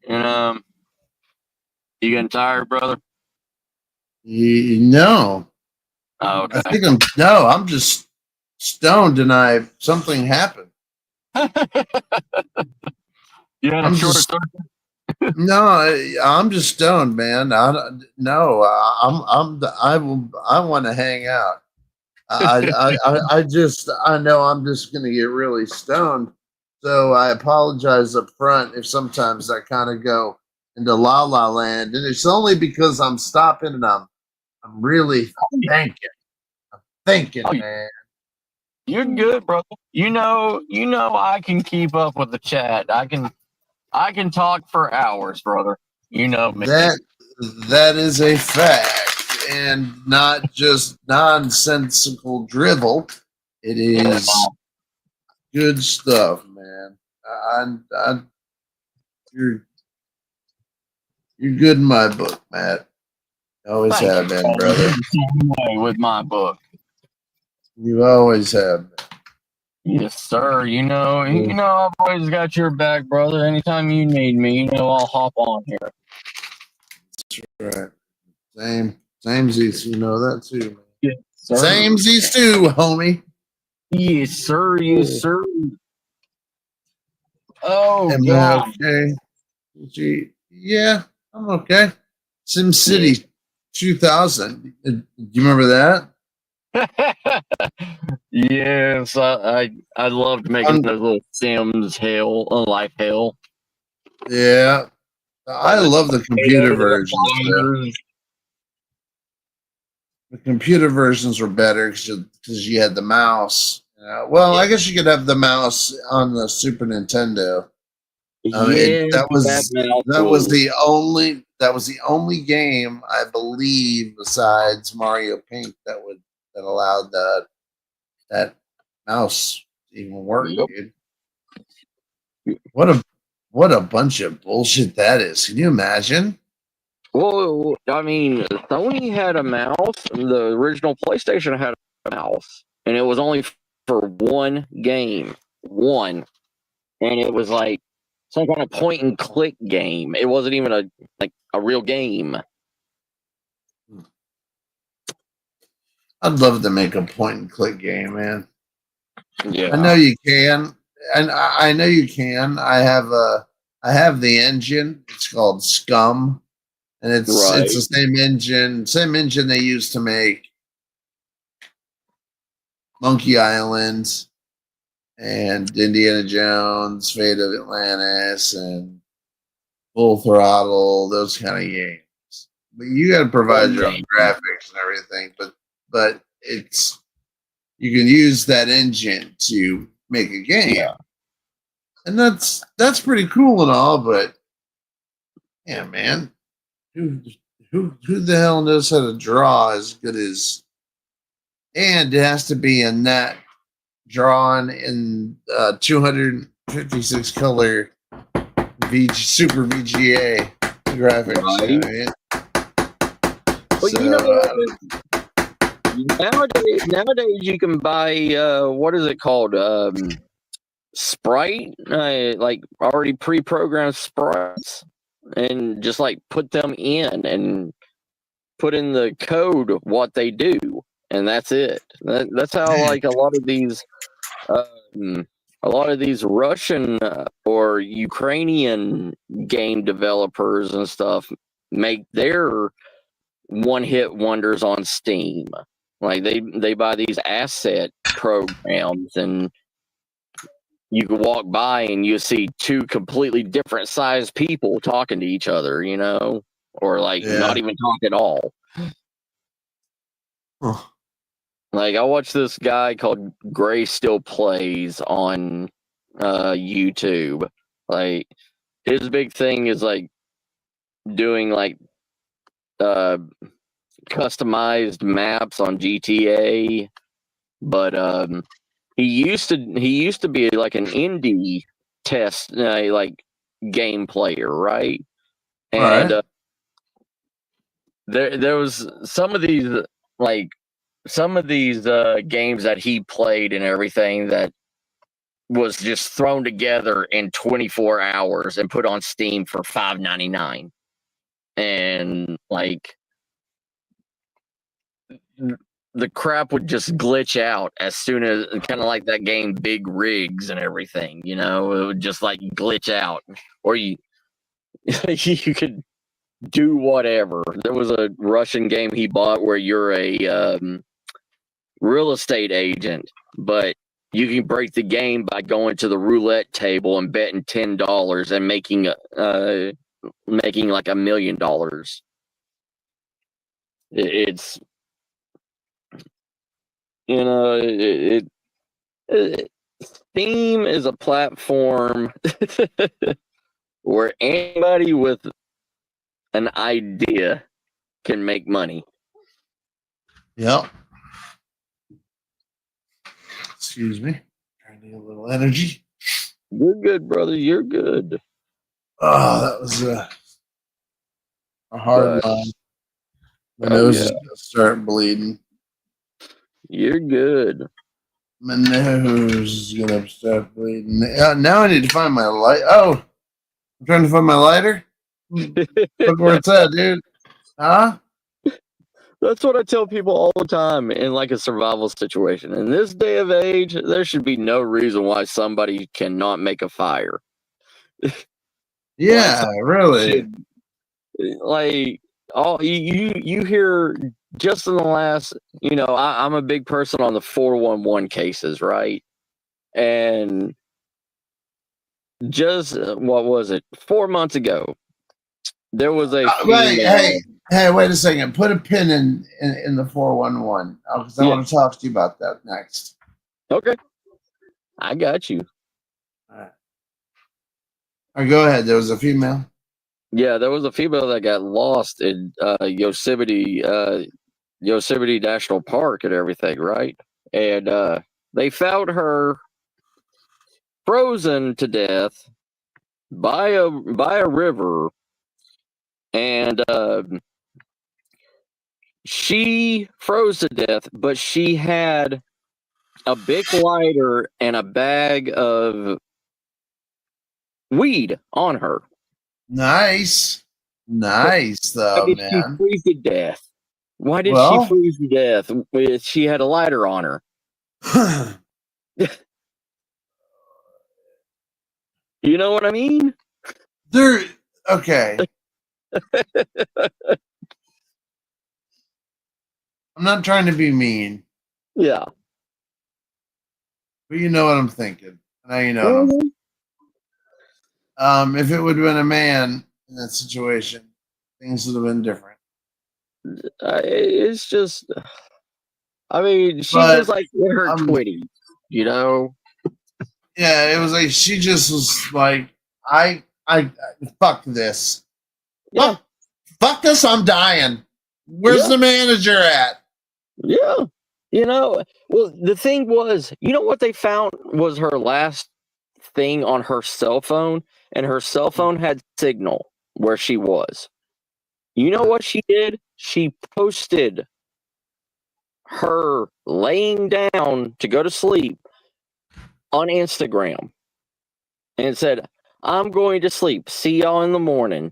And you getting tired, brother? No. Oh, okay. I'm just stoned and something happened. You had a short circuit? I'm just stoned, man. I want to hang out. I know I'm just gonna get really stoned. So I apologize up front if sometimes I kind of go into la la land, and it's only because I'm stopping and I'm really thinking, man. You're good, brother. You know, I can keep up with the chat. I can talk for hours, brother. You know me. That is a fact, and not just nonsensical drivel. It is good stuff, man. You're good in my book, Matt. Always have been, brother. With my book. You always have been. Yes, sir. You know, I've always got your back, brother. Anytime you need me, I'll hop on here. That's right. Samesies, you know that too, man. Yes, sir. Samesies too, homie. Yes, sir. Yes, sir. Oh, Am God. I okay? Gee, yeah, I'm okay. SimCity 2000. Do you remember that? Yes, I loved making those little Sims life hell. Yeah, I love the computer versions. The computer versions were better because you had the mouse. Well, I guess you could have the mouse on the Super Nintendo. That was the only game I believe besides Mario Paint that allowed that mouse to even work, dude. What a bunch of bullshit that is. Can you imagine? Well, I mean, Sony had a mouse. The original PlayStation had a mouse, and it was only for one game. And it was like some kind of point and click game. It wasn't even a real game. I'd love to make a point and click game, man. Yeah, I know you can, and I know you can. I have the engine. It's called Scum, and it's the same engine they used to make Monkey Island and Indiana Jones, Fate of Atlantis, and Full Throttle, those kind of games. But you got to provide your own graphics and everything. But it's you can use that engine to make a game, and that's pretty cool and all. But yeah, man, who the hell knows how to draw as good as? And it has to be a net drawn in 256 color Super VGA graphics. Right. Well, nowadays you can buy what is it called? Sprite, like already pre-programmed sprites, and just like put them in and put in the code of what they do, and that's it. That's how like a lot of these Russian or Ukrainian game developers and stuff make their one-hit wonders on Steam. Like they buy these asset programs, and you can walk by and you see two completely different sized people talking to each other, or like not even talk at all. Oh. Like I watched this guy called Gray Still Plays on YouTube. Like his big thing is like doing like customized maps on GTA, but he used to be like an indie test like game player, right? And there was some of these games that he played and everything that was just thrown together in 24 hours and put on Steam for $5.99. And like the crap would just glitch out as soon as, kind of like that game Big Rigs and everything, it would just like glitch out, or you you could do whatever. There was a Russian game he bought where you're a real estate agent, but you can break the game by going to the roulette table and betting $10 and making like $1 million. It's Steam is a platform where anybody with an idea can make money. Yep. Excuse me. Trying to get a little energy. You're good, brother. You're good. Oh, that was a hard line. My nose is gonna start bleeding. You're good. My nose is gonna start bleeding. Now I need to find my light. Oh, I'm trying to find my lighter. Look where it's at, dude. Huh? That's what I tell people all the time in like a survival situation. In this day of age, there should be no reason why somebody cannot make a fire. Yeah, really. Like all you hear just in the last, I'm a big person on the 411 cases, right? And just what was it? 4 months ago, there was a Hey, wait a second. Put a pin in the 411 because I want to talk to you about that next. Okay, I got you. All right, go ahead. There was a female. Yeah, there was a female that got lost in Yosemite National Park and everything, right? And they found her frozen to death by a river, and she froze to death, but she had a Bic lighter and a bag of weed on her. Nice, though, Why did man. she freeze to death? Why did she freeze to death? She had a lighter on her. You know what I mean? Okay. I'm not trying to be mean. Yeah. But you know what I'm thinking. Now you know. If it would have been a man in that situation, things would have been different. It's just, I mean, she was like in her 20s, Yeah, it was like she just was like, I fuck this. Yeah. Fuck this, I'm dying. Where's the manager at? Yeah. Well, the thing was, what they found was her last thing on her cell phone, and her cell phone had signal where she was. You know what she did? She posted her laying down to go to sleep on Instagram and said, "I'm going to sleep. See y'all in the morning."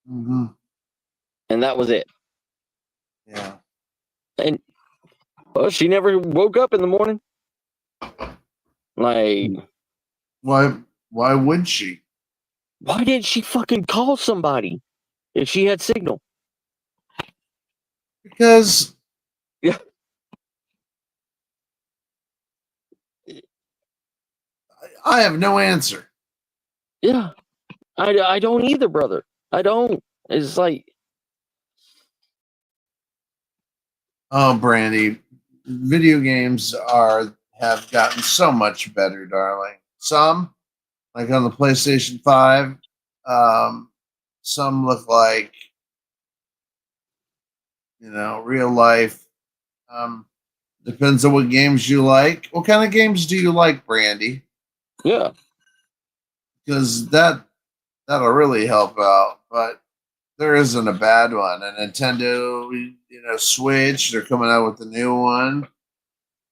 Mm-hmm. And that was it. Yeah. And well, she never woke up in the morning. Like, why would she? Why didn't she fucking call somebody if she had signal? Because I have no answer. Yeah. I don't either, brother. I don't. It's like, oh, Brandy, video games have gotten so much better, darling. Some, like on the PlayStation 5, some look like, real life. Depends on what games you like. What kind of games do you like, Brandy? Yeah. Because that'll really help out. But there isn't a bad one. A Nintendo, Switch, they're coming out with a new one.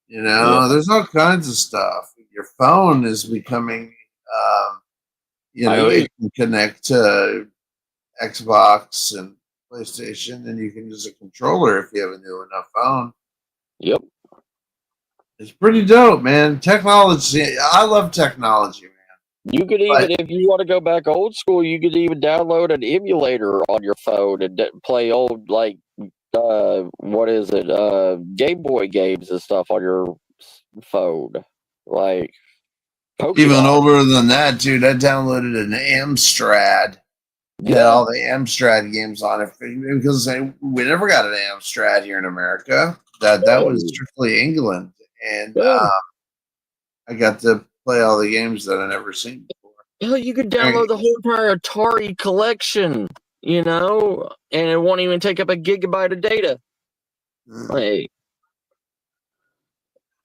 There's all kinds of stuff. Your phone is becoming, it can connect to Xbox and PlayStation, and you can use a controller if you have a new enough phone. Yep. It's pretty dope, man. Technology. I love technology, man. You could even, if you want to go back old school, you could even download an emulator on your phone and play old, like, what is it, Game Boy games and stuff on your phone. Like, Pokemon. Even older than that, dude. I downloaded an Amstrad. Yeah, all the Amstrad games on it because we never got an Amstrad here in America. That was strictly England, and I got to play all the games that I never seen before. Hell, you could download the whole entire Atari collection, you know, and it won't even take up a gigabyte of data. Like,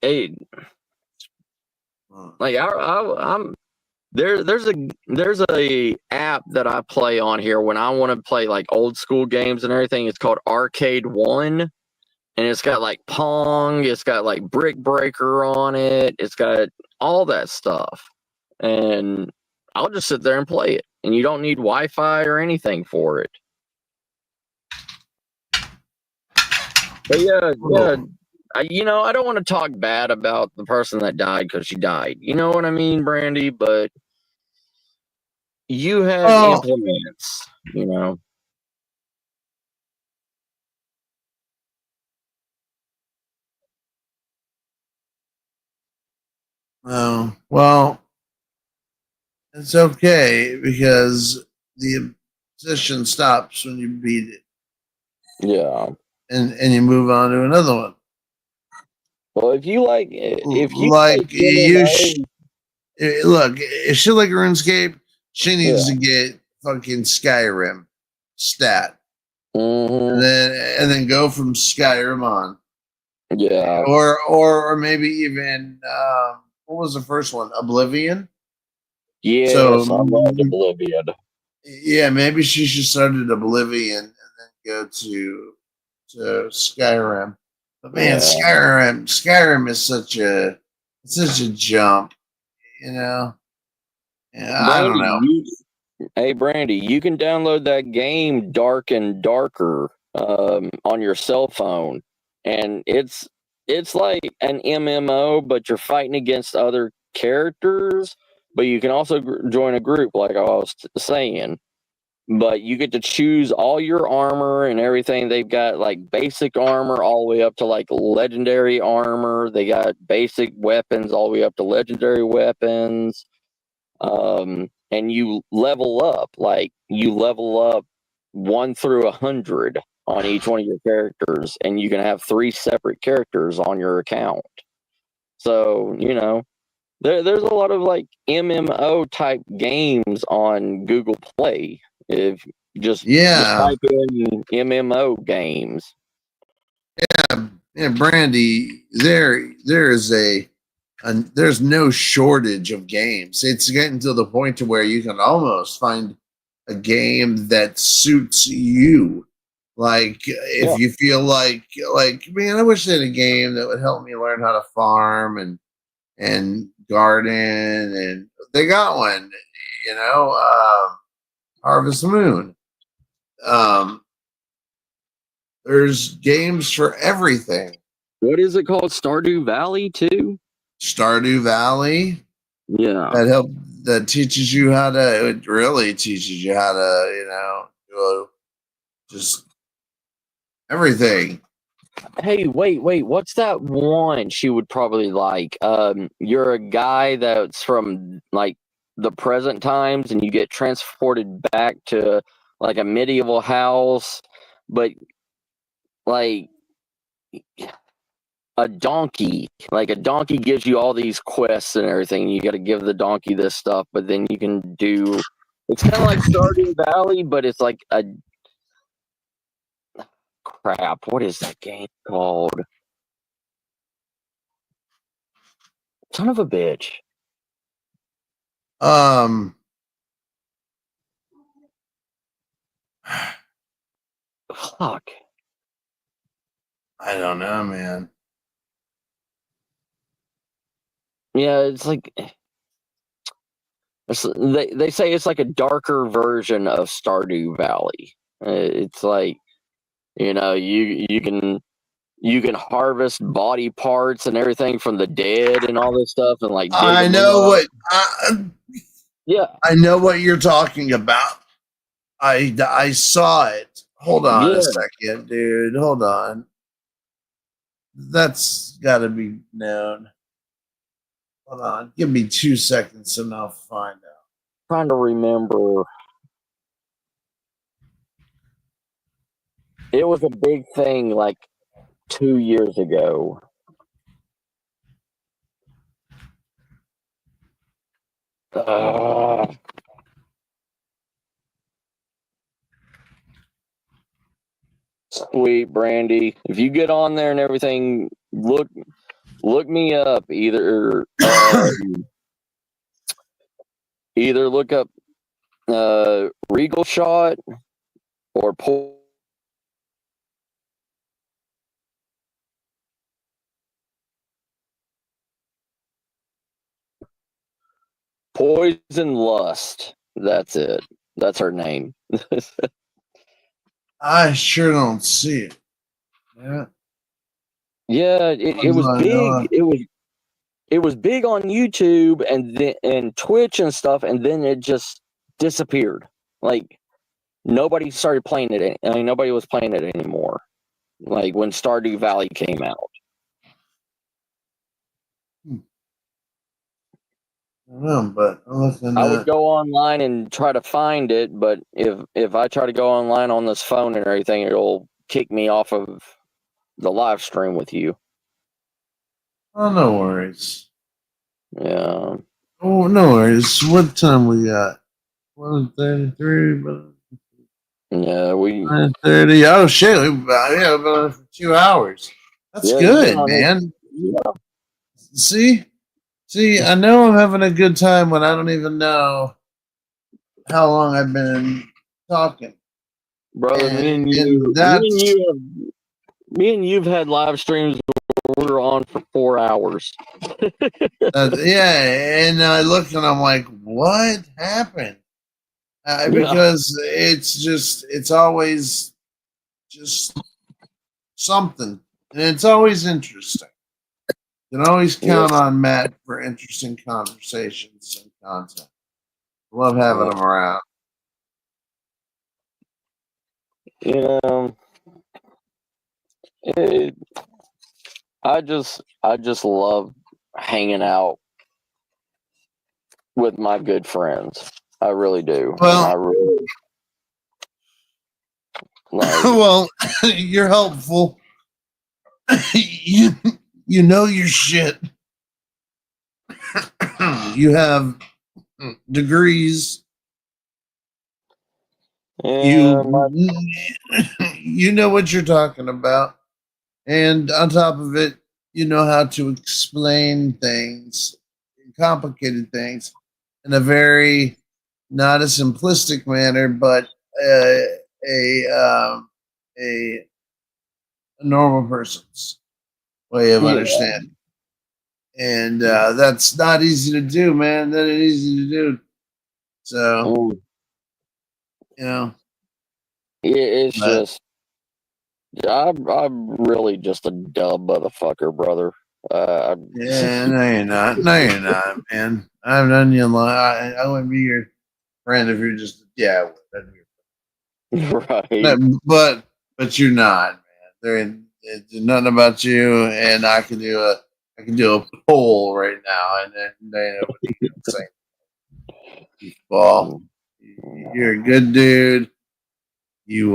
hey, like I'm there's a app that I play on here when I want to play like old school games and everything. It's called Arcade One, and it's got like Pong, it's got like Brick Breaker on it, it's got all that stuff, and I'll just sit there and play it, and you don't need Wi-Fi or anything for it. But yeah, you know, I don't want to talk bad about the person that died because she died. You know what I mean, Brandy? But you have implements, you know. Oh, well, it's okay because the position stops when you beat it. Yeah. And you move on to another one. Well, if you like look, if she like RuneScape, she needs to get fucking Skyrim stat. And then go from Skyrim on. Yeah. Or maybe even what was the first one? Oblivion? Yeah, so I loved Oblivion. Yeah, maybe she should start at Oblivion and then go to Skyrim. But man, Skyrim is such a jump, you know. Yeah, I don't know. Hey, Brandy, you can download that game Dark and Darker on your cell phone, and it's like an MMO, but you're fighting against other characters. But you can also join a group, like I was saying. But you get to choose all your armor and everything. They've got like basic armor all the way up to like legendary armor. They got basic weapons all the way up to legendary weapons. And you level up, like you level up 1 through 100 on each one of your characters, and you can have 3 separate characters on your account. So, you know, there's a lot of like MMO type games on Google Play. If just type in MMO games. Yeah, Brandy, there's no shortage of games. It's getting to the point to where you can almost find a game that suits you. Like if you feel like man, I wish they had a game that would help me learn how to farm and garden, and they got one, you know, Harvest Moon. There's games for everything. What is it called? Stardew Valley too? Stardew Valley. Yeah. That teaches you how to, it really teaches you how to, you know, do just everything. Hey, wait, what's that one she would probably like? You're a guy that's from like the present times, and you get transported back to like a medieval house, but like a donkey gives you all these quests and everything. You got to give the donkey this stuff, but then you can do, it's kind of like Stardew Valley, but it's like a crap. What is that game called? Son of a bitch. Fuck. I don't know, man. Yeah, it's like they say it's like a darker version of Stardew Valley. It's like, you know, you can harvest body parts and everything from the dead and all this stuff, and like I know what Yeah. I know what you're talking about. I saw it. Hold on Yeah. a second, dude. Hold on. That's got to be known. Hold on. Give me 2 seconds and I'll find out. Trying to remember. It was a big thing like 2 years ago. Sweet Brandy, if you get on there and everything, look me up. Either look up Regal Shot or Poison Lust. That's it. That's her name. I sure don't see it. Yeah. Yeah, it was big. It was big on YouTube and Twitch and stuff, and then it just disappeared. Like nobody started playing it. I mean, nobody was playing it anymore. Like when Stardew Valley came out. I don't know, but I'm looking I would go online and try to find it, but if I try to go online on this phone and everything, it'll kick me off of the live stream with you. Oh, no worries. Yeah. Oh, no worries. What time we got? 1:33. Yeah, we 9:30. Oh shit! We've been on for 2 hours. That's good, man. Yeah. See, I know I'm having a good time when I don't even know how long I've been talking. Brother, me and you've had live streams where we were on for 4 hours. Yeah, and I look and I'm like, what happened? Because it's always just something, and it's always interesting. You can always count on Matt for interesting conversations and content. Love having him around. You know, I just love hanging out with my good friends. I really do. Well, I really, well, you're helpful. You know your shit. You have degrees. You know what you're talking about, and on top of it, you know how to explain things, complicated things, in a very not a simplistic manner, but a normal person's way of understanding. And that's not easy to do, man. That ain't easy to do. So, you know, it's just I'm really just a dumb motherfucker, brother. Yeah, no, you're not. No, you're not, man. I've done you a lot. I wouldn't be your friend if you're just that'd be right. But you're not, man. There's nothing about you, and I can do a poll right now, and then nobody can say, "Well, you're a good dude. You're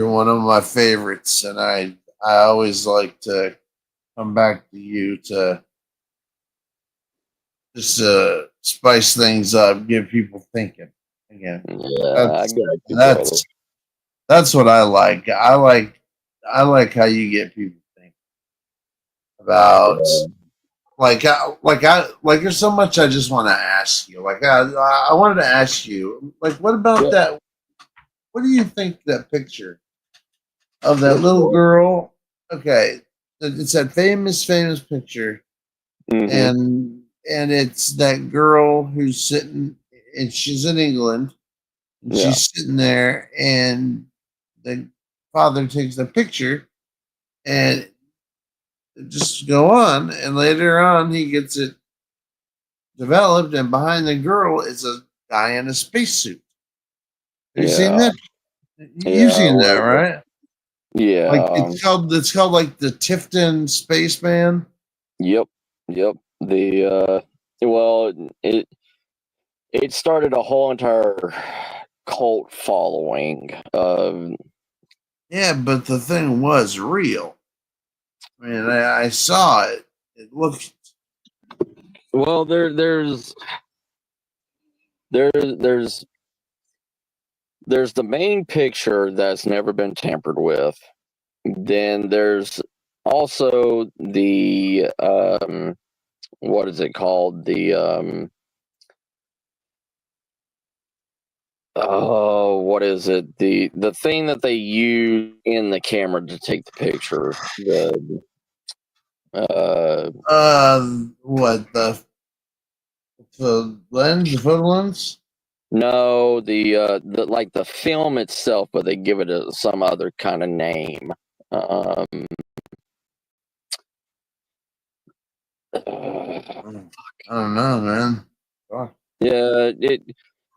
one of my favorites, and I always like to come back to you to just spice things up, get people thinking again." Yeah, that's what I like. I like how you get people thinking about like there's so much I just want to ask you. Like I wanted to ask you, like, what about that? What do you think that picture of that little girl? Okay, it's that famous picture, and it's that girl who's sitting, and she's in England, and she's sitting there, and the father takes the picture, and just go on, and later on he gets it developed, and behind the girl is a guy in a spacesuit. Have you seen Yeah. that? You've seen that, well, right? Yeah. Like it's called like the Tifton Spaceman. Yep. The well, it started a whole entire cult following. Yeah, but the thing was real. I mean, I saw it. It looked. Well, there's the main picture that's never been tampered with. Then there's also the what is it called? The oh, what is it? The thing that they use in the camera to take the picture. What the lens? The photo lens? No, the like the film itself, but they give it some other kind of name. I don't know, man. Yeah,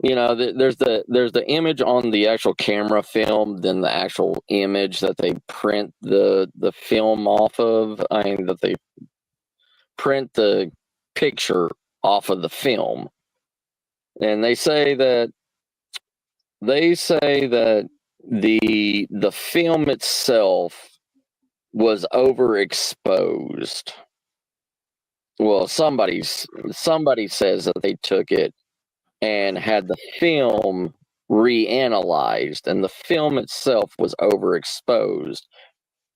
there's the image on the actual camera film, then the actual image that they print the film off of. I mean, that they print the picture off of the film, and they say that the film itself was overexposed. Well, somebody says that they took it and had the film reanalyzed, and the film itself was overexposed.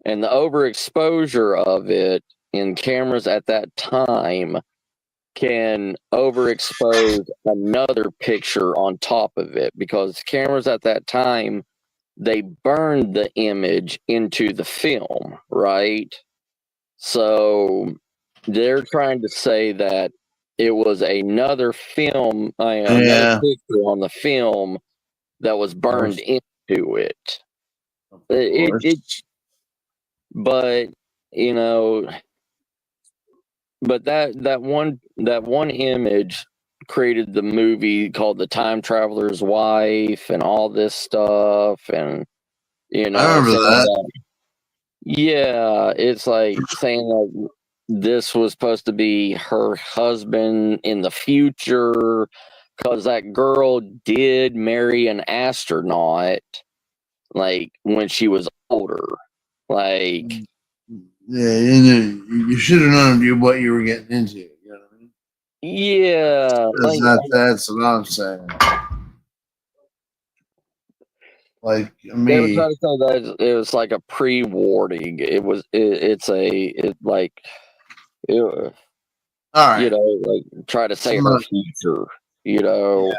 And the overexposure of it in cameras at that time can overexpose another picture on top of it, because cameras at that time, they burned the image into the film, right? So they're trying to say that it was another film, another picture on the film that was burned into it. But but that one image created the movie called The Time Traveler's Wife and all this stuff, and I remember that. Yeah, it's like saying that this was supposed to be her husband in the future, because that girl did marry an astronaut, like when she was older. Like, yeah, you should have known what you were getting into. You know what I mean? Yeah, that's what I'm saying. Like me, they were trying to say that it was like a pre-warning. All right, like try to save her future. Yeah,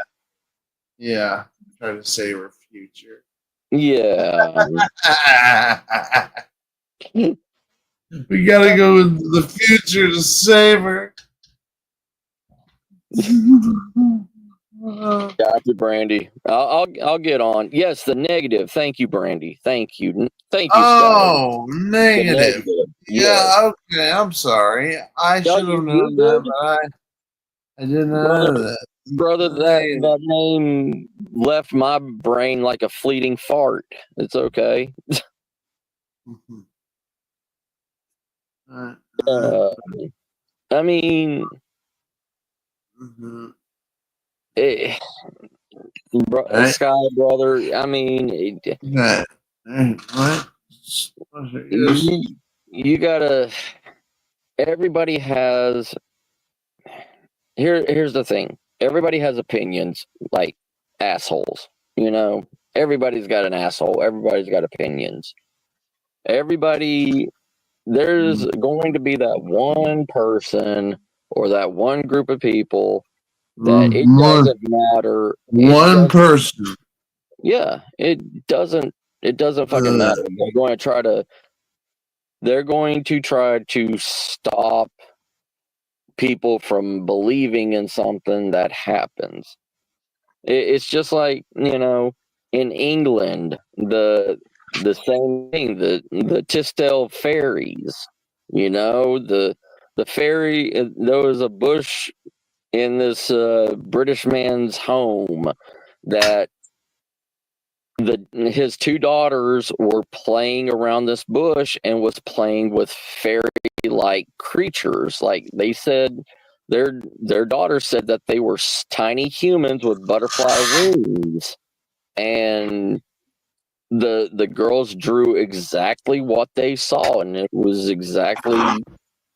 try to save her future. Yeah. We gotta go into the future to save her. Gotcha, Brandy. I'll get on. Yes, the negative. Thank you, Brandy. Thank you. Oh, negative. Yes. Yeah. Okay. I'm sorry. I should have known that, but I didn't know that. Brother, that name left my brain like a fleeting fart. It's okay. I mean, Sky, brother. I mean, you gotta. Everybody has. Here's the thing. Everybody has opinions, like assholes. Everybody's got an asshole. Everybody's got opinions. There's going to be that one person or that one group of people that it doesn't matter. One person. Yeah, it doesn't fucking matter. They're going to try to stop people from believing in something that happens. It's just like, in England, the same thing, the Tisdale fairies, the fairy, there was a bush in this British man's home that his two daughters were playing around this bush and was playing with fairy-like creatures. Like they said, their daughter said that they were tiny humans with butterfly wings, and the girls drew exactly what they saw, and it was exactly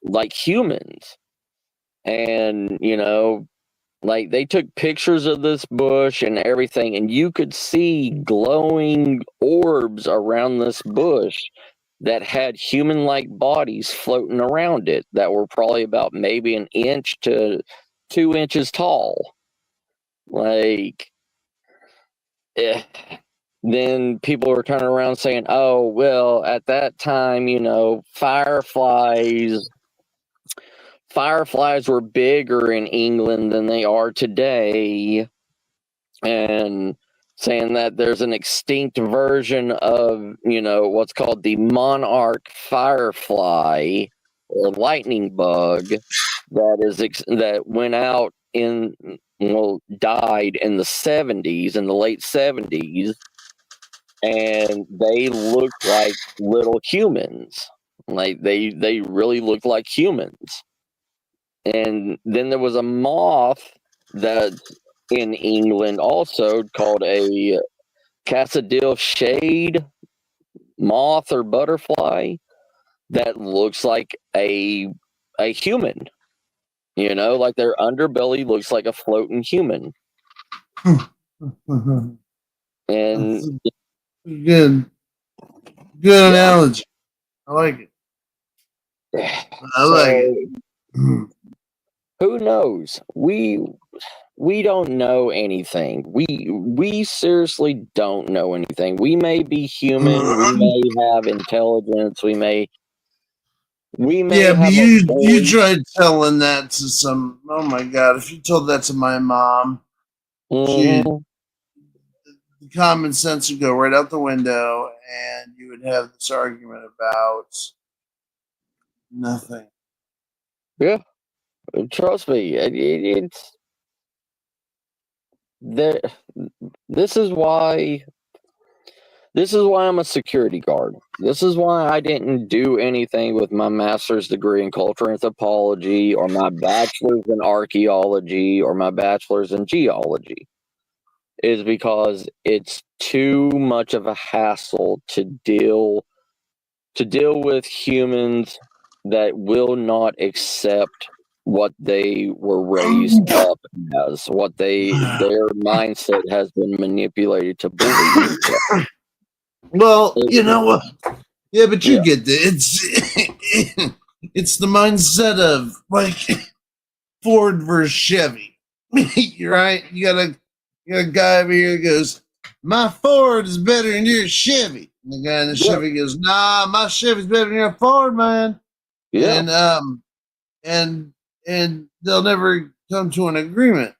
like humans. And like they took pictures of this bush and everything, and you could see glowing orbs around this bush that had human-like bodies floating around it that were probably about maybe 1 inch to 2 inches tall. Like, then people were turning around saying, "Oh, well, at that time, fireflies were bigger in England than they are today," and saying that there's an extinct version of, what's called the monarch firefly or lightning bug that went out died in the 70s, in the late 70s, and they looked like little humans. Like they really looked like humans. And then there was a moth that in England also called a Cassadil shade moth or butterfly that looks like a human. Like their underbelly looks like a floating human. And good analogy. I like it. I like it. Who knows? We don't know anything. We seriously don't know anything. We may be human. We may have intelligence. We may. Yeah, but you tried telling that to some. Oh my God! If you told that to my mom, the common sense would go right out the window, and you would have this argument about nothing. Yeah. Trust me, it's there. This is why I'm a security guard. This is why I didn't do anything with my master's degree in cultural anthropology or my bachelor's in archaeology or my bachelor's in geology. Is because it's too much of a hassle to deal with humans that will not accept what they were raised up as, what their mindset has been manipulated to believe. Well, you know what? Yeah, but you get that. It's the mindset of like Ford versus Chevy. You're right. You got a guy over here who goes, "My Ford is better than your Chevy." And the guy in the Chevy goes, "Nah, my Chevy's better than your Ford, man." Yeah. And they'll never come to an agreement.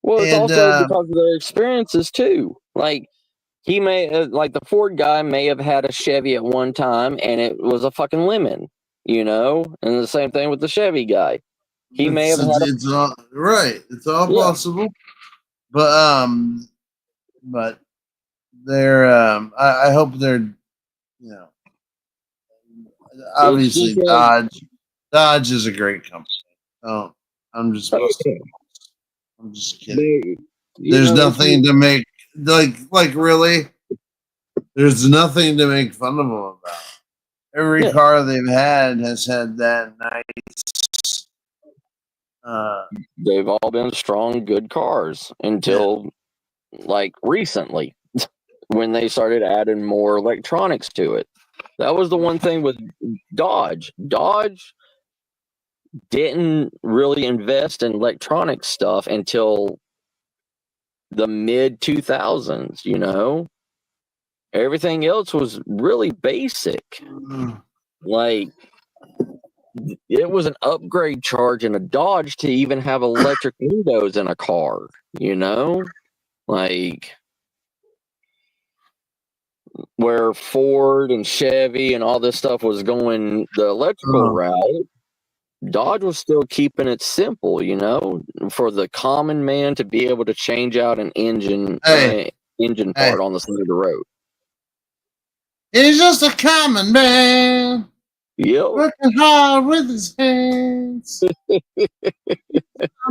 Well, it's also because of their experiences too. Like he may, like the Ford guy may have had a Chevy at one time, and it was a fucking lemon, and the same thing with the Chevy guy. He may have had. It's all right. It's all possible, but they're. I hope they're. Obviously, Dodge is a great company. Oh, I'm just kidding. There's nothing to make like really. There's nothing to make fun of them about. Every car they've had has had that nice. They've all been strong, good cars until like recently when they started adding more electronics to it. That was the one thing with Dodge. Dodge didn't really invest in electronic stuff until the mid 2000s, Everything else was really basic. Like, it was an upgrade charge in a Dodge to even have electric windows in a car, Like, where Ford and Chevy and all this stuff was going the electrical route, Dodge was still keeping it simple, you know, for the common man to be able to change out an engine Hey, engine hey, part on the side of the road. he's just a common man, Yep. working hard with his hands.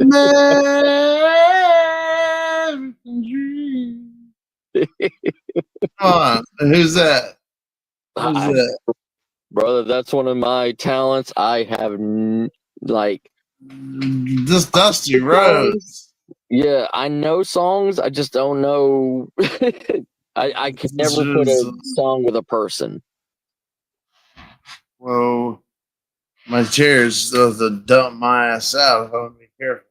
American dream. Come on, who's that? Who's that? Brother, that's one of my talents. I have like Just Dusty Rhodes. Yeah, I know songs. I just don't know. I could never put a song with a person. Whoa, my chair's supposed to dump my ass out if I don't be careful.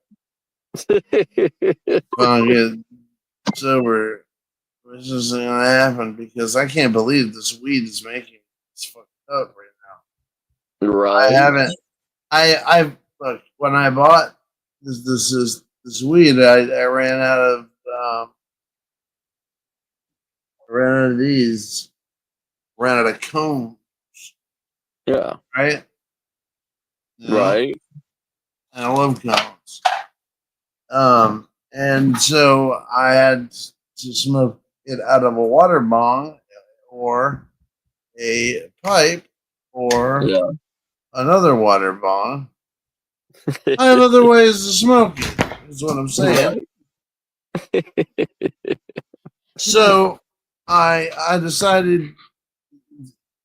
If I don't get sober, this isn't gonna happen because I can't believe this weed is making me fucked up right now. Right. I haven't. I look when I bought this weed. I ran out of these. Ran out of cones. Yeah. Right. You know? Right. And I love cones. And so I had to smoke it out of a water bong or a pipe or another water bong. I have other ways to smoke it, is what I'm saying. So I decided,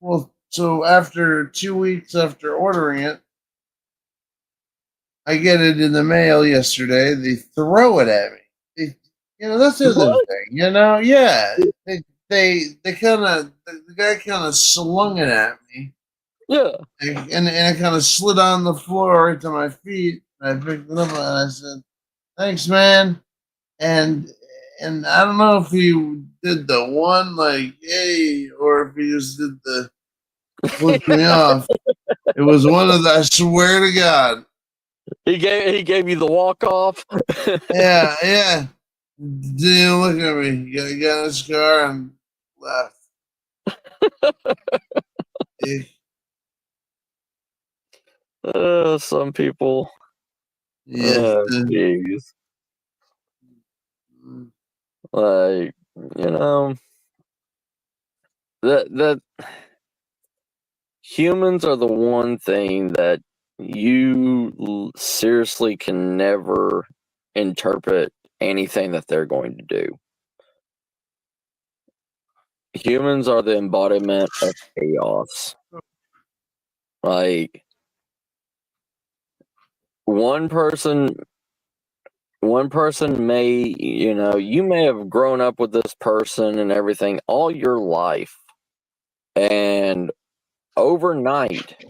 well, so after 2 weeks after ordering it, I get it in the mail yesterday. They throw it at me. That's the other thing. Yeah. The guy kind of slung it at me. Yeah. And it kind of slid on the floor right to my feet. And I picked it up and I said, "Thanks, man." And I don't know if he did the one like "hey" or if he just did the flipped me off. It was one of the. I swear to God. He gave you the walk off. Yeah. Didn't look at me. He got in his car and left. Some people. Yeah. Jeez. Like, that humans are the one thing that you seriously can never interpret anything that they're going to do. Humans are the embodiment of chaos. Like, one person may, you may have grown up with this person and everything all your life, and overnight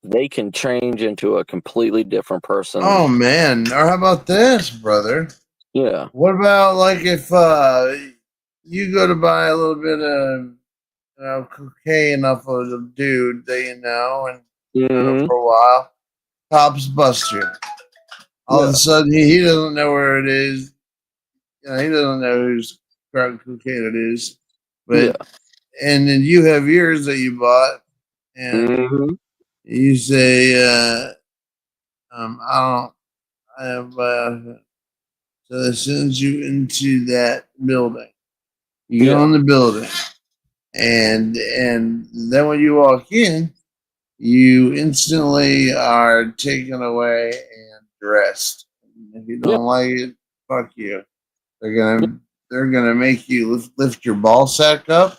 they can change into a completely different person. Oh man! Or how about this, brother? Yeah. What about like if you go to buy a little bit of cocaine off of a dude that you know and for a while, cops bust you. All of a sudden, he doesn't know where it is. He doesn't know whose crack cocaine it is. But and then you have yours that you bought, and you say, I have. So it sends you into that building. You go in the building, and then when you walk in, you instantly are taken away and dressed. If you don't like it, fuck you. They're gonna make you lift your ball sack up.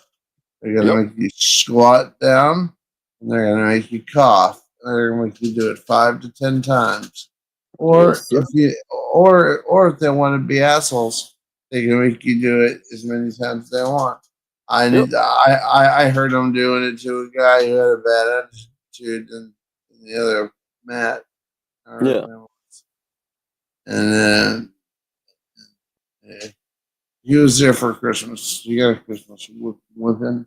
They're gonna make you squat down, and they're gonna make you cough. They're gonna make you do it 5 to 10 times. Or if they want to be assholes, they can make you do it as many times as they want. I heard them doing it to a guy who had a bad attitude and the other Matt. And then he was there for Christmas. He got a Christmas with him.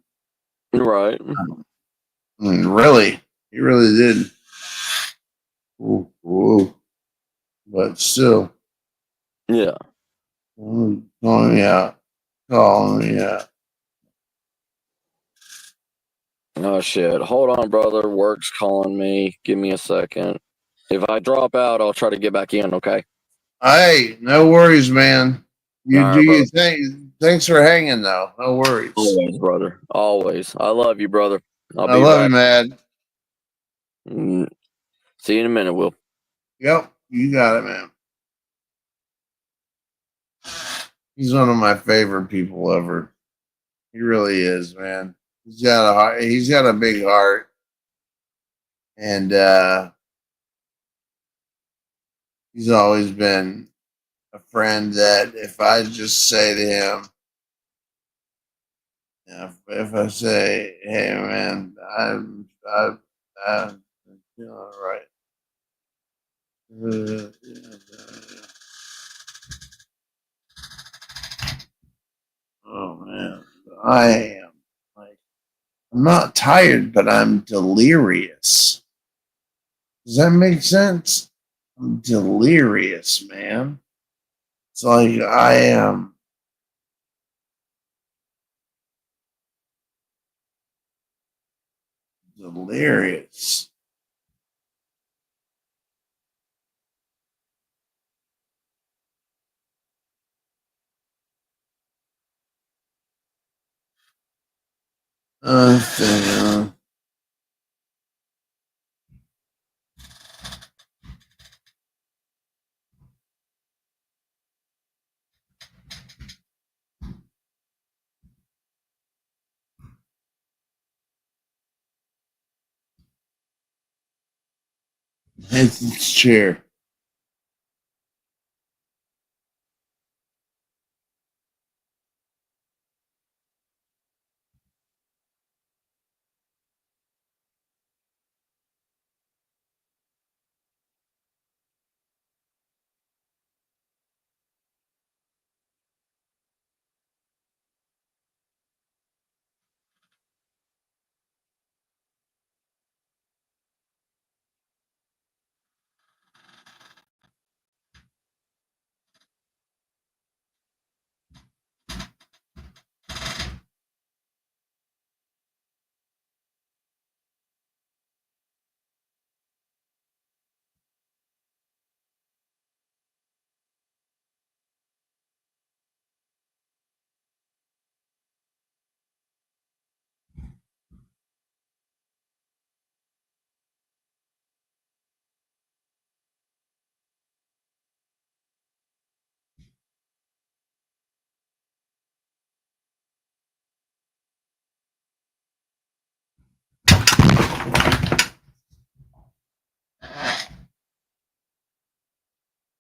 Right. Really? He really did. Ooh. But still. Yeah. Calling me out. Oh shit. Hold on, brother. Work's calling me. Give me a second. If I drop out, I'll try to get back in. Okay. Hey, no worries, man. You All do right, your brother. thing. Thanks for hanging, though. No worries. Always, brother. Always. I love you, brother. I'll I be love you, back. man. See you in a minute, Will. Yep, you got it, man. He's one of my favorite people ever. He really is, man. He's got a heart. He's got a big heart, and he's always been a friend that if I just say to him, if I say, "Hey, man, I'm feeling all right." Oh man, I am like I'm not tired, but I'm delirious. Does that make sense? I'm delirious, man. It's like I am delirious. Uh, hit this chair.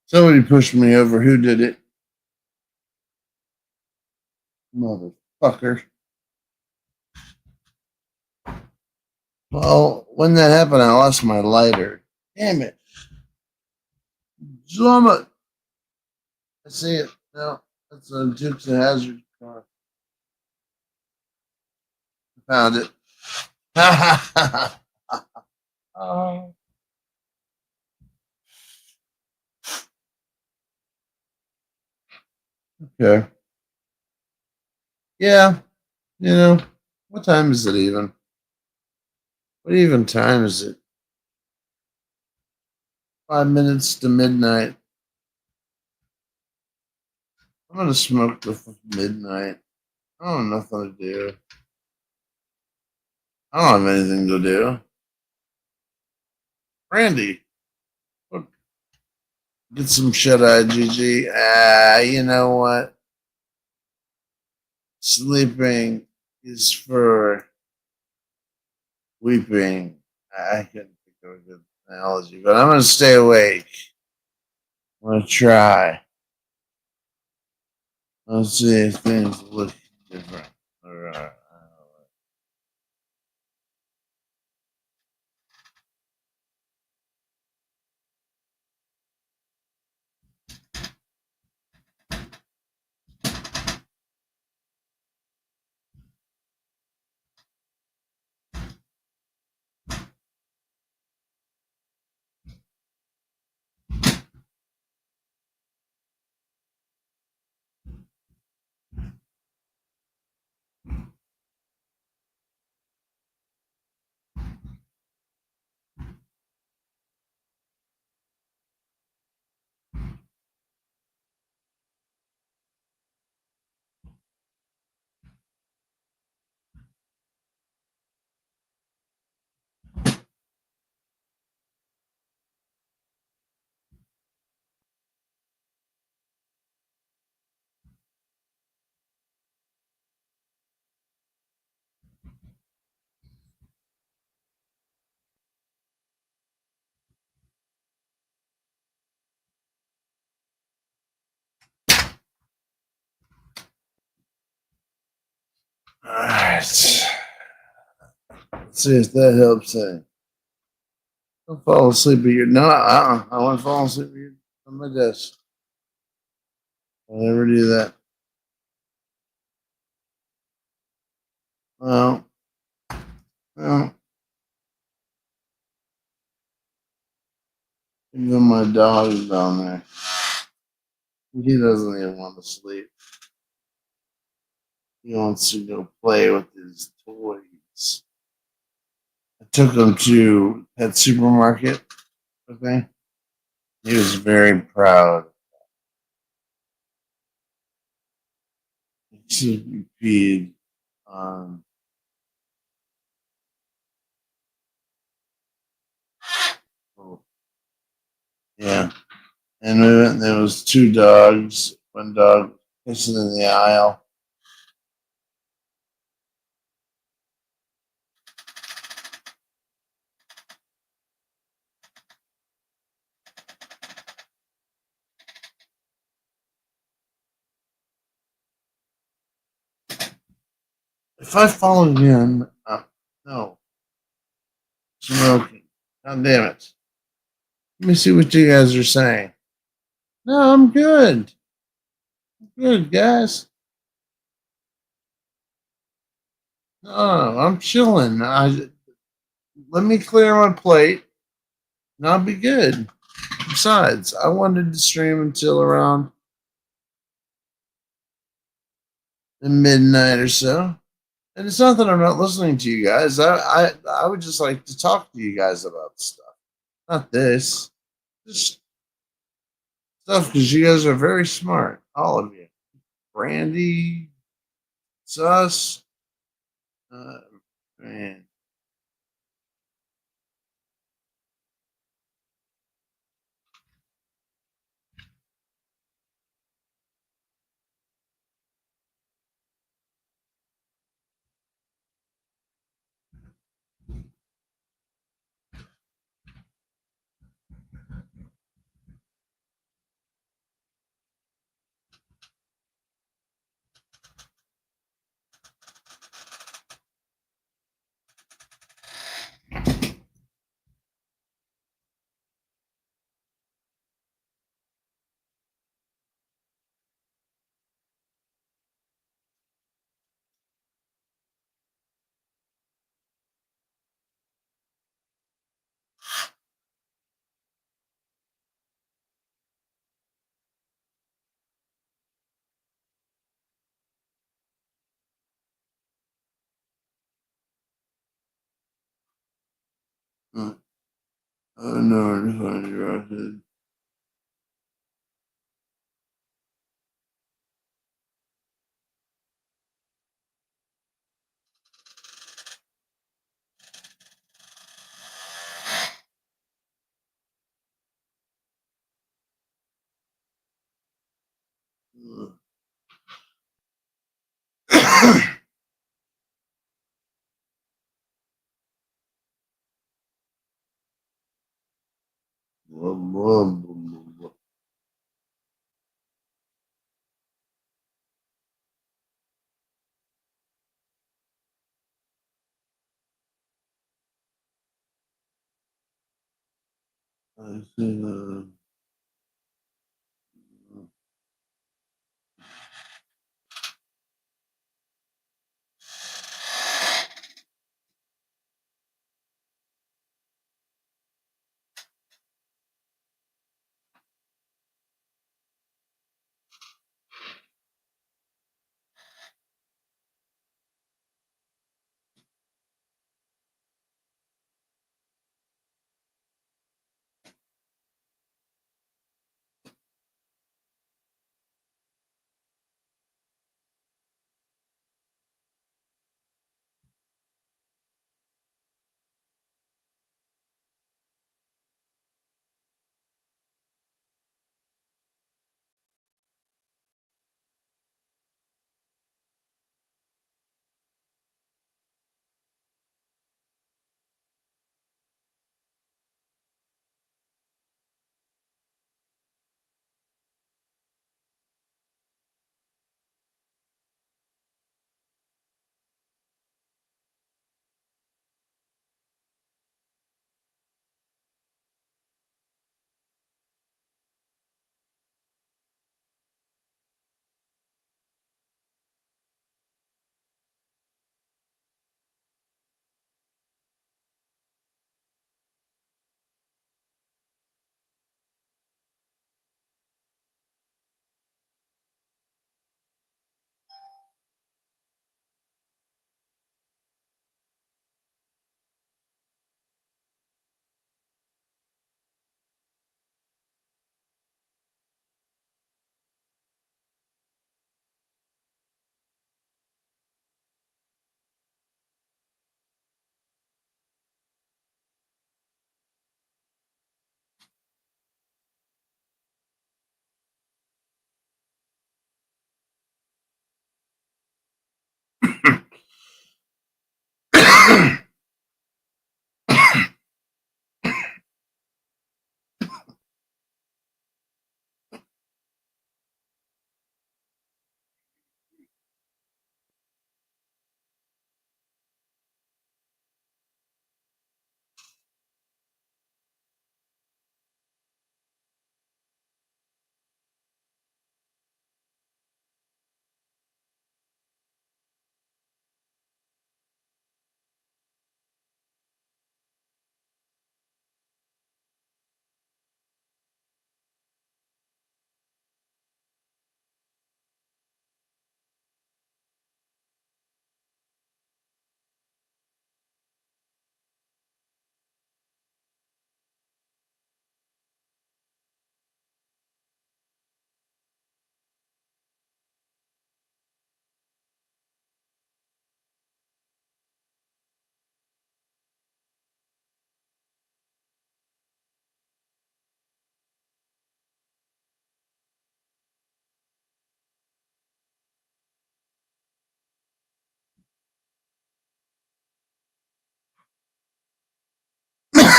Somebody pushed me over. Who did it? Motherfucker. Well, when that happened, I lost my lighter. Damn it. Zuma. I see it. No, that's a Dukes of Hazard car. Found it. Oh. Okay. Yeah. You know, what time is it even? What even time is it? 5 minutes to midnight. I'm gonna smoke before midnight. I don't have nothing to do. I don't have anything to do. Randy, look, get some shut eye, GG. You know what? Sleeping is for weeping. I couldn't think of a good analogy, but I'm gonna stay awake. I'm gonna try. Let's see if things look different. All right. Let's see if that helps any. Don't fall asleep at your I want to fall asleep on my desk. I'll never do that. Well, even my dog's down there. He doesn't even want to sleep. He wants to go play with his toys. I took him to Pet Supermarket. Okay. He was very proud. He should be peed on. Oh, yeah. And we went, there was two dogs. One dog pissing in the aisle. If I fall again, no. Smoking. God damn it. Let me see what you guys are saying. No, I'm good. Good, guys. No, I'm chilling. Let me clear my plate, and I'll be good. Besides, I wanted to stream until around the midnight or so. And it's not that I'm not listening to you guys. I would just like to talk to you guys about stuff. Not this. Just stuff because you guys are very smart. All of you. Brandy, Sus. Man. Oh no, I see,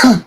There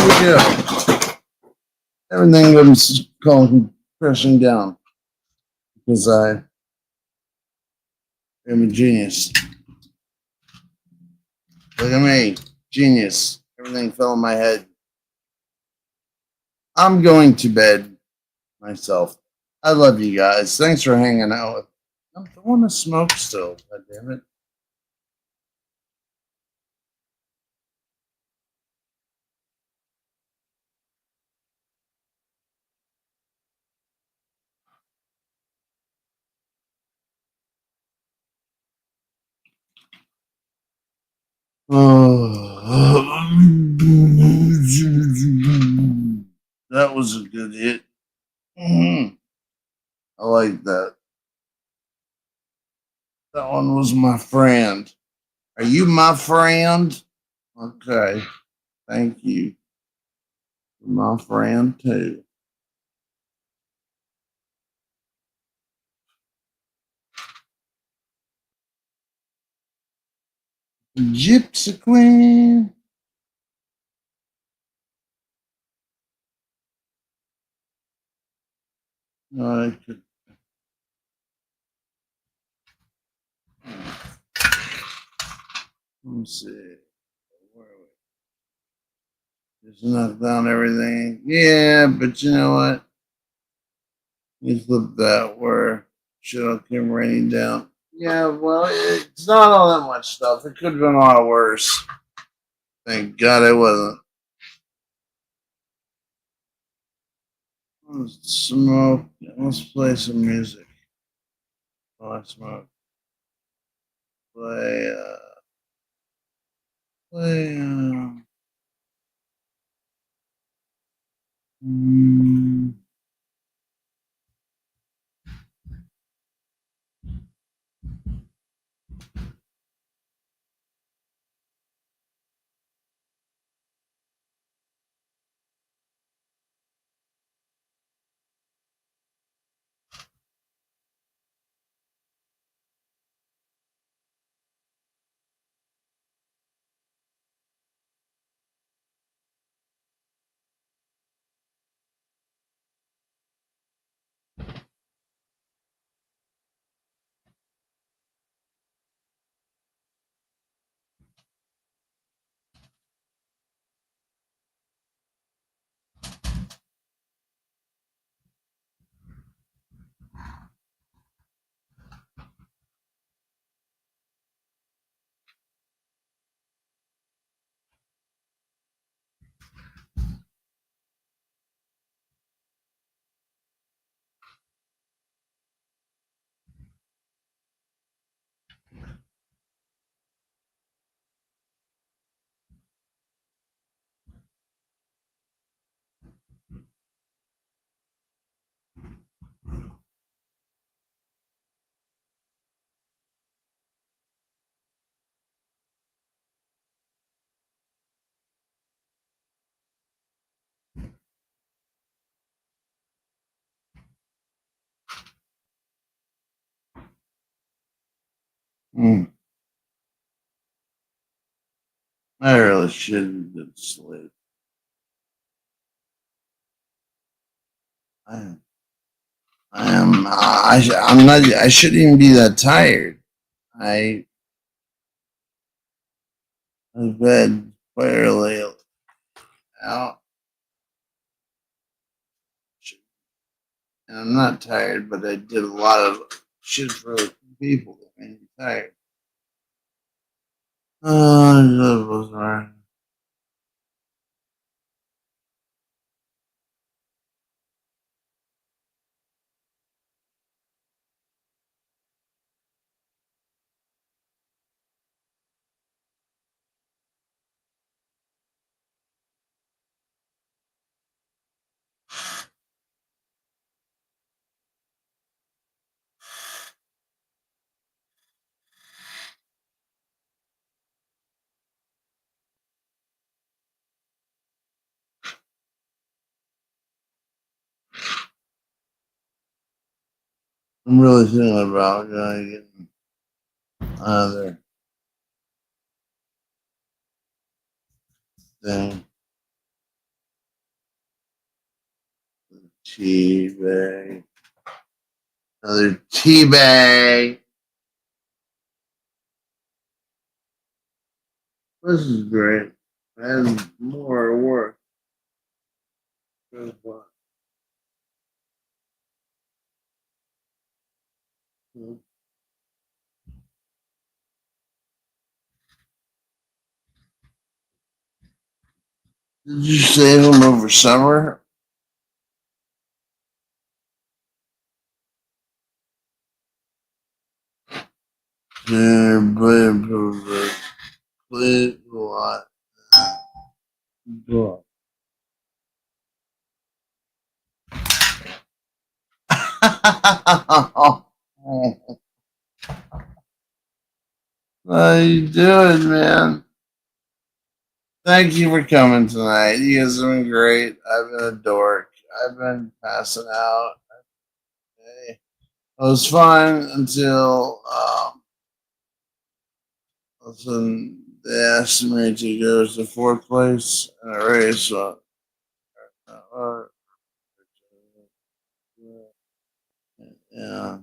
we go. Everything comes crashing down because I am a genius. Look at me, genius. Everything fell in my head. I'm going to bed myself. I love you guys. Thanks for hanging out with me. I want to smoke still. God damn it. That was a good hit. I like that. That one was my friend. Are you my friend? Okay. Thank you. My friend too. Gypsy Queen. I could. Let me see. Where are we? Just knock down everything. Yeah, but you know what? You flip that where shit all came raining down. Yeah, well, it's not all that much stuff. It could have been a lot worse. Thank God it wasn't. Let's smoke. Let's play some music. Oh, I smoke. Play. Play. Mm, Mm. I really shouldn't have sleep. I am. I'm not. I shouldn't even be that tired. I've been quite early out, and I'm not tired. But I did a lot of shit for other people that made me tired. Oh, that was right. I'm really thinking about getting another thing. Tea bag. Another tea bag. This is great. And more work. Good one. Did you save them over summer? Yeah, but please what? What? How you doing, man? Thank you for coming tonight. You guys have been great. I've been a dork. I've been passing out. Okay. It was fun until listen, they asked me to go to fourth place in a race. So, uh, yeah.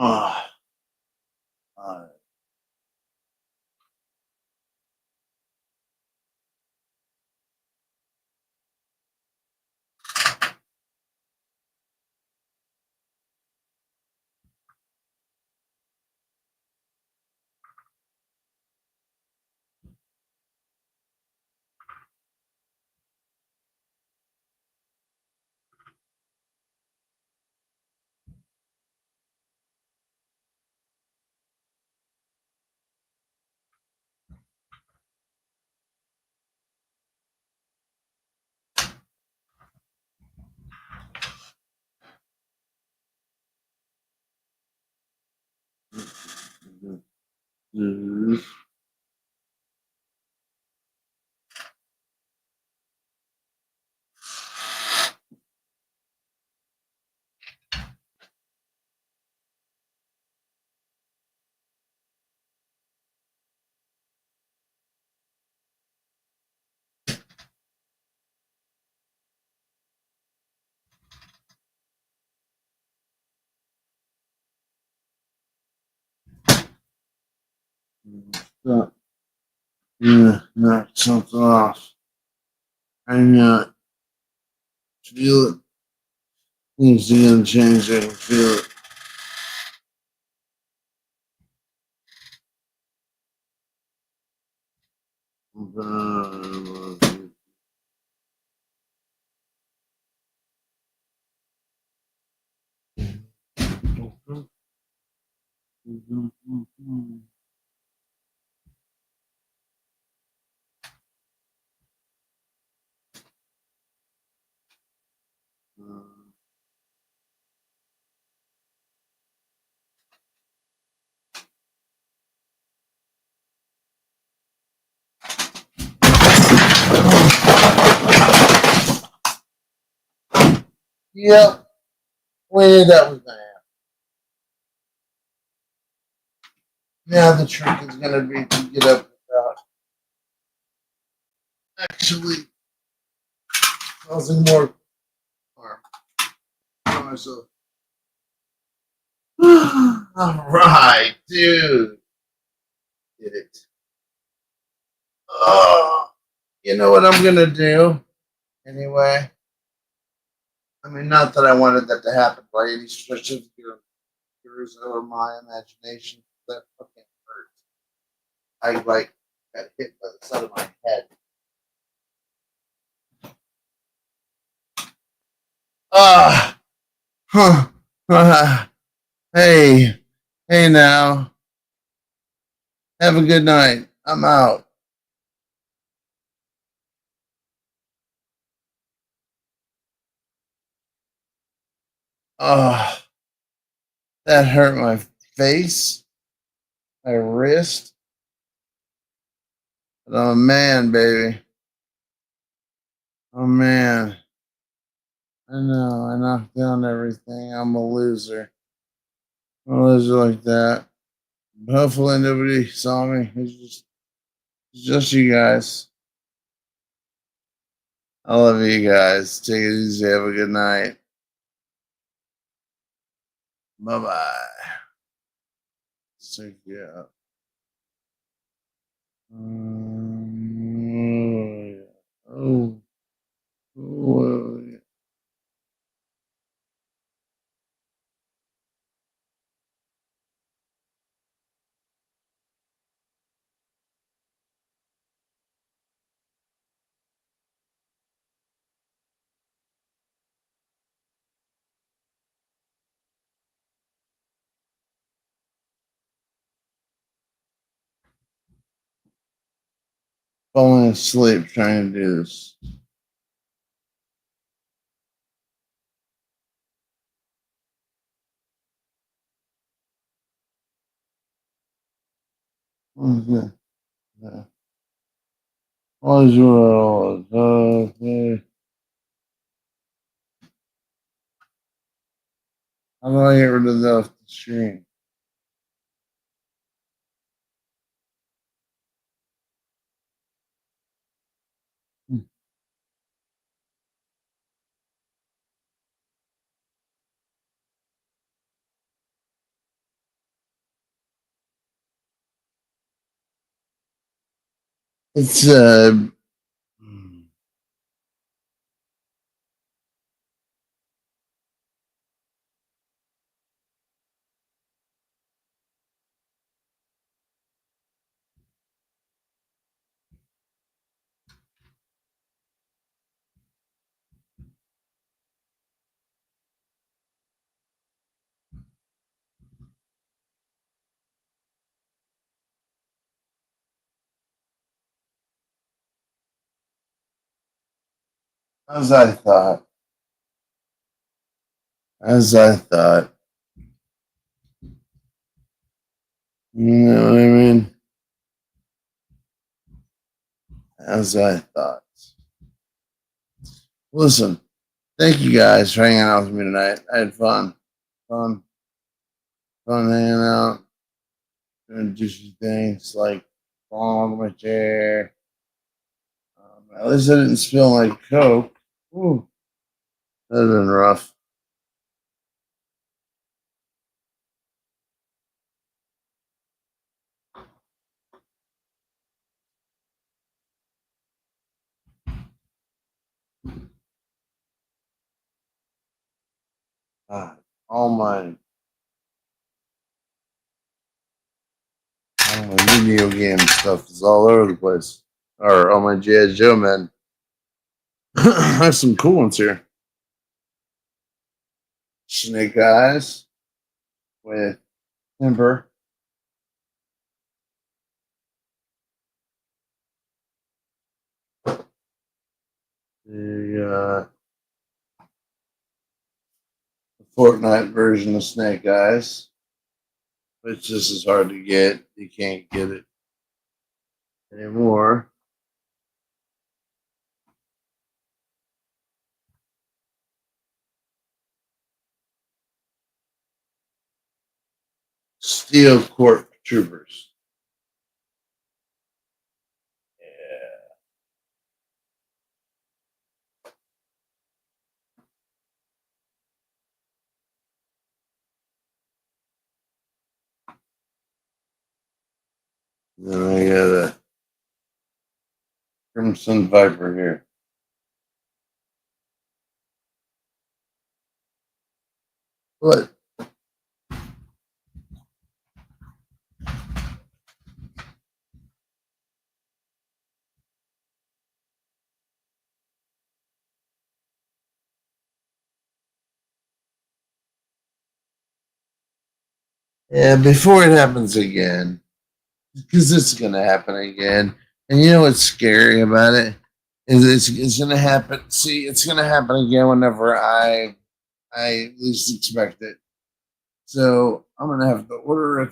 Oh, uh, knock something off. I know. Feel it. Things are gonna change. I can feel it. Yep, we knew that was gonna happen. Now the trick is gonna be to get up without actually causing more harm to myself. All right, dude. Did it. Oh, you know what I'm gonna do? Anyway, I mean, not that I wanted that to happen by any stretch of yours or my imagination. That fucking hurt. I like got hit by the side of my head. Ah, hey, hey now. Have a good night. I'm out. Ah, that hurt my face, my wrist. But I'm a man, baby. Oh man. I know, I knocked down everything. I'm a loser. I'm a loser like that. But hopefully nobody saw me. It's just you guys. I love you guys. Take it easy. Have a good night. Bye bye. Take care. Oh, oh, yeah. Falling asleep trying to do this. Okay. Yeah. What's your okay? How do I get rid of that off the screen? It's as I thought. As I thought. You know what I mean? As I thought. Listen, thank you guys for hanging out with me tonight. I had fun. Fun hanging out. Doing douchey things like falling on my chair. At least I didn't spill my Coke. Ooh, that would have been rough. All my video game stuff is all over the place. Or all my G.I. Joe men. There's some cool ones here. Snake Eyes with Timber. The Fortnite version of Snake Eyes, which just is hard to get. You can't get it anymore. Steel Court Troopers. Then I got a Crimson Viper here. What? Yeah, before it happens again, because it's going to happen again. And you know what's scary about it? Is it's going to happen. See, it's going to happen again whenever I least expect it. So I'm going to have to order a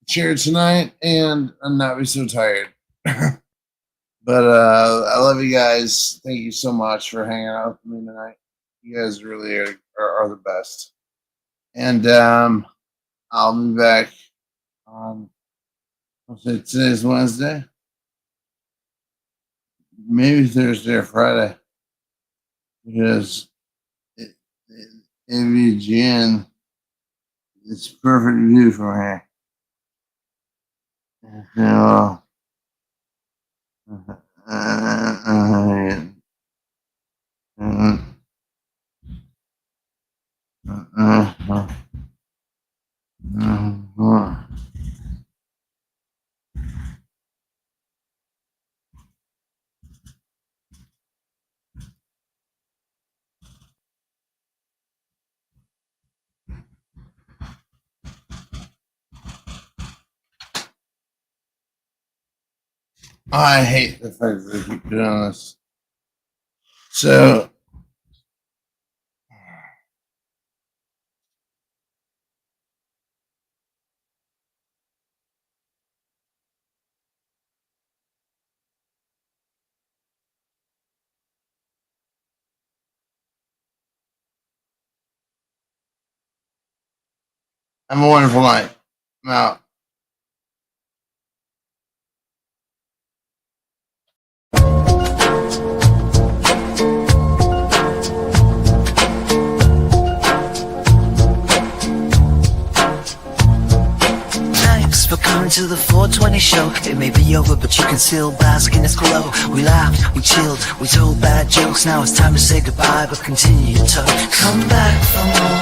chair tonight and I'm not be so tired. But I love you guys. Thank you so much for hanging out with me tonight. You guys really are the best. And I'll be back on, today's Wednesday. Maybe Thursday or Friday. Because AVGN is perfect view from here. I hate the fact that they keep doing this. So, have a wonderful night. I'm out. Thanks for coming to to the 420 show. It may be over, but you can still bask in its glow. We laughed, we chilled, we told bad jokes. Now it's time to say goodbye, but continue to talk. Come back for more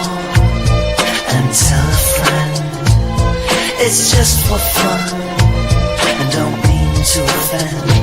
and tell a friend. It's just for fun and don't mean to offend.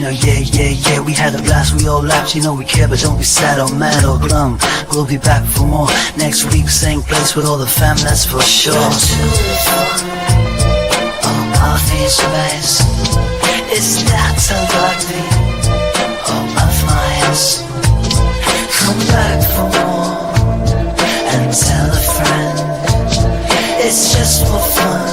Oh yeah, we had a blast, we all laughed, you know we care, but don't be sad or mad or glum. We'll be back for more next week, same place with all the fam, that's for sure. Our face space, it's that unlikely, of minds. Come back for more and tell a friend, it's just for fun.